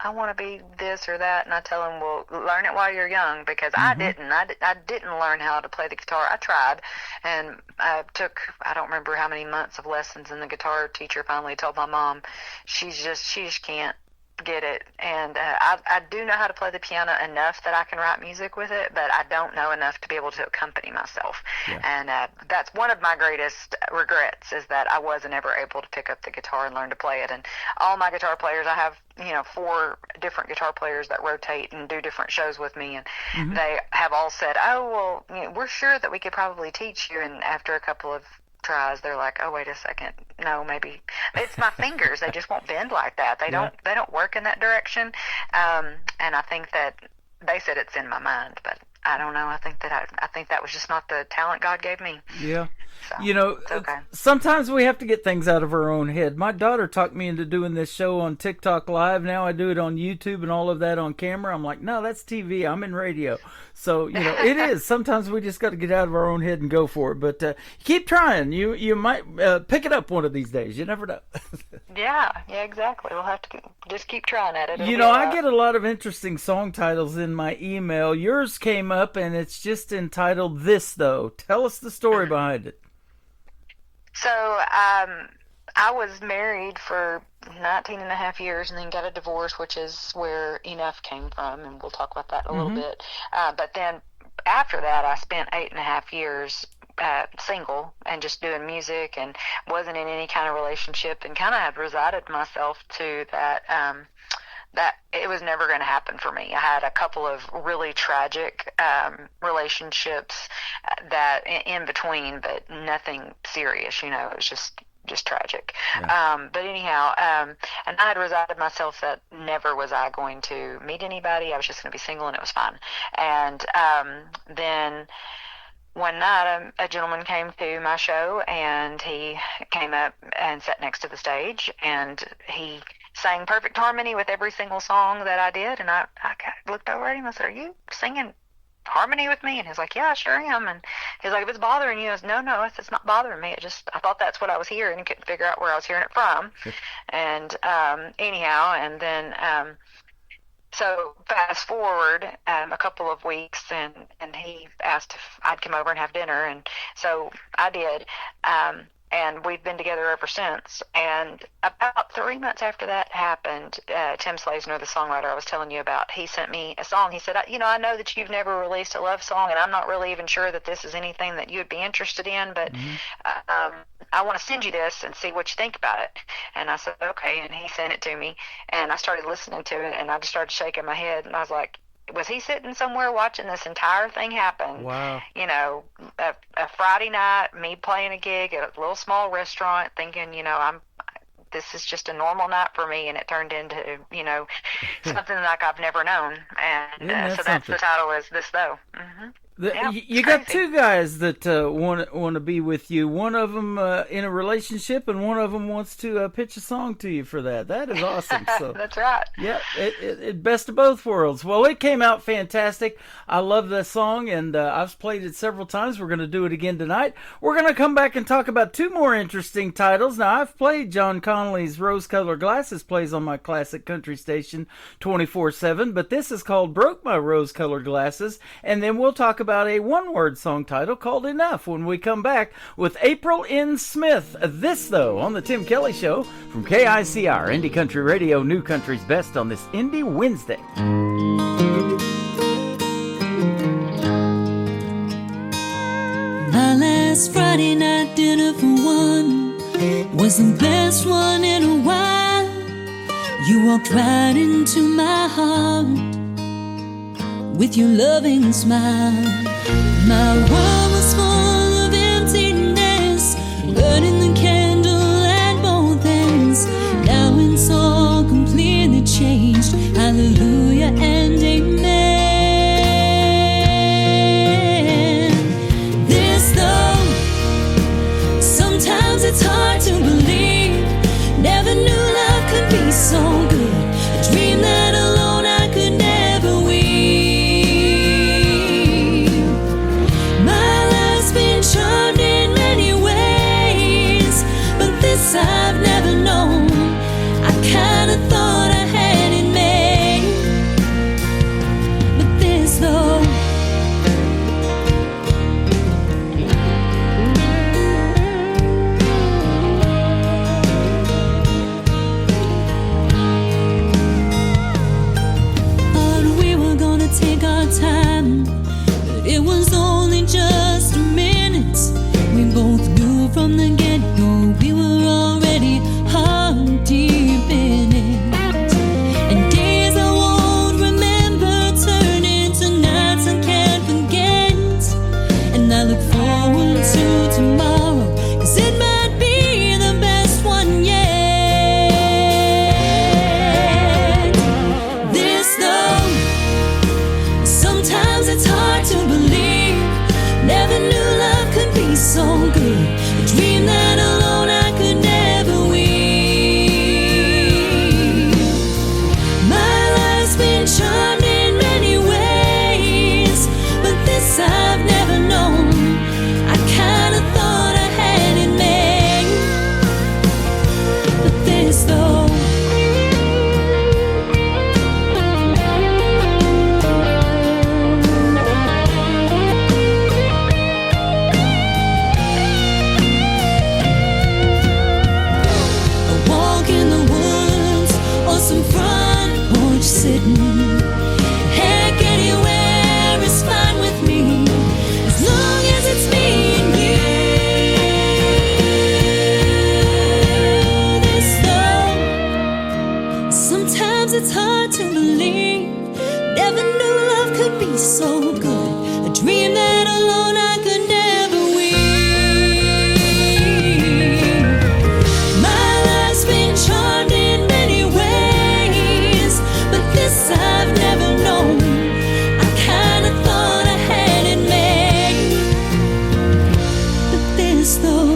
want to be this or that, and I tell them, well, learn it while you're young, because I didn't learn how to play the guitar. I tried, and I took, I don't remember how many months of lessons, and the guitar teacher finally told my mom, she just can't get it. And I do know how to play the piano enough that I can write music with it, but I don't know enough to be able to accompany myself. Yeah. And that's one of my greatest regrets, is that I wasn't ever able to pick up the guitar and learn to play it. And all my guitar players, I have 4 different guitar players that rotate and do different shows with me, and they have all said, oh, well, we're sure that we could probably teach you. And after a couple of tries, they're like, oh, wait a second, no, maybe it's my fingers, they just won't bend like that, they don't work in that direction, and I think that they said it's in my mind, but I don't know. I think that was just not the talent God gave me. Yeah. So, You know, it's okay. sometimes we have to get things out of our own head. My daughter talked me into doing this show on TikTok Live. Now I do it on YouTube and all of that on camera. I'm like, no, that's TV. I'm in radio. So, you know, it is. Sometimes we just got to get out of our own head and go for it. But keep trying. You might pick it up one of these days. You never know. Yeah, exactly. We'll have to just keep trying at it. You know, I get a lot of interesting song titles in my email. Yours came up, and it's just entitled This, Though. Tell us the story behind it. So, I was married for 19 and a half years and then got a divorce, which is where Enough came from, and we'll talk about that a little bit. But then after that, I spent 8.5 years single and just doing music and wasn't in any kind of relationship, and kind of had resigned myself to that that it was never going to happen for me. I had a couple of really tragic relationships that in between, but nothing serious. You know, it was just tragic. Yeah. But anyhow, and I had resigned myself that never was I going to meet anybody. I was just going to be single, and it was fine. And then one night, a gentleman came to my show, and he came up and sat next to the stage, and he sang perfect harmony with every single song that I did. And I looked over at him. I said, "Are you singing harmony with me?" And he's like, "Yeah, I sure am." And he's like, "If it's bothering you," I said, No, it's not bothering me. I thought that's what I was hearing and couldn't figure out where I was hearing it from. And anyhow, and then so fast forward a couple of weeks, and he asked if I'd come over and have dinner, and so I did. And we've been together ever since. And about 3 months after that happened, Tim Slazener, the songwriter I was telling you about, he sent me a song. He said, I know that you've never released a love song, and I'm not really even sure that this is anything that you would be interested in, but I want to send you this and see what you think about it. And I said, okay. And he sent it to me, and I started listening to it, and I just started shaking my head, and I was like, was he sitting somewhere watching this entire thing happen? Wow. You know, a Friday night, me playing a gig at a little small restaurant, thinking, this is just a normal night for me, and it turned into, something like I've never known. And so that's the title, is This Though. Mm-hmm. You got two guys that want to be with you. One of them in a relationship, and one of them wants to pitch a song to you for that. That is awesome. So that's right. Yeah, it best of both worlds. Well, it came out fantastic. I love that song, and I've played it several times. We're going to do it again tonight. We're going to come back and talk about two more interesting titles. Now, I've played John Connolly's Rose-Colored Glasses, plays on my classic country station 24/7, but this is called Broke My Rose-Colored Glasses, and then we'll talk about a one-word song title called Enough when we come back with April N. Smith. This, though, on the Tim Kelly Show from KICR, Indie Country Radio, New Country's Best on this Indie Wednesday. My last Friday night dinner for one was the best one in a while. You walked right into my heart with your loving smile. My world was full of emptiness, burning the candle at both ends. Now it's all completely changed. Hallelujah and amen. This though, sometimes it's hard to believe. Never knew love could be so good. A dream that alone I could never weave. Charmed in many ways, but this I've never known. I kinda thought I had it made, but this though, thought we were gonna take our time, but it was only just a minute. We both knew from the get-go we were already heart deep in it. And days I won't remember turn into nights I can't forget. And I look forward to tomorrow, 'cause it might be the best one yet. This though, sometimes it's hard to this though.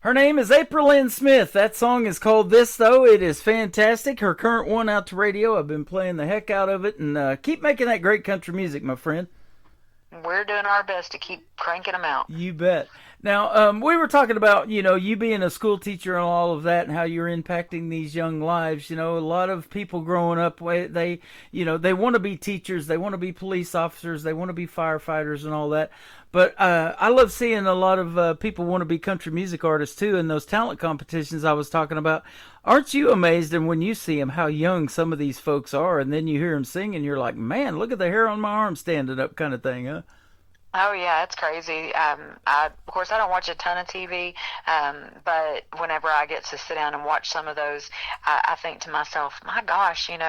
Her name is April Lynn Smith. That song is called This, though. It is fantastic. Her current one out to radio. I've been playing the heck out of it, and keep making that great country music, my friend. We're doing our best to keep cranking them out. You bet. Now, we were talking about, you being a school teacher and all of that and how you're impacting these young lives. A lot of people growing up, they want to be teachers, they want to be police officers, they want to be firefighters and all that. But I love seeing a lot of people want to be country music artists, too, in those talent competitions I was talking about. Aren't you amazed, and when you see them, how young some of these folks are, and then you hear them sing, and you're like, man, look at the hair on my arm standing up kind of thing, huh? Oh yeah, it's crazy. Of course, I don't watch a ton of TV, but whenever I get to sit down and watch some of those, I think to myself, my gosh, And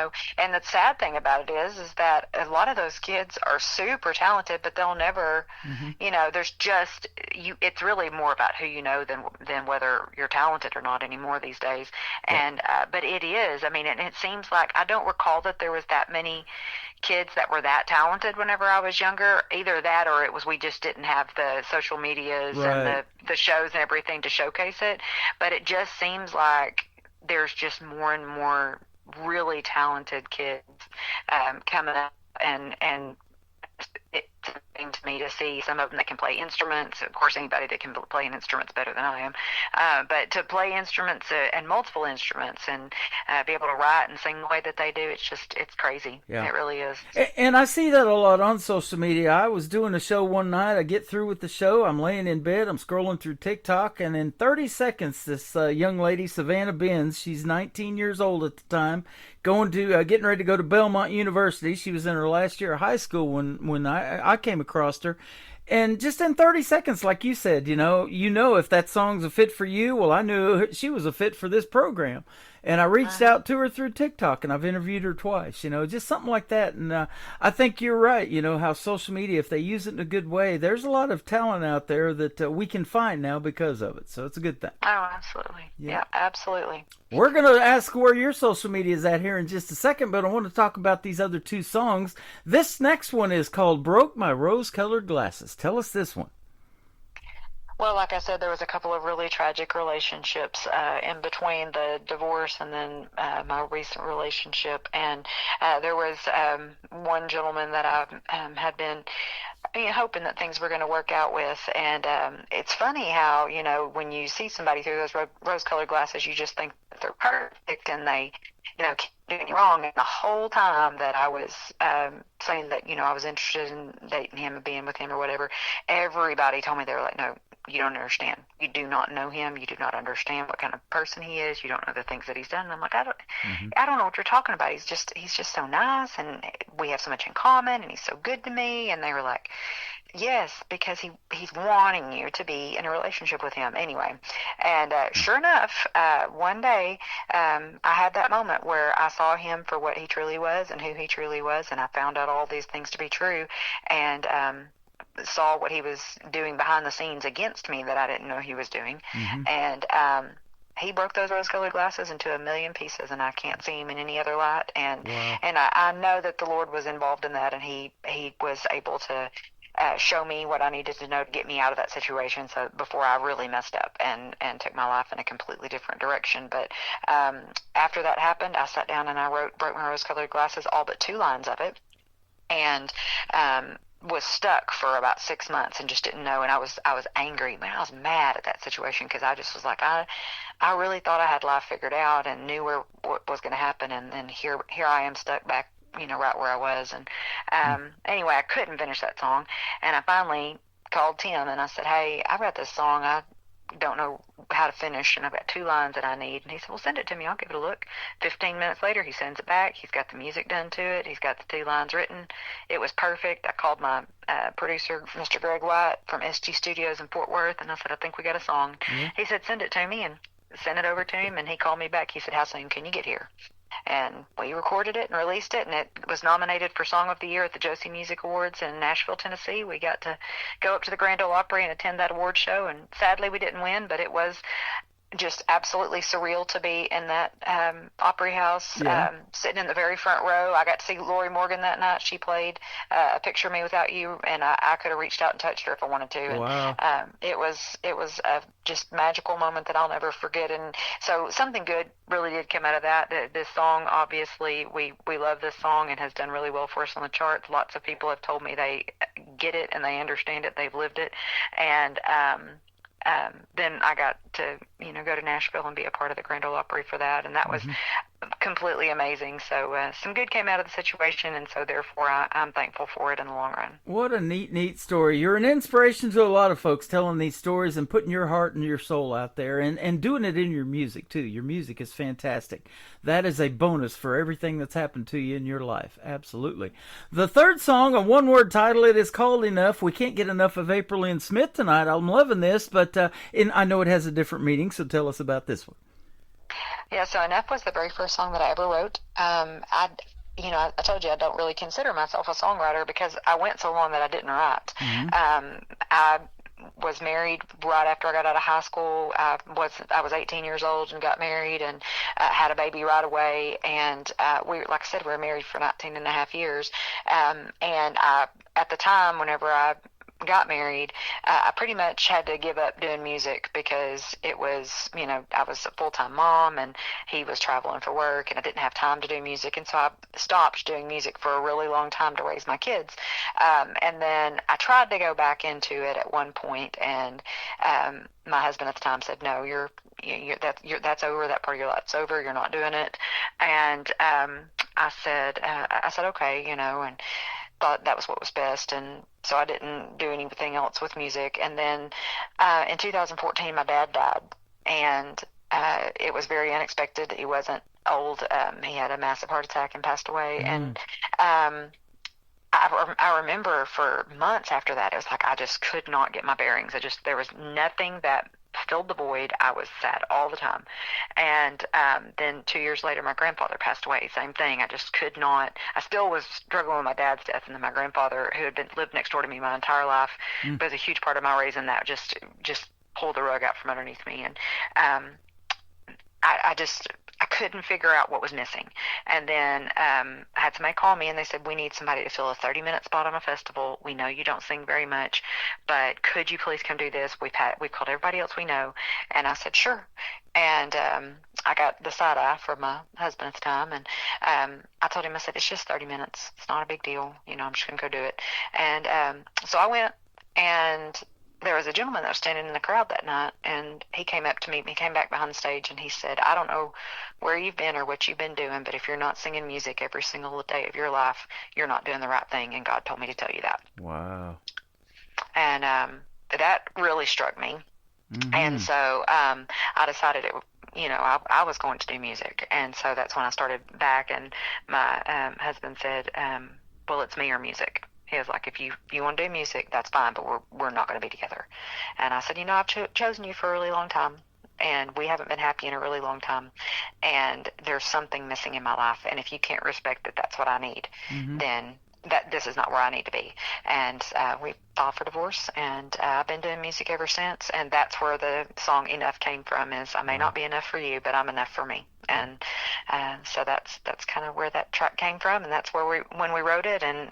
the sad thing about it is that a lot of those kids are super talented, but they'll never, there's just It's really more about who you know than whether you're talented or not anymore these days. And but it is. I mean, and it seems like I don't recall that there was that many kids that were that talented whenever I was younger. Either that or it was we just didn't have the social medias and the shows and everything to showcase it. But it just seems like there's just more and more really talented kids coming up, and it's amazing to me to see some of them that can play instruments. Of course, anybody that can play an instrument's better than I am. But to play instruments and multiple instruments and be able to write and sing the way that they do, it's crazy. Yeah. It really is. And I see that a lot on social media. I was doing a show one night. I get through with the show. I'm laying in bed. I'm scrolling through TikTok. And in 30 seconds, this young lady, Savannah Benz, she's 19 years old at the time, getting ready to go to Belmont University. She was in her last year of high school when I came across her. And just in 30 seconds, like you said, if that song's a fit for you, well, I knew she was a fit for this program. And I reached out to her through TikTok, and I've interviewed her twice, just something like that. And I think you're right, how social media, if they use it in a good way, there's a lot of talent out there that we can find now because of it. So it's a good thing. Oh, absolutely. Yeah, absolutely. We're going to ask where your social media is at here in just a second, but I want to talk about these other two songs. This next one is called Broke My Rose-Colored Glasses. Tell us this one. Well, like I said, there was a couple of really tragic relationships in between the divorce and then my recent relationship. And there was one gentleman that I had been hoping that things were going to work out with. And it's funny how, when you see somebody through those rose-colored glasses, you just think that they're perfect and they, can't do anything wrong. And the whole time that I was saying that, I was interested in dating him and being with him or whatever, everybody told me, they were like, no, you don't understand. You do not know him. You do not understand what kind of person he is. You don't know the things that he's done. And I'm like, I don't know what you're talking about. He's just so nice, and we have so much in common, and he's so good to me. And they were like, yes, because he's wanting you to be in a relationship with him anyway. And sure enough, one day I had that moment where I saw him for what he truly was and who he truly was, and I found out all these things to be true, and saw what he was doing behind the scenes against me that I didn't know he was doing. And he broke those rose-colored glasses into a million pieces, and I can't see him in any other light. And and I know that the Lord was involved in that, and he was able to show me what I needed to know to get me out of that situation, so before I really messed up and took my life in a completely different direction. But after that happened, I sat down and I wrote Broke My Rose-Colored Glasses, all but 2 lines of it, and was stuck for about 6 months and just didn't know. And I was angry, man. I was mad at that situation, because I just was like, I really thought I had life figured out and knew what was going to happen, and then here I am stuck back, right where I was. And anyway, I couldn't finish that song, and I finally called Tim and I said, hey, I've got this song I don't know how to finish, and I've got 2 lines that I need. And he said, well, send it to me, I'll give it a look. 15 minutes later, he sends it back. He's got the music done to it. He's got the 2 lines written. It was perfect. I called my producer, Mr. Greg White from SG Studios in Fort Worth, and I said, I think we got a song. He said, send it to me, and sent it over to him, and he called me back. He said, how soon can you get here? And we recorded it and released it, and it was nominated for Song of the Year at the Josie Music Awards in Nashville, Tennessee. We got to go up to the Grand Ole Opry and attend that award show, and sadly we didn't win, but it was just absolutely surreal to be in that Opry House, sitting in the very front row. I got to see Lori Morgan that night. She played A Picture of Me Without You, and I could have reached out and touched her if I wanted to. And, wow. It was a just magical moment that I'll never forget. And so something good really did come out of that. This song, obviously, we love this song and has done really well for us on the charts. Lots of people have told me they get it and they understand it. They've lived it. And then I got to, go to Nashville and be a part of the Grand Ole Opry for that, and that was completely amazing. So some good came out of the situation, and so therefore I'm thankful for it in the long run. What a neat story. You're an inspiration to a lot of folks telling these stories and putting your heart and your soul out there and doing it in your music, too. Your music is fantastic. That is a bonus for everything that's happened to you in your life. Absolutely. The third song, a one-word title, it is called Enough. We can't get enough of April Lynn Smith tonight. I'm loving this, but I know it has a different meaning, so tell us about this one. Yeah, so Enough was the very first song that I ever wrote. I told you I don't really consider myself a songwriter because I went so long that I didn't write. I was married right after I got out of high school. I was 18 years old and got married and had a baby right away. And like I said, we were married for 19 and a half years. And at the time, whenever I got married, I pretty much had to give up doing music because it was, I was a full-time mom and he was traveling for work and I didn't have time to do music. And so I stopped doing music for a really long time to raise my kids. And then I tried to go back into it at one point, and my husband at the time said, no, that's over. That part of your life's over. You're not doing it. And I said, okay, and thought that was what was best, and so I didn't do anything else with music. And then in 2014 my dad died, and it was very unexpected. He wasn't old. He had a massive heart attack and passed away. And I remember for months after that, it was like I just could not get my bearings. There was nothing that filled the void. I was sad all the time. And then 2 years later, my grandfather passed away. Same thing. I just could not. I still was struggling with my dad's death, and then my grandfather, who had lived next door to me my entire life, was a huge part of my raising. That just pulled the rug out from underneath me. And I couldn't figure out what was missing. And then I had somebody call me, and they said, we need somebody to fill a 30-minute spot on a festival. We know you don't sing very much, but could you please come do this? We've called everybody else we know. And I said, sure. And I got the side eye from my husband at the time, and I told him, I said, it's just 30 minutes. It's not a big deal. I'm just going to go do it. And so I went, and there was a gentleman that was standing in the crowd that night, and he came up to me. He came back behind the stage, and he said, I don't know where you've been or what you've been doing, but if you're not singing music every single day of your life, you're not doing the right thing, and God told me to tell you that. Wow. And that really struck me. And so I decided I was going to do music. And so that's when I started back, and my husband said, well, it's me or music. He was like, if you want to do music, that's fine, but we're not going to be together. And I said, I've chosen you for a really long time, and we haven't been happy in a really long time, and there's something missing in my life, and if you can't respect that that's what I need, then this is not where I need to be. And we filed for divorce, and I've been doing music ever since, and that's where the song Enough came from, is I may not be enough for you, but I'm enough for me. And so that's kind of where that track came from, and that's where when we wrote it. And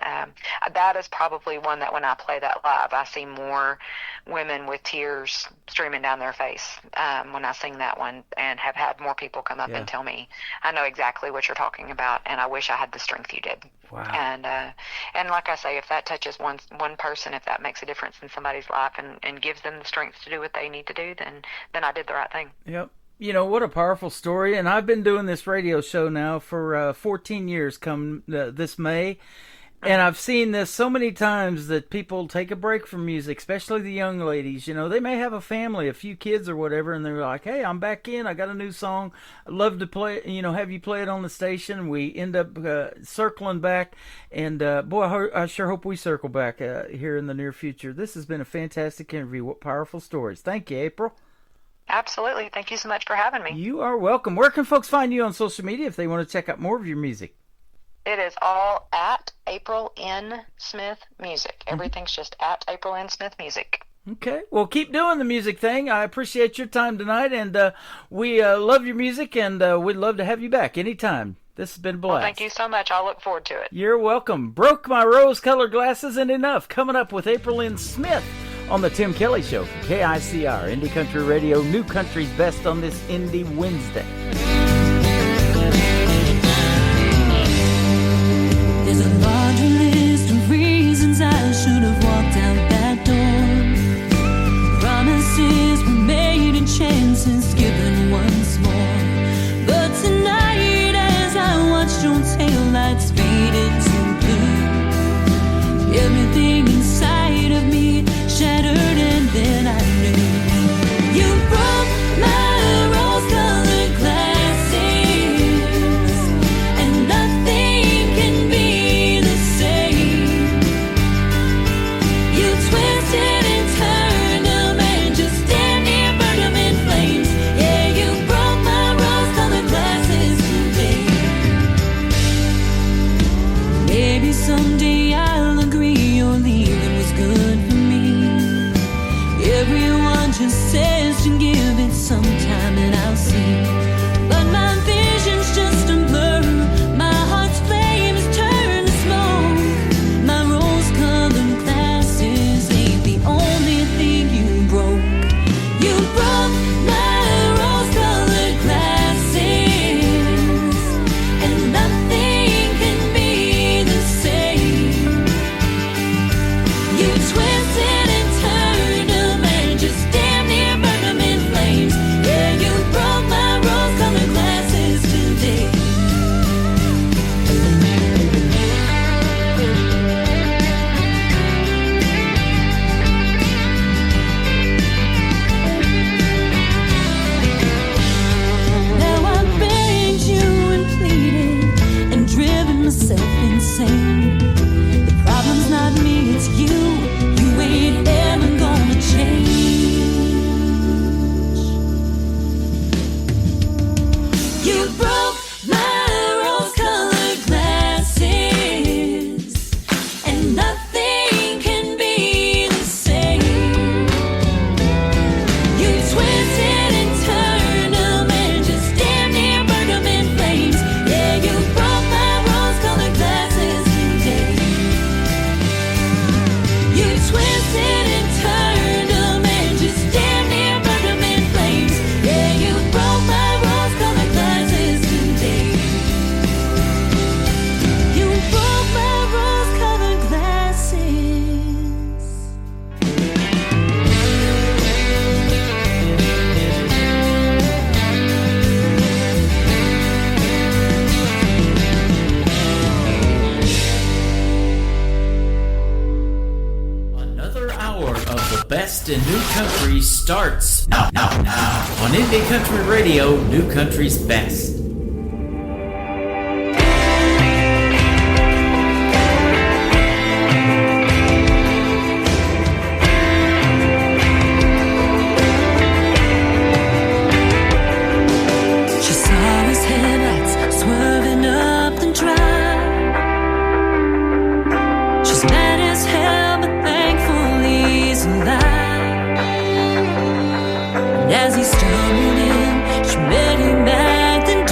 that is probably one that when I play that live, I see more women with tears streaming down their face when I sing that one, and have had more people come up and tell me, I know exactly what you're talking about, and I wish I had the strength you did. Wow. And like I say, if that touches one person, if that makes a difference in somebody's life and gives them the strength to do what they need to do, then I did the right thing. Yep. What a powerful story. And I've been doing this radio show now for 14 years come this May. And I've seen this so many times that people take a break from music, especially the young ladies. They may have a family, a few kids or whatever, and they're like, hey, I'm back in. I got a new song. I'd love to play it, have you play it on the station. We end up circling back. And, boy, I sure hope we circle back here in the near future. This has been a fantastic interview. What powerful stories. Thank you, April. Absolutely. Thank you so much for having me. You are welcome. Where can folks find you on social media if they want to check out more of your music? It is all at April N. Smith Music. Everything's just at April N. Smith Music. Okay. Well, keep doing the music thing. I appreciate your time tonight, and we love your music, and we'd love to have you back anytime. This has been a blast. Well, thank you so much. I'll look forward to it. You're welcome. Broke my rose-colored glasses and enough. Coming up with April N. Smith on the Tim Kelly Show from KICR, Indie Country Radio, New Country's Best on this Indie Wednesday. There's a laundry list of reasons I should have walked out that door. Promises were made and chances given once more. But tonight, as I watched your taillights fade into blue, everything inside of me shattered, and then I knew you broke my rose-colored glasses, and nothing can be the same. You twisted and turned them and just damn near burned them in flames. Yeah, you broke my rose-colored glasses today. Maybe someday I'll agree your leaving was good for me. Everyone just says to give it some time and I'll see. But my vision's just a blur. My heart's flame has turned to smoke. My rose-colored glasses ain't the only thing you broke. You broke my rose-colored glasses, and nothing can be the same. You twisted and turned them and just damn near burned them in flames. Yeah, you broke my rose-colored glasses today. Now I've begged you and pleaded and driven myself insane. The problem's not me, it's you. You ain't ever gonna change. You broke my rose-colored glasses, and nothing can be the same. You twisted and turned them and just damn near burned them in flames. Yeah, you broke my rose-colored glasses today. You twisted and turned them and just damn near burned them in flames. Yeah, you broke my rose-colored glasses today. You broke my rose-colored glasses. Another hour of the best in new country starts now on Indie Country Radio, New Country's Best. She saw his headlights swerving up the drive. She's mad as hell, but thankfully he's alive. And as he stumbled in, she met him at the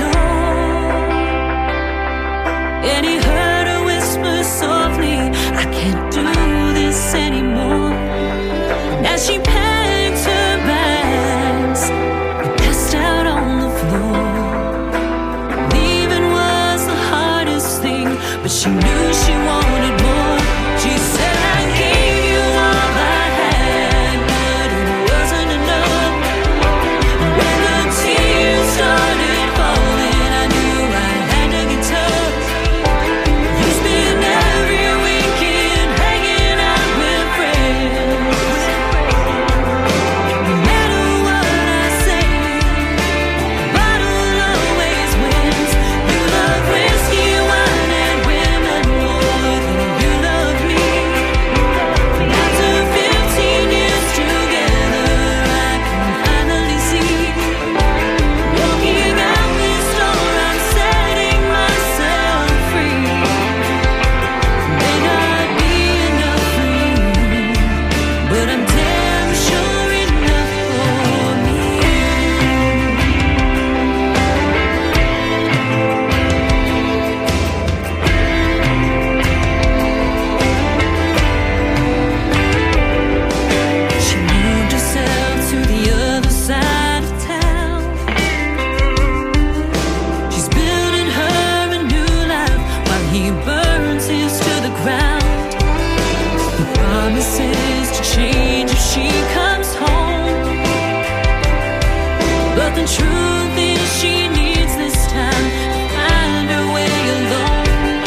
But the truth is she needs this time to find her way alone.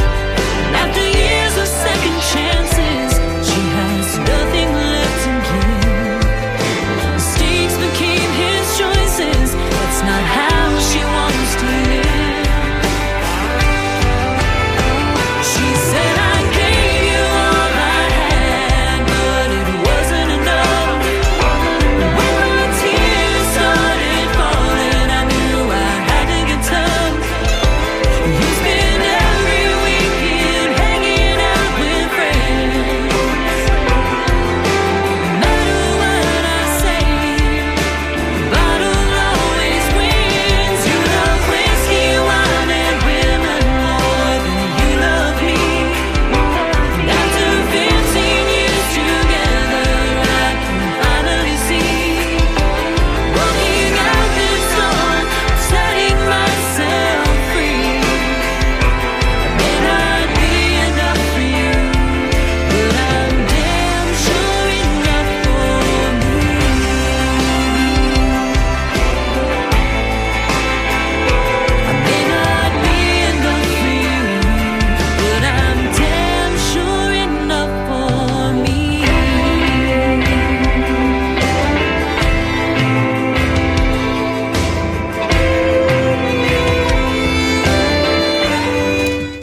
After years of second chances, she has nothing left to give. Mistakes became his choices. That's not how she wants to live. She said, I gave you all I had, but it wasn't enough. When my tears started falling, I knew I had to get tough. You spent every weekend hanging out with friends. No matter what I say, the bottle always wins. You love whiskey, wine, and women more than you love me. And after 15 years together, I can finally see. Walking out this door, setting myself free. I may not be enough for you, but I'm damn sure enough for me. I may not be enough for you, but I'm damn sure enough for me.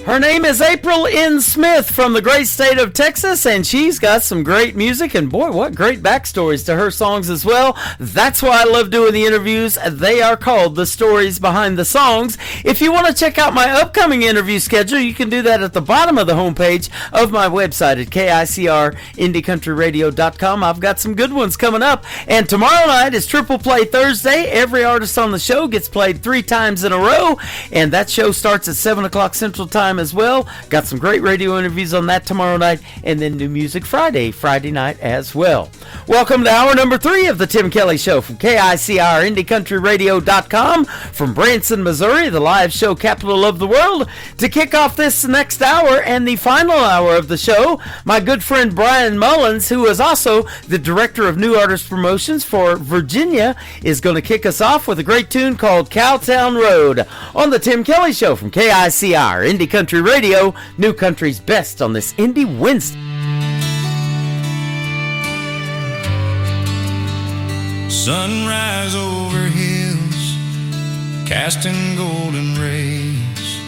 Her name is April N. Smith from the great state of Texas, and she's got some great music, and boy, what great backstories to her songs as well. That's why I love doing the interviews. They are called The Stories Behind the Songs. If you want to check out my upcoming interview schedule, you can do that at the bottom of the homepage of my website at KICRIndieCountryRadio.com. I've got some good ones coming up, and tomorrow night is Triple Play Thursday. Every artist on the show gets played 3 times in a row, and that show starts at 7 o'clock Central Time as well. Got some great radio interviews on that tomorrow night, and then New Music Friday night as well. Welcome to hour number 3 of the Tim Kelly Show from KICRIndieCountryRadio.com from Branson, Missouri, the live show capital of the world. To kick off this next hour and the final hour of the show, my good friend Brian Mullins, who is also the director of new artist promotions for Virginia, is going to kick us off with a great tune called Cowtown Road on the Tim Kelly Show from KICR Indie Country Radio, New Country's best on this Indie Wednesday. Sunrise over hills, casting golden rays.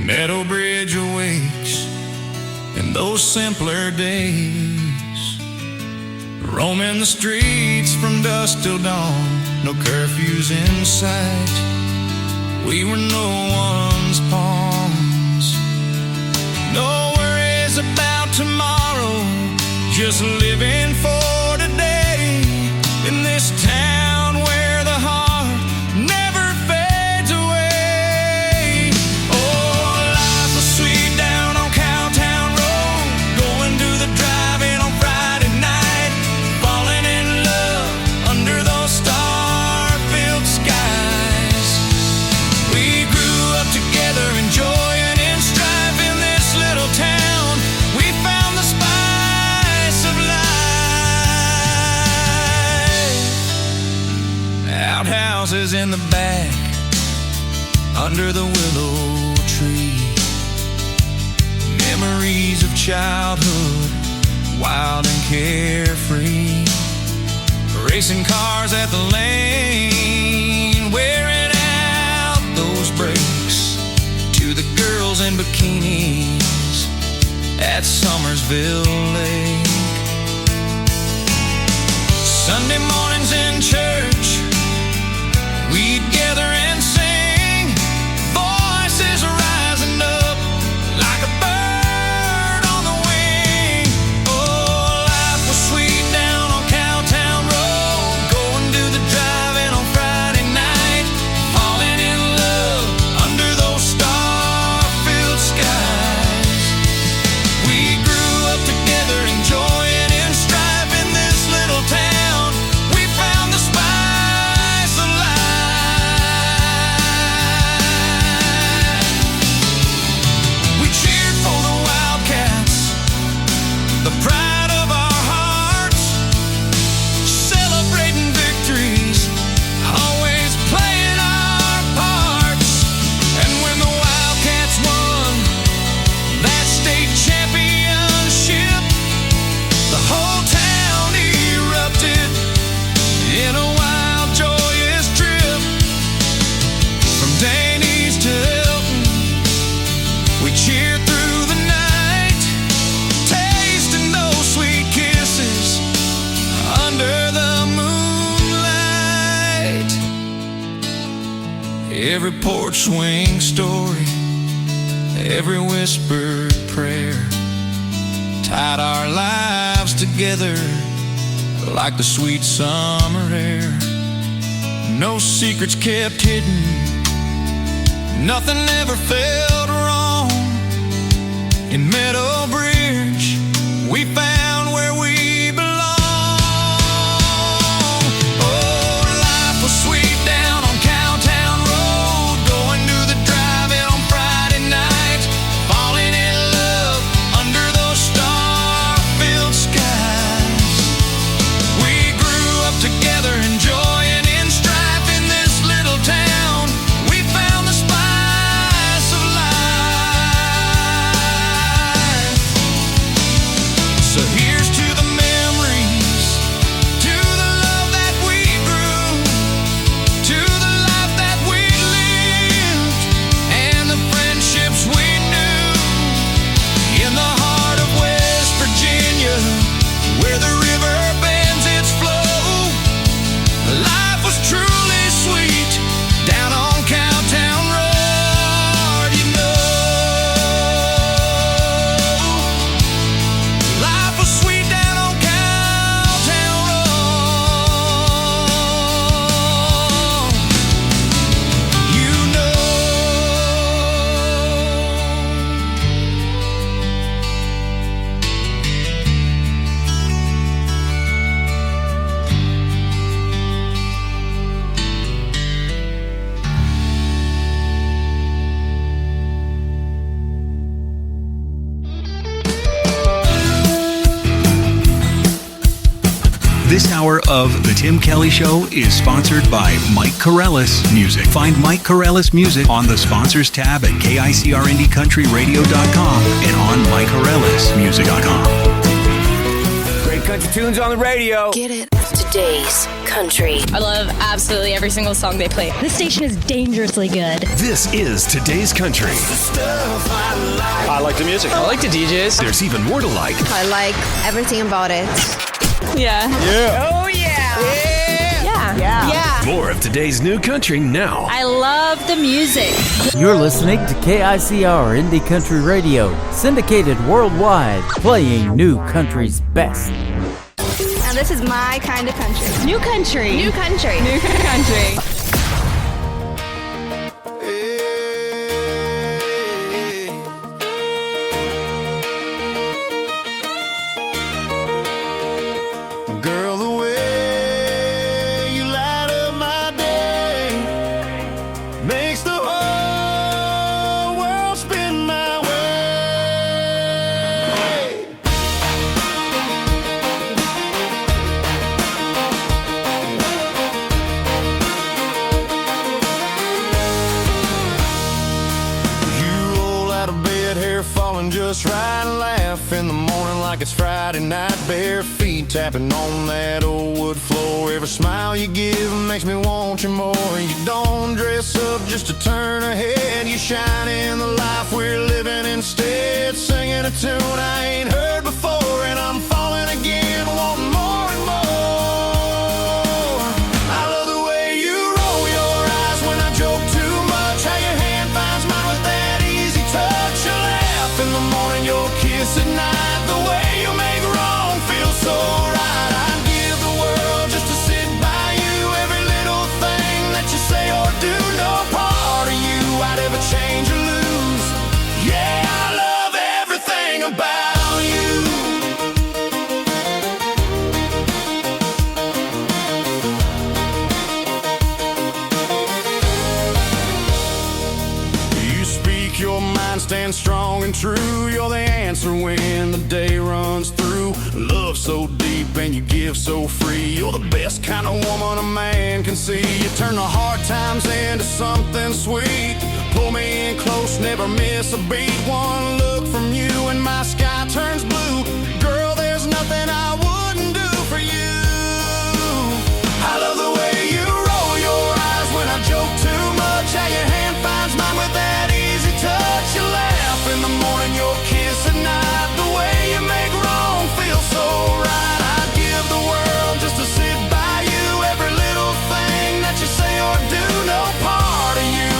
Meadow Bridge awakes in those simpler days. Roaming the streets from dusk till dawn, no curfews in sight. We were no one's pawns. No worries about tomorrow, just living for today. In this town where the heart never fades away. Oh, life was sweet down on Cowtown Road, going to the drive-in on Friday night, falling in love under those star-filled skies. We grew up together, enjoying in strife in this little town. We found the spice of life. Outhouses in the back, under the willow tree. Memories of childhood, wild and carefree. Racing cars at the lane, wearing out those brakes. To the girls in bikinis at Summersville Lake. Sunday mornings in church, we'd gather and sing. Voices rising up like a bird on the wing. Oh, life was sweet down on Cowtown Road, going to the drive-in on Friday night, falling in love under those star-filled skies. We grew up together, Every porch swing story, every whispered prayer tied our lives together like the sweet summer air. No secrets kept hidden, nothing ever felt wrong. In Meadow Bridge, we found where we belong. Oh, life was sweet down on Cowtown Road, going to the drive-in on Friday night, falling in love under those star-filled skies. We grew up together, enjoying in strife in this little town. We found the spice of life. So here's to the memories, to the love that we grew, to the life that we lived, and the friendships we knew. In the heart of West Virginia, where the river bends its flow, life was truly sweet down on Cowtown Road. You know, life was sweet down on Cowtown Road. You know. This hour of The Tim Kelly Show is sponsored by Mike Corellis Music. Find Mike Corellis Music on the Sponsors tab at KICRNDCountryRadio.com and on MikeCorellisMusic.com. Great country tunes on the radio. Get it? Today's country. I love absolutely every single song they play. This station is dangerously good. This is Today's Country. I like the music. I like the DJs. There's even more to like. I like everything about it. Yeah. Yeah. Oh, yeah. Yeah. More of today's new country now. I love the music. You're listening to KICR Indie Country Radio, syndicated worldwide, playing new country's best. Now this is my kind of country. New country. New country. New country. Girl, the way you light up my day makes the whole world spin my way. You roll out of bed, hair falling just right, and laugh in the morning like it's Friday night, bare feet tapping on that old wood floor. Every smile you give makes me want you more. You don't dress up just to turn a head, you shine in the life we're living instead, singing a tune I ain't heard before, and I'm falling again, wanting more and more. I love the way you roll your eyes when I joke too much, how your hand finds mine with that easy touch. You laugh in the morning, your kiss at night, the way you make wrong feel so right. I'd give the world just to sit by you, every little thing that you say or do, no part of you I'd ever change or lose. Yeah, I love everything about you. You speak your mind, stand strong and true. You're the answer when the day runs through. Love so deep and you give so free. You're the best kind of woman a man can see. You turn the hard times into something sweet. Pull me in close, never miss a beat. One look from you and my sky turns blue. Girl, there's nothing I wouldn't do for you. I love the way you roll your eyes when I joke too much, how your hand finds mine with that easy touch. You laugh in the morning, your kiss at night, the way you make wrong feel so right. I'd give the world just to sit by you, every little thing that you say or do, no part of you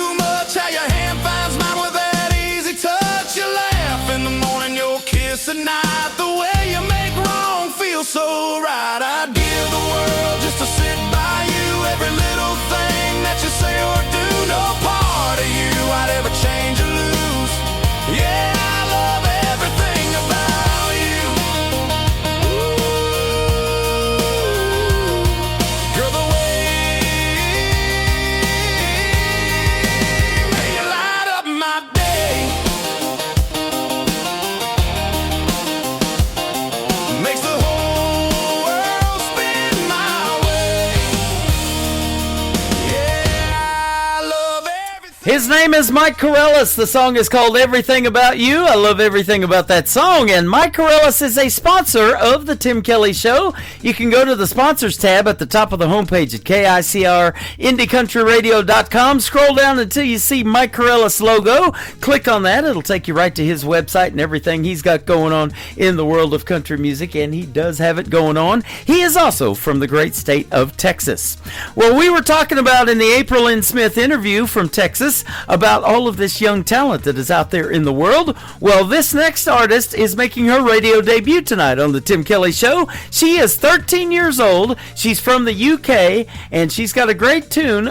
too much. How your hand finds mine with that easy touch. You laugh in the morning, you'll kiss at night. The way you make wrong feel so right. I'd give the world just to sit by you. Every little thing that you say or do, no part of you I'd ever change or lose. Yeah, I love everything about you. Ooh, girl, the way you light up my day makes the whole world spin my way. Yeah, I love everything. His name is Mike Corellis. The song is called Everything About You. I love everything about that song. And Mike Corellis is a sponsor of the Tim Kelly Show. You can go to the sponsors tab at the top of the homepage at KICRIndieCountryRadio.com. Scroll down until you see Mike Corellis logo. Click on that. It'll take you right to his website and everything he's got going on in the world of country music. And he does have it going on. He is also from the great state of Texas. Well, we were talking about in the April Lynn Smith interview from Texas about all of this young talent that is out there in the world. Well, this next artist is making her radio debut tonight on the Tim Kelly Show. She is 13 years old. She's from the UK, and she's got a great tune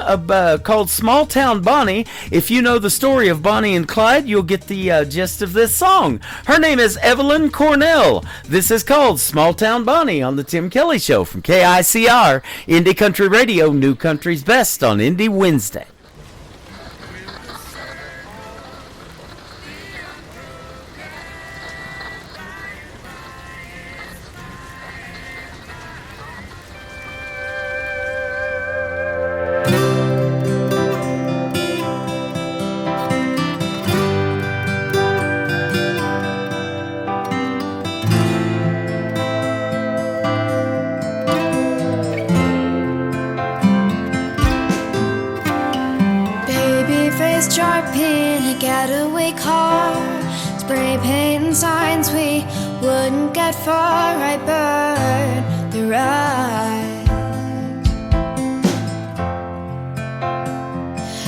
called Small Town Bonnie. If you know the story of Bonnie and Clyde, you'll get the gist of this song. Her name is Evelyn Cornell. This is called Small Town Bonnie on the Tim Kelly Show from KICR, Indie Country Radio, New Country's Best on Indie Wednesday. Babyface sharpie in a getaway car, spray painting signs we wouldn't get far. I burned the ride.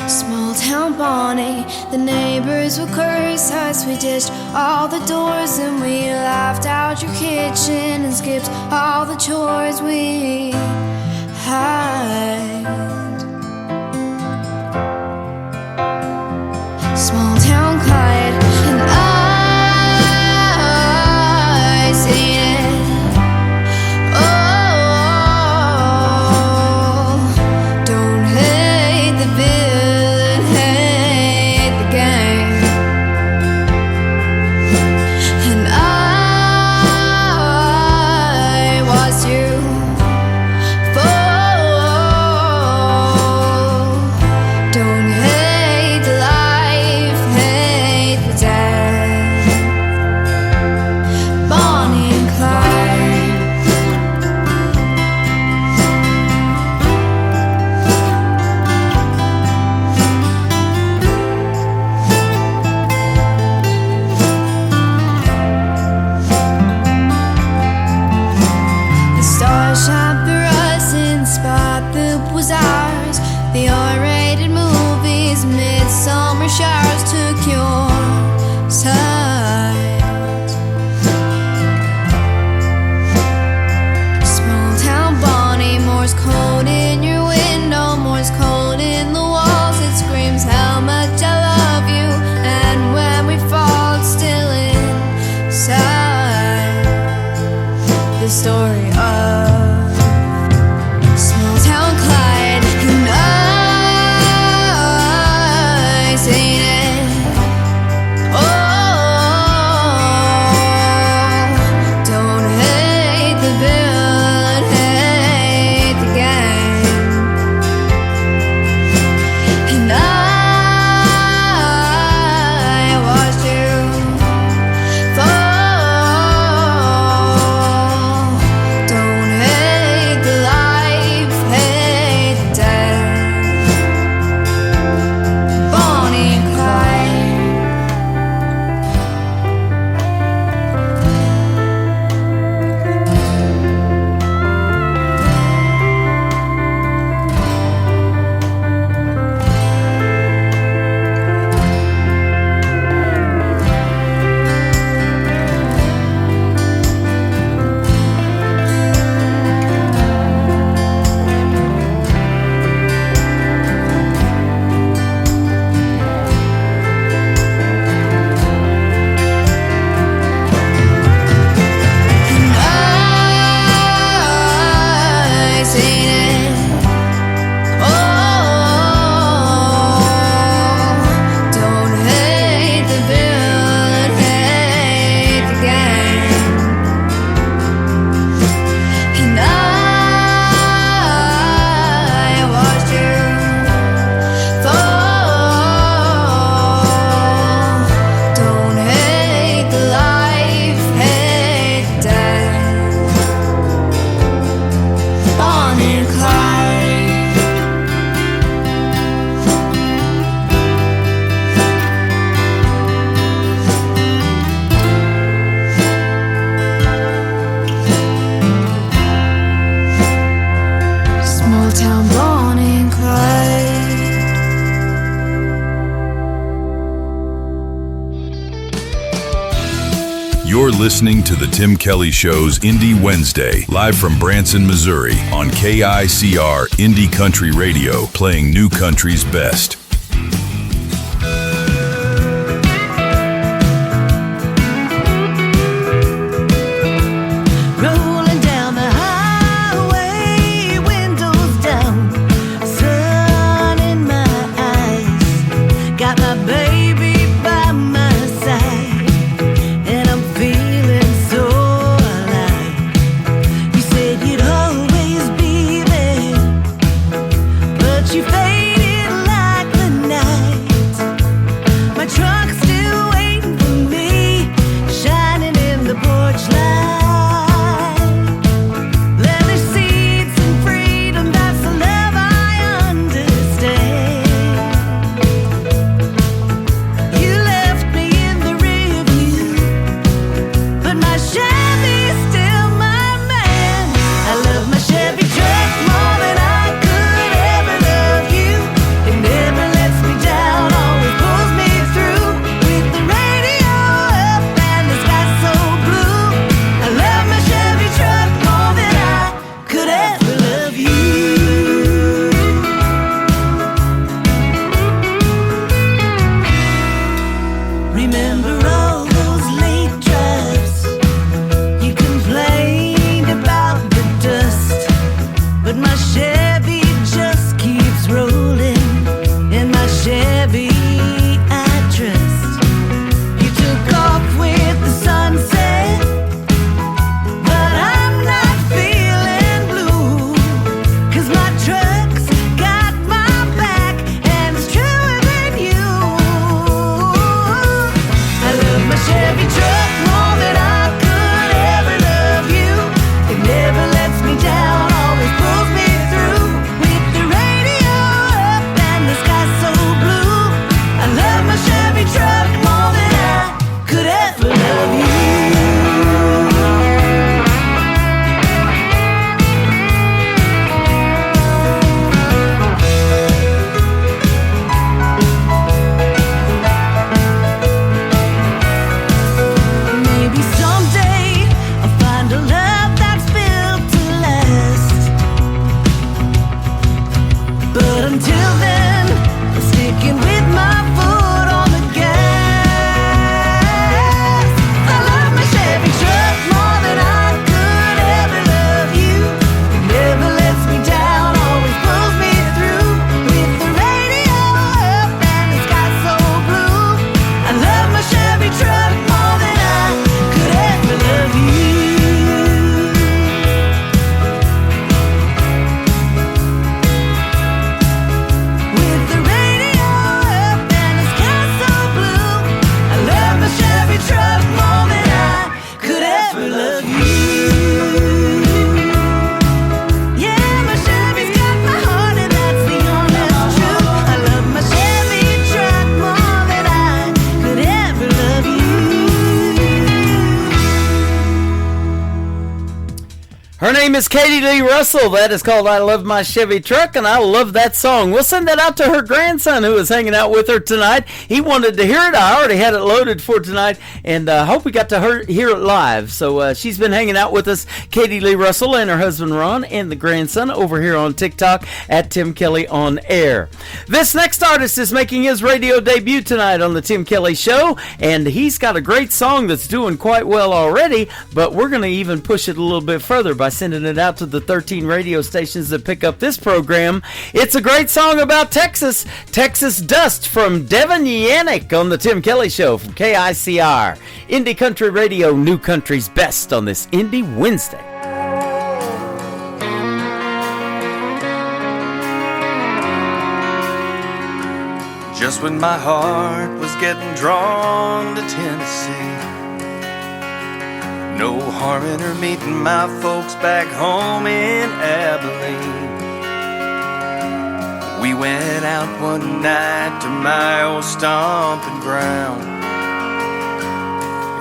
Small town Bonnie, the neighbors would curse us. We dished all the doors and we laughed out your kitchen and skipped all the chores we had. Small town Clyde, and I seen it. Oh, don't hate the villain, hate the gang. And I watched you fall. Don't hate the life You're listening to the Tim Kelly Show's Indie Wednesday, live from Branson, Missouri, on KICR Indie Country Radio, playing new country's best. Rolling down the highway, windows down, sun in my eyes, got my baby by my side, and I'm feeling so alive. You said you'd always be there, but you faded like the night. My truck's still waiting for me, shining in the porch light. Leather seats and freedom, that's the love I understand. You left me in the rear view, but my Chevy's still my man. I love my Chevy truck more than I could ever love you. It never lets me down, always pulls me through. With the radio up and the sky so blue, I love my Chevy truck more than I could ever love you. Remember all those late drives? You complained about the dust, but my Chevy just keeps rolling. In my Chevy I trust. You took off with the sunset, but I'm not feeling blue, 'cause my truck's got my back and it's truer than you. I love my Chevy truck more than I could ever love you. It never lets me down, always pulls me through. With the radio up and the sky so blue, I love my Chevy truck more than I could ever love you. Maybe someday I'll find a love that's built to last, but until then I'm sticking with my foot on the gas. I love my Chevy truck more than I could ever love you. It never lets me down, always pulls me through. With the radio up and the sky so blue, I love my Chevy truck more than I could ever love you. With the radio up and the sky so blue, I love my Chevy truck more than I could ever love you. Yeah, my Chevy's got my heart and that's the honest truth. I love my Chevy truck more than I could ever love you. Her name is Katie Lee Russell. That is called I Love My Chevy Truck, and I love that song. We'll send that out to her grandson who is hanging out with her tonight. He wanted to hear it. I already had it loaded for tonight, and I hope we got to hear it live. So she's been hanging out with us, Katie Lee Russell and her husband Ron and the grandson over here on TikTok at Tim Kelly On Air. This next artist is making his radio debut tonight on the Tim Kelly Show, and he's got a great song that's doing quite well already, but we're going to even push it a little bit further by sending it out to the 13 radio stations that pick up this program. It's a great song about Texas, Texas Dust, from Devin Yannick on the Tim Kelly Show from KICR. Indie Country Radio, new country's best on this Indie Wednesday. Just when my heart was getting drawn to Tennessee, no harm in her meeting my folks back home in Abilene. We went out one night to my old stomping ground.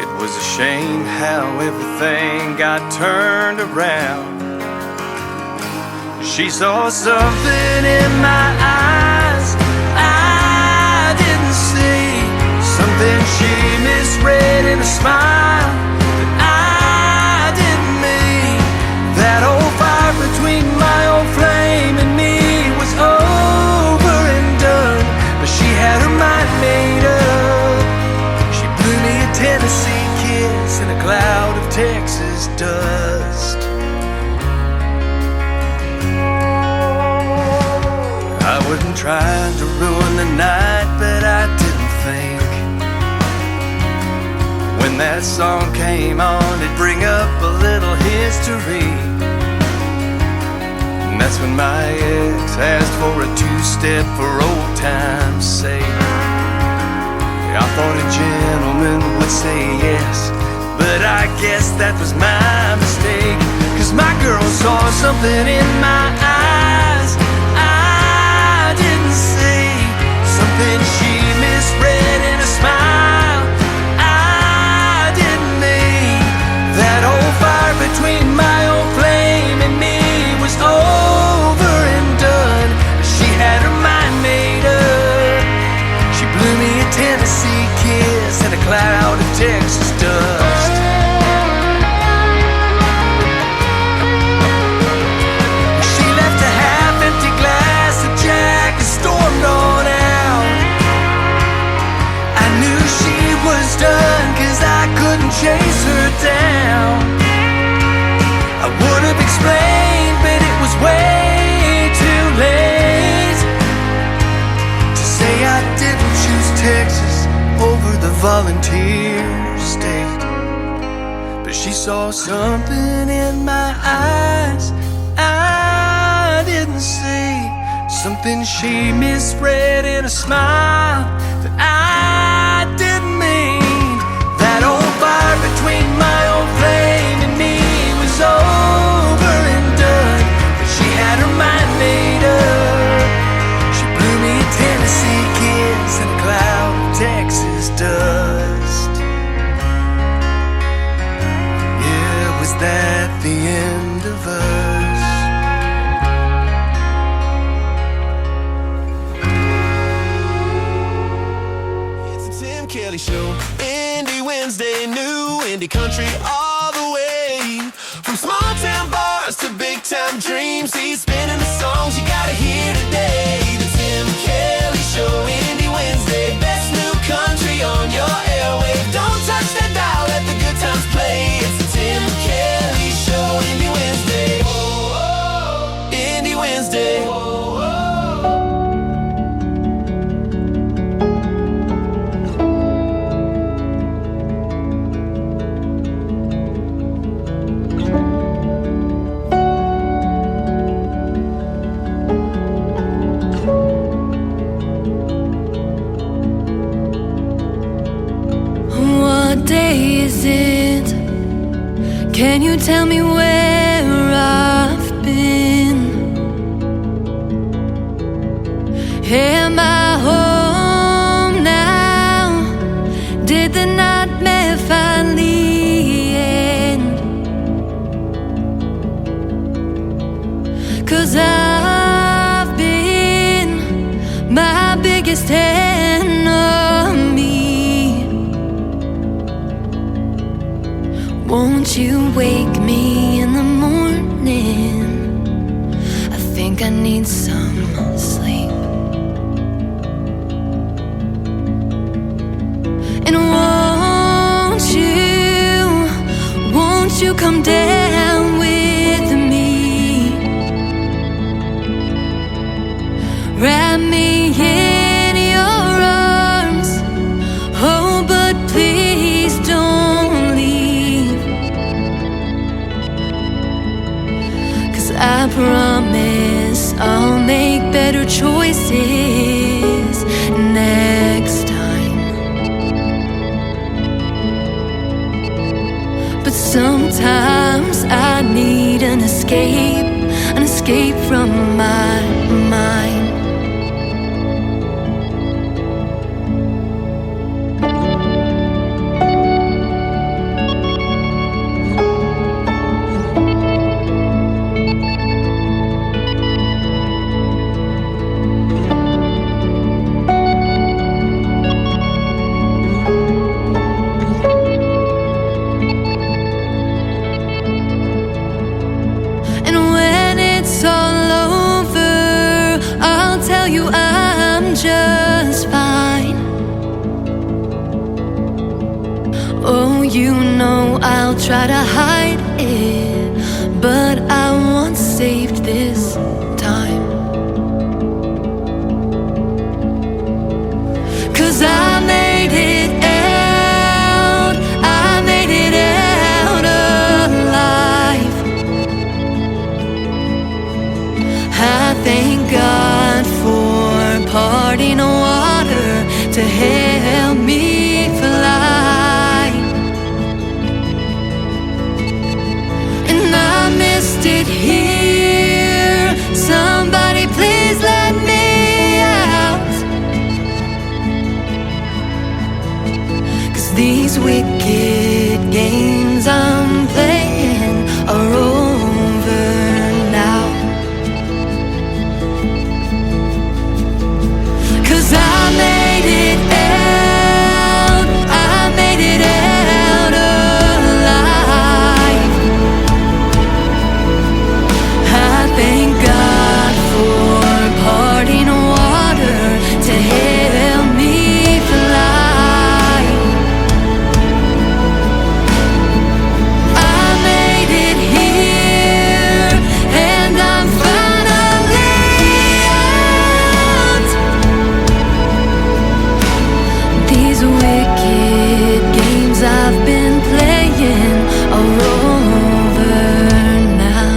It was a shame how everything got turned around. She saw something in my eyes I didn't see, something she misread in a smile that song came on, it'd bring up a little history. And that's when my ex asked for a two-step for old time's sake. I thought a gentleman would say yes, but I guess that was my mistake. 'Cause my girl saw something in my eyes I didn't see, something she misread in a smile I didn't mean. That old fire between my old flame and me was over and done. She had her mind made up. She blew me a Tennessee kiss and a cloud of Texas dust. She left a half-empty glass of Jack and stormed on out. I knew she was done 'cause I couldn't chase her down. I would have explained, but it was way too late to say I didn't choose Texas over the volunteer state. But she saw something in my eyes I didn't see, something she misread in a smile that I didn't mean. That old fire between my old flame and me was over and done, but she had her mind made up. She blew me a Tennessee kiss and a cloud of Texas dust. Yeah, was that the end of us? It's the Tim Kelly Show. Indie Wednesday, new indie country all the way. From small town bars to big time dreams, he's spinning the songs you gotta hear today. The Tim Kelly Show, Indie Wednesday, best new country on your airwave. Don't touch that dial, let the good times play. It's the Tim Kelly Show, Indie Wednesday. Oh, oh, Indie Wednesday. Oh, oh. What day is it? Can you tell me where I've been? Am I home now? Did the nightmare finally end? 'Cause I've been my biggest enemy. Won't you wake me in the morning? I think I need some sleep. And won't you come down with me? Wrap me in your arms. Oh, but please don't leave. 'Cause I promise I'll make better choices next time. But sometimes I need an escape from my mind. And when it's all over, I'll tell you I'm just fine. Oh, you know I'll try to hide it, but I want saved this time. 'Cause I made it out, I made to help me fly. And I missed it here. Somebody please let me out. 'Cause these wicked games I'm playing are over now. 'Cause I made it out. I made it out alive. I thank God for parting water to help me fly. I made it here, and I'm finally out. These wicked games I've been playing are over now.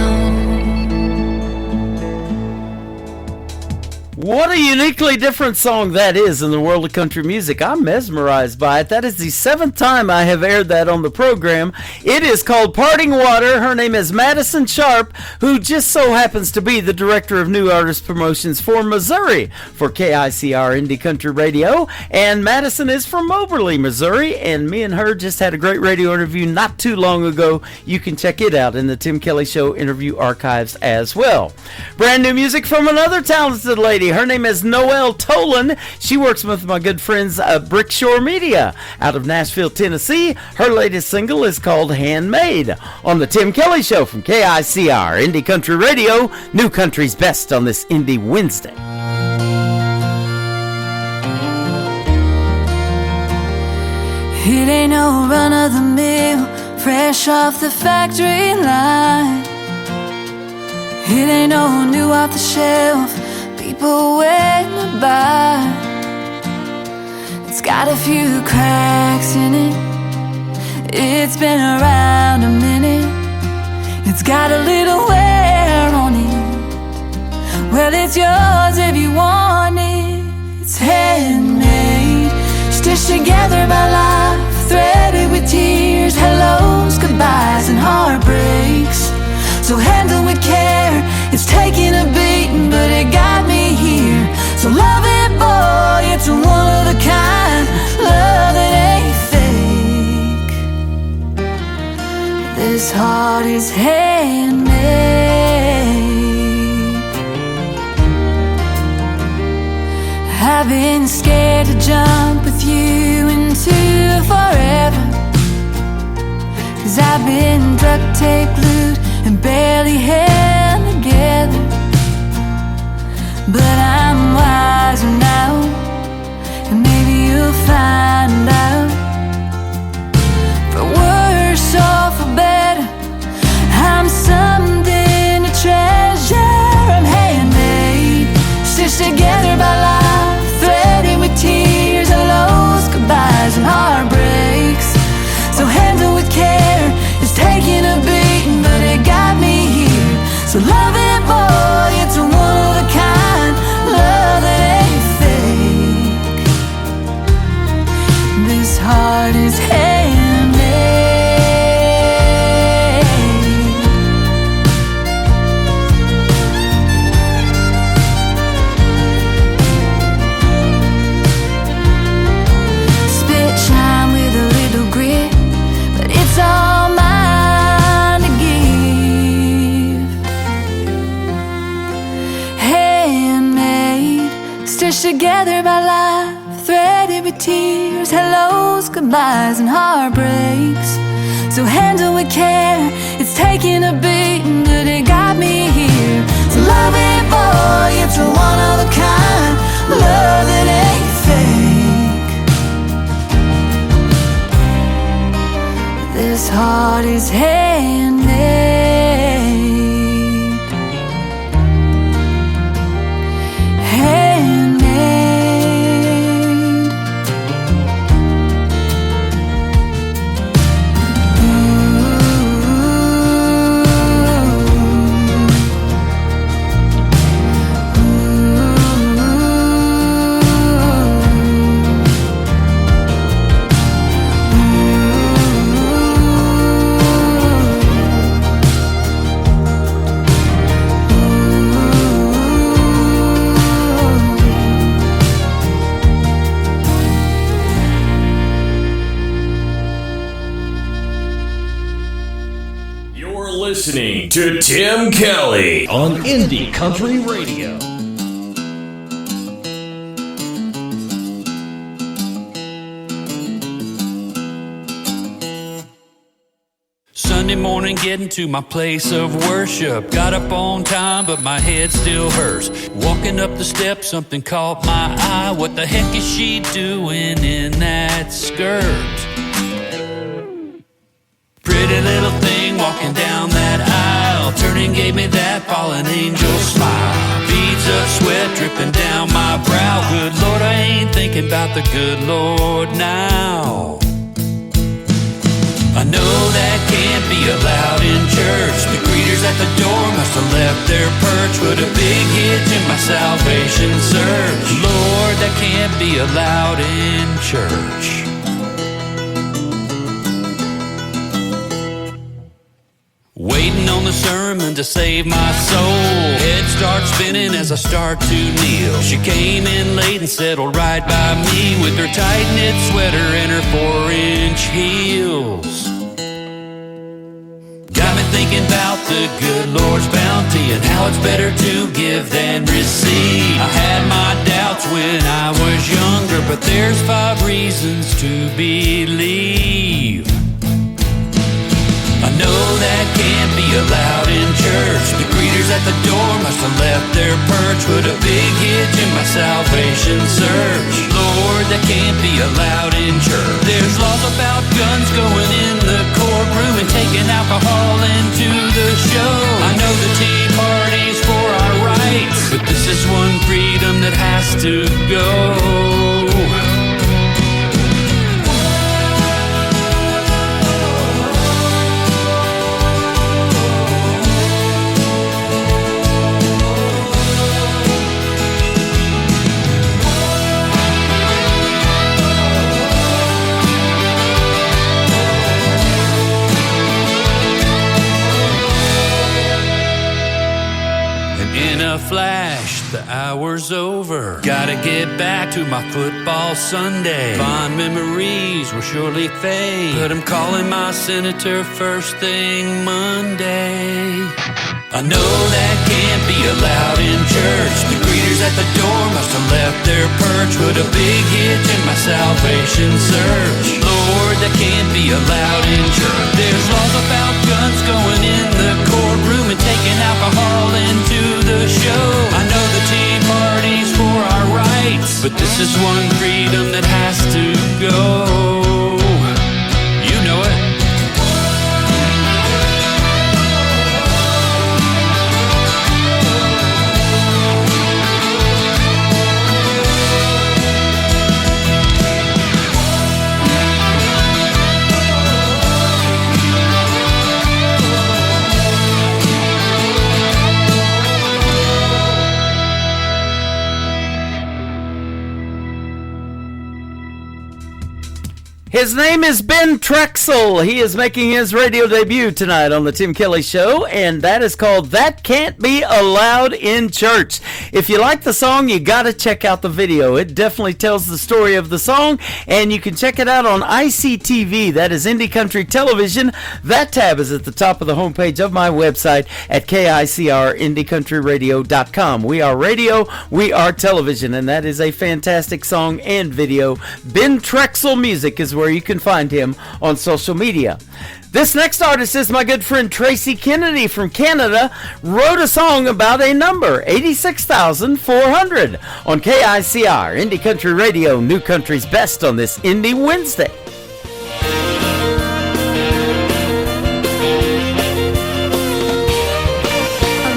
What a uniquely different song that is in the world of country music. I'm mesmerized by it. That is the 7th time I have aired that on the program. It is called Parting Water. Her name is Madison Sharp, who just so happens to be the Director of New Artist Promotions for Missouri for KICR Indie Country Radio. And Madison is from Moberly, Missouri, and me and her just had a great radio interview not too long ago. You can check it out in the Tim Kelly Show interview archives as well. Brand new music from another talented lady. Her name is Noelle Tolan. She works with my good friends at Brickshore Media out of Nashville, Tennessee. Her latest single is called Handmade on the Tim Kelly Show from KICR Indie Country Radio, New Country's Best on this Indie Wednesday. It ain't no run of the mill, fresh off the factory line. It ain't no new off the shelf, people waiting to buy. It's got a few cracks in it, it's been around a minute. It's got a little wear on it. Well, it's yours if you want it. It's handmade, stitched together by life, threaded with tears, hellos, goodbyes, and heartbreaks. So handle with care, it's taking a beating, but it got me here. So love it, boy, it's a one of a kind love that ain't fake. This heart is handmade. I've been scared to jump with you into forever, 'cause I've been duct tape glued and barely held together. But I'm wiser now, and maybe you'll find out. For worse or for better, I'm something to treasure. I'm handmade, stitched together by life, threaded with tears, hellos, goodbyes, and heartbreaks. So handle with care, it's taking a beating, but it got me here. So love it, boy, it's a one of a kind love that ain't fake. This heart is handmade. Spit shine with a little grit, but it's all mine to give. Handmade, stitched together by life, threaded with tears, hellos, goodbyes, and heartbreaks. So handle with care, it's taking a beating, but it got me here. So love it, boy, it's a one of a kind love that ain't fake. This heart is handmade. Handmade. listening to Tim Kelly on Indie Country Radio. Sunday morning getting to my place of worship. Got up on time, but my head still hurts. Walking up the steps, something caught my eye. What the heck is she doing in that skirt? Pretty little thing walking down that aisle. Turning gave me that fallen angel smile. Beads of sweat dripping down my brow. Good Lord, I ain't thinking about the good Lord now. I know that can't be allowed in church. The greeters at the door must have left their perch. Put a big hitch in my salvation search. Lord, that can't be allowed in church. Waiting on the sermon to save my soul. Head starts spinning as I start to kneel. She came in late and settled right by me with her tight knit sweater and her 4-inch heels. Got me thinking about the good Lord's bounty and how it's better to give than receive. I had my doubts when I was younger, but there's 5 reasons to believe. I know that can't be allowed in church. The greeters at the door must have left their perch. Put a big hitch in my salvation search. Lord, that can't be allowed in church. There's laws about guns going in the courtroom and taking alcohol into the show. I know the Tea Party's for our rights, but this is one freedom that has to go. Flash, the hour's over. Gotta get back to my football Sunday. Fond memories will surely fade, but I'm calling my senator first thing Monday. I know that can't be allowed in church. The greeters at the door must have left their perch. Put a big hitch in my salvation search. Lord, that can't be allowed in church. There's laws about guns going in the courtroom and taking alcohol into the show. I know the Tea Party's for our rights, but this is one freedom that has to go. You know it. His name is Ben Trexel. He is making his radio debut tonight on the Tim Kelly Show, and that is called That Can't Be Allowed in Church. If you like the song, you got to check out the video. It definitely tells the story of the song, and you can check it out on ICTV. That is Indie Country Television. That tab is at the top of the homepage of my website at KICR-IndieCountryRadio.com. We are radio, we are television, and that is a fantastic song and video. Ben Trexel Music is where you can find him on social media. This next artist is my good friend Tracy Kennedy from Canada. Wrote a song about a number, 86,400, on KICR, Indie Country Radio, New Country's Best on this Indie Wednesday.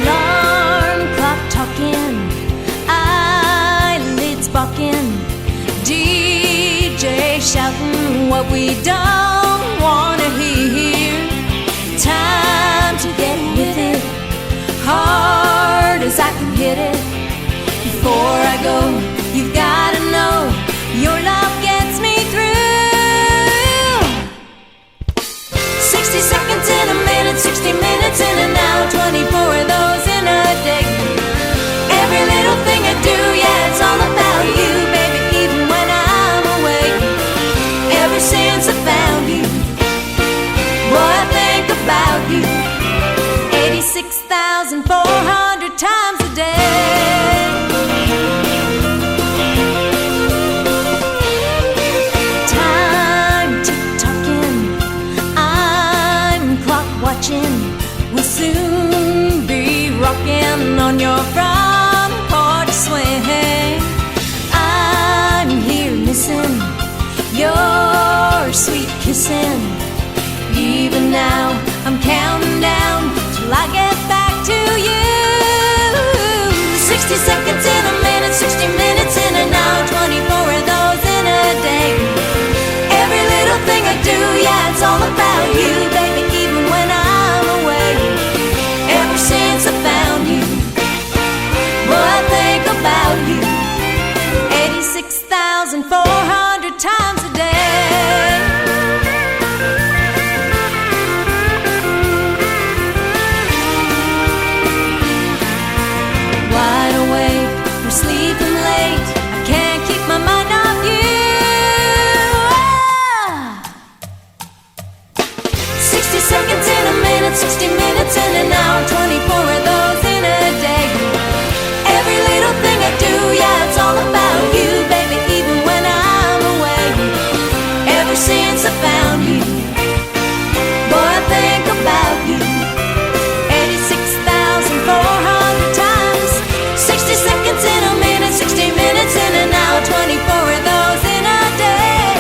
Alarm clock talking, eyelids bucking, DJ shouting what we don't want to hear. Time to get with it, hard as I can hit it. Before I go, you've got to know your love gets me through. 60 seconds in a minute, 60 minutes in an hour, 24 of those in a day. Every little thing I do, yeah, it's all about you, baby, even when I'm away. Ever since I found you, boy, I think about you your sweet kissing. Even now, I'm counting down till I get back to you. 60 seconds in a minute, 60 minutes in an hour, 24 of those in a day. Every little thing I do, yeah, it's all about you, baby, even when I'm away. Ever since I found you, boy, I think about you 86,400 times a day. Wide awake, we're sleeping late, I can't keep my mind off you. 60 seconds in a minute, 60 minutes in an hour, 24 of those in a day. Every little thing I do, yeah, it's all about you, baby, even when I'm away. Ever since I found you, boy, I think about you 86,400 times. 60 seconds in a minute, 60 minutes in an hour, 24 of those in a day.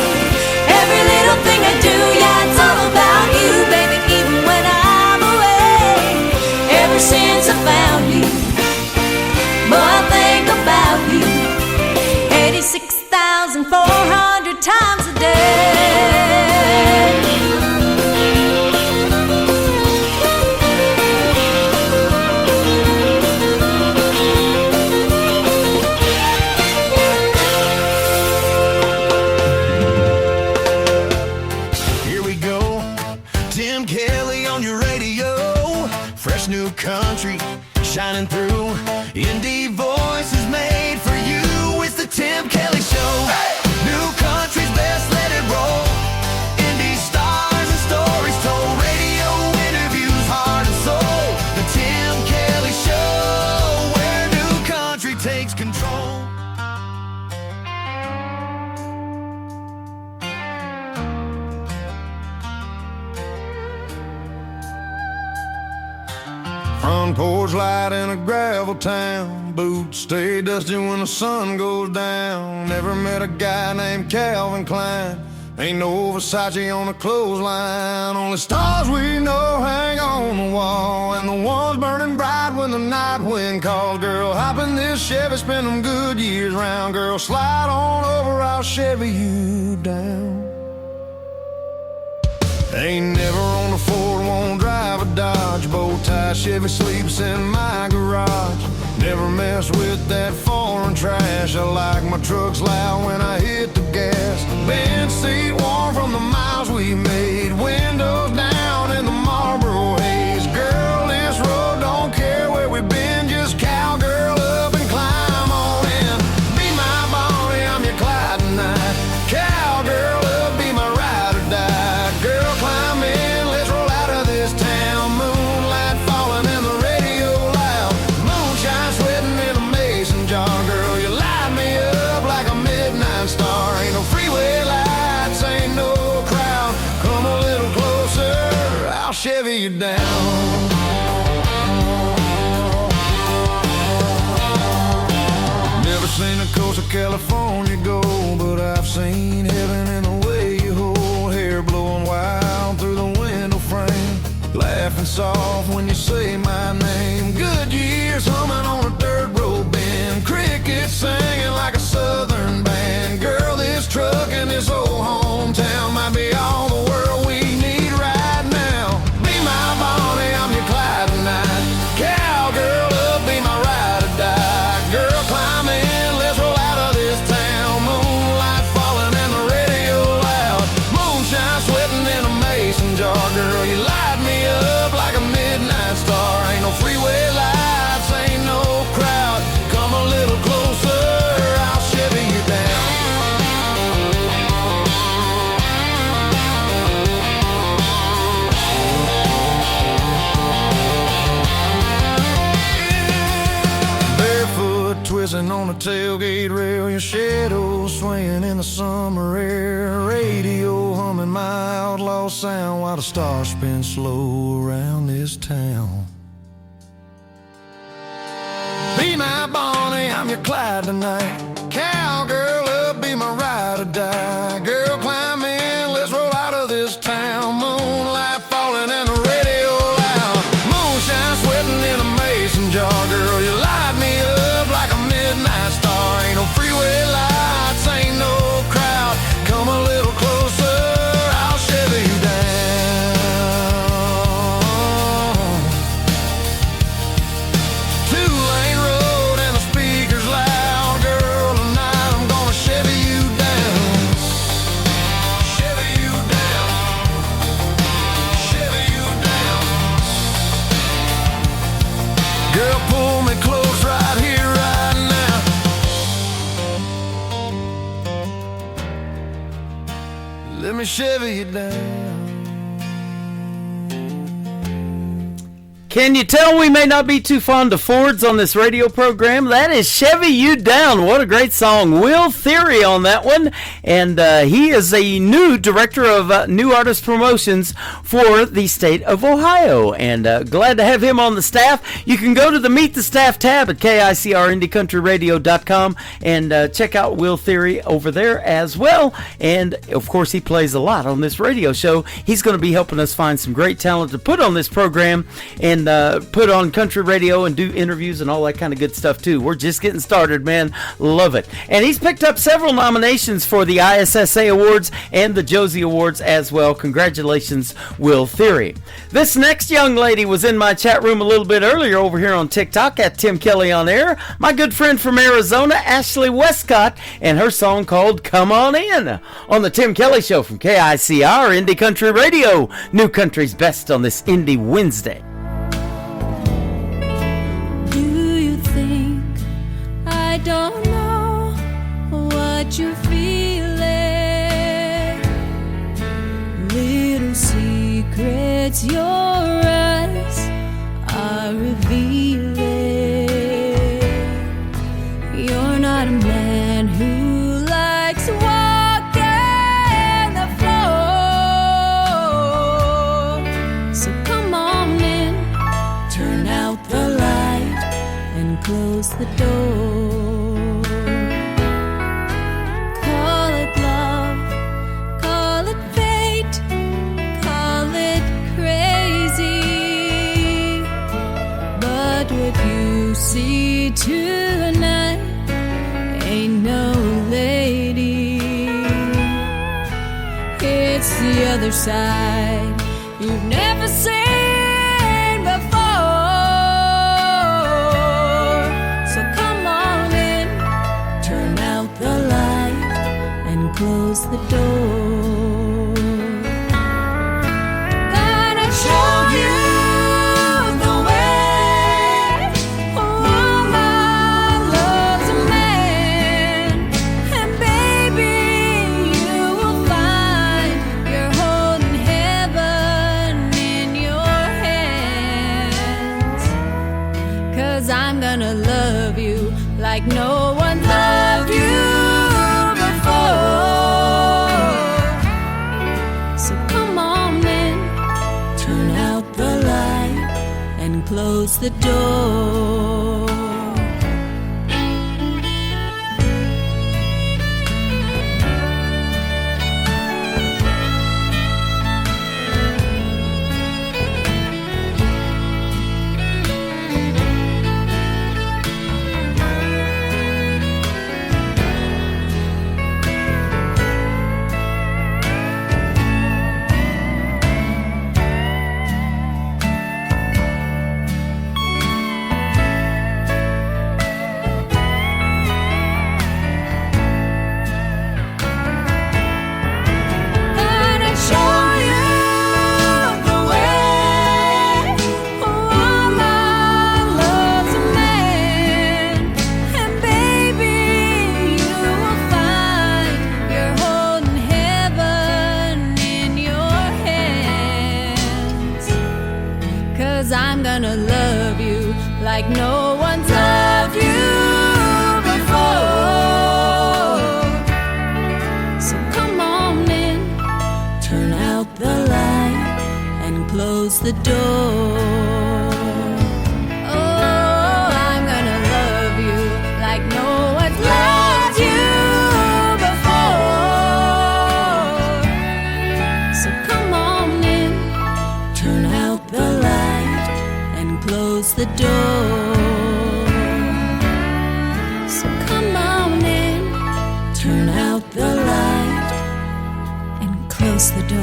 Every little thing I do, yeah, it's all about you, baby, even when I'm away. Ever since I found you, boy, I think about you 86,400 times a day. Here we go, Tim Kelly on your radio. Fresh new country shining through. Indie voices made for you. It's the Tim Kelly Show. New country's best, let it roll. Indie stars and stories told. Radio interviews, heart and soul. The Tim Kelly Show, where new country takes control. Front porch light in a gravel town. Boots stay dusty when the sun goes down. Never met a guy named Calvin Klein. Ain't no Versace on the clothesline. Only stars we know hang on the wall, and the ones burning bright when the night wind calls. Girl, hop in this Chevy, spend them good years round. Girl, slide on over, I'll Chevy you down. Ain't never on a Ford, won't drive a Dodge. Bow tie Chevy sleeps in my garage. Never mess with that foreign trash. I like my trucks loud when I hit the gas. Bench seat warm from the miles we made. Windows down in the Marlboro haze. Girl, this road don't care where we've been. Just cowgirl up and climb on in. Be my Bonnie, I'm your Clyde tonight. Cowgirl up, be my ride or die. Girl, climb in, let's roll out of this town. Moonlight falling and the radio loud. Moonshine sweating in a mason jar. Girl, you light me up like a midnight star. Ain't no freeway lights, ain't no crowd. Come a little closer, I'll Chevy you down. Never seen the coast of California go, but I've seen heaven in the way you hold. Hair blowing wild through the window frame. Laughing soft when you say my name. Good years humming on a dirt road bend. Crickets singing like a southern band. Girl, this truck and this old hometown might be all the world we need right now. Be my Bonnie, I'm your Clyde tonight. Cowgirl up, be my ride or die. Girl, climb in, let's roll out of this town. Moonlight falling and the radio loud. Moonshine sweating in a mason jar. Girl, you light me up like a midnight star. Ain't no freeway lights, ain't no crowd. Come a little closer, I'll Chevy you down. Barefoot twisting on the tailgate rail. Your shadow swaying in the summer air. Radio humming my outlaw sound while the stars spin slow around this town. Be my Bonnie, I'm your Clyde tonight. Cowgirl up, be my ride or die. Girl, climb in, let's roll out of this town. Moonlight falling and the radio loud. Moonshine sweating in a mason jar. Girl, you light me up like a midnight star. Ain't no freeway lights, ain't no crowd. Come a little closer, I'll Chevy you down. Two-lane road and the speakers loud. Girl, tonight I'm gonna Chevy you down. Chevy you down. Chevy you down. Girl, pull me close right here, right now. Let me Chevy you down. Can you tell we may not be too fond of Fords on this radio program? That is Chevy You Down. What a great song. Will Theory on that one. And he is a new director of new artist promotions for the state of Ohio. And glad to have him on the staff. You can go to the Meet the Staff tab at KICRIndieCountryRadio.com and check out Will Theory over there as well. And, of course, he plays a lot on this radio show. He's going to be helping us find some great talent to put on this program and put on country radio and do interviews and all that kind of good stuff too. We're just getting started, man. Love it. And he's picked up several nominations for the ISSA Awards and the Josie Awards as well. Congratulations, Will Theory. This next young lady was in my chat room a little bit earlier over here on TikTok at Tim Kelly on Air. My good friend from Arizona, Ashley Westcott, and her song called Come On In on the Tim Kelly Show from KICR Indie Country Radio. New Country's best on this Indie Wednesday. I don't know what you're feeling. Little secrets your eyes are revealing. You're not a man who likes walking the floor. So come on in, turn out the light and close the door. See tonight ain't no lady. It's the other side you've never seen before. So come on in, turn out the light and close the door. Gonna show you like no one loved you before. So come on in, turn out the light and close the door. Like no one's loved you before. So come on in, turn out the light and close the door. Oh, I'm gonna love you like no one's loved you before. the door. So come on in, turn out the light, and close the door.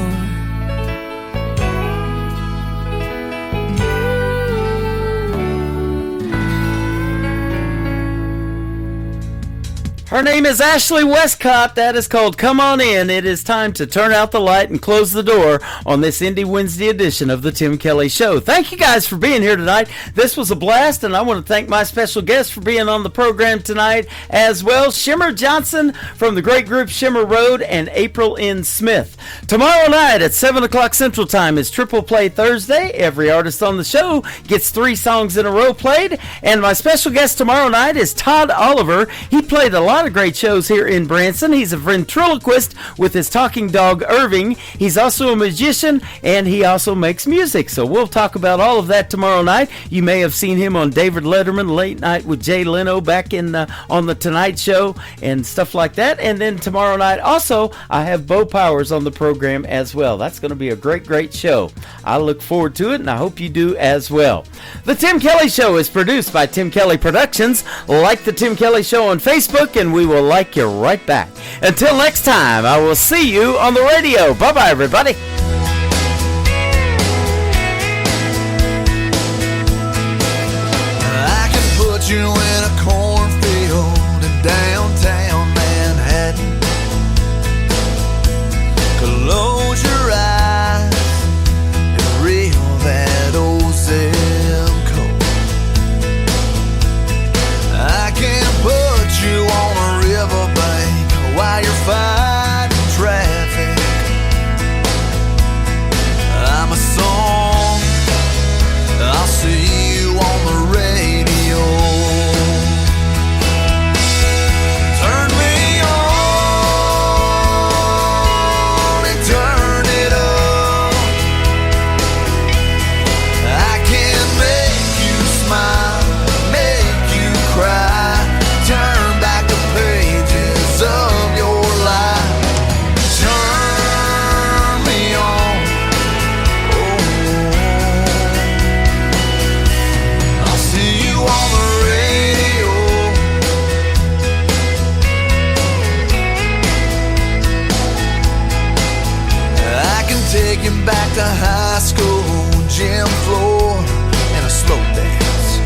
Her name is Ashley Westcott. That is called Come On In. It is time to turn out the light and close the door on this Indie Wednesday edition of the Tim Kelly Show. Thank you guys for being here tonight. This was a blast, and I want to thank my special guest for being on the program tonight as well, Shimmer Johnson from the great group Shimmer Road and April N. Smith. Tomorrow night at 7 o'clock Central Time is Triple Play Thursday. Every artist on the show gets 3 songs in a row played, and my special guest tomorrow night is Todd Oliver. He played a lot of great shows here in Branson. He's a ventriloquist with his talking dog Irving. He's also a magician, and he also makes music. So we'll talk about all of that tomorrow night. You may have seen him on David Letterman, Late Night with Jay Leno back in on the Tonight Show and stuff like that. And then tomorrow night also I have Bo Powers on the program as well. That's going to be a great show. I look forward to it, and I hope you do as well. The Tim Kelly Show is produced by Tim Kelly Productions. Like the Tim Kelly Show on Facebook, and we will like you right back. Until next time, I will see you on the radio. Bye-bye, everybody. I can put you in a cornfield in downtown Manhattan. Close your eyes and reel that old zip code. I can put you on a riverbank while you're fighting traffic. I'm a song, I'll see you on the radio. Turn me on and turn it up. I can make you smile, make you cry, turn back the pages of your life. Turn me on, I'll see you on the radio. I can take you back to high school, gym floor, and a slow dance.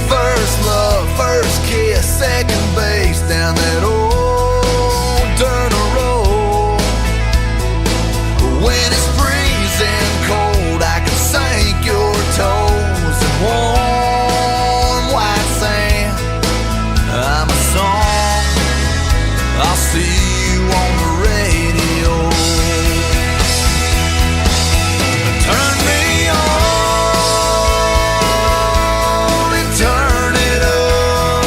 First love, first kiss, second base down that old dirt road. When it's freezing cold, I can sink your toes in warm white sand. I'm a song, I'll see you on the radio. Turn me on and turn it up.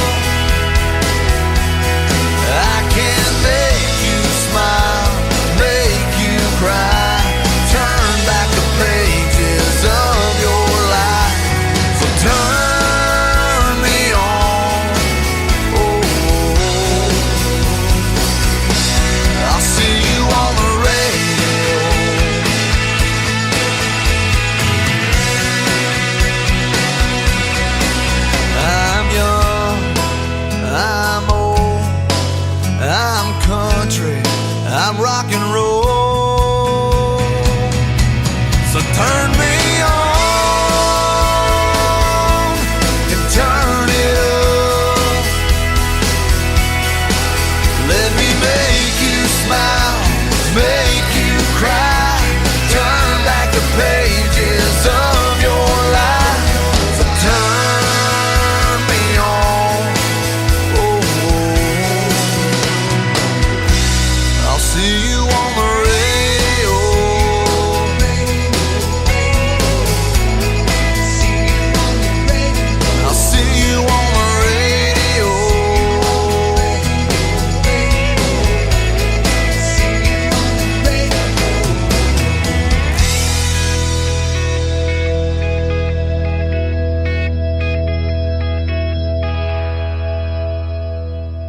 I can make you smile, make you cry, turn back the pages of your life. So turn me on, I'll see you on the radio. I'm young, I'm old, I'm country, I'm rock and roll. So turn me on and turn it up. Let me make you smile, make you cry, turn back the pages of your life. So turn me on, I'll see you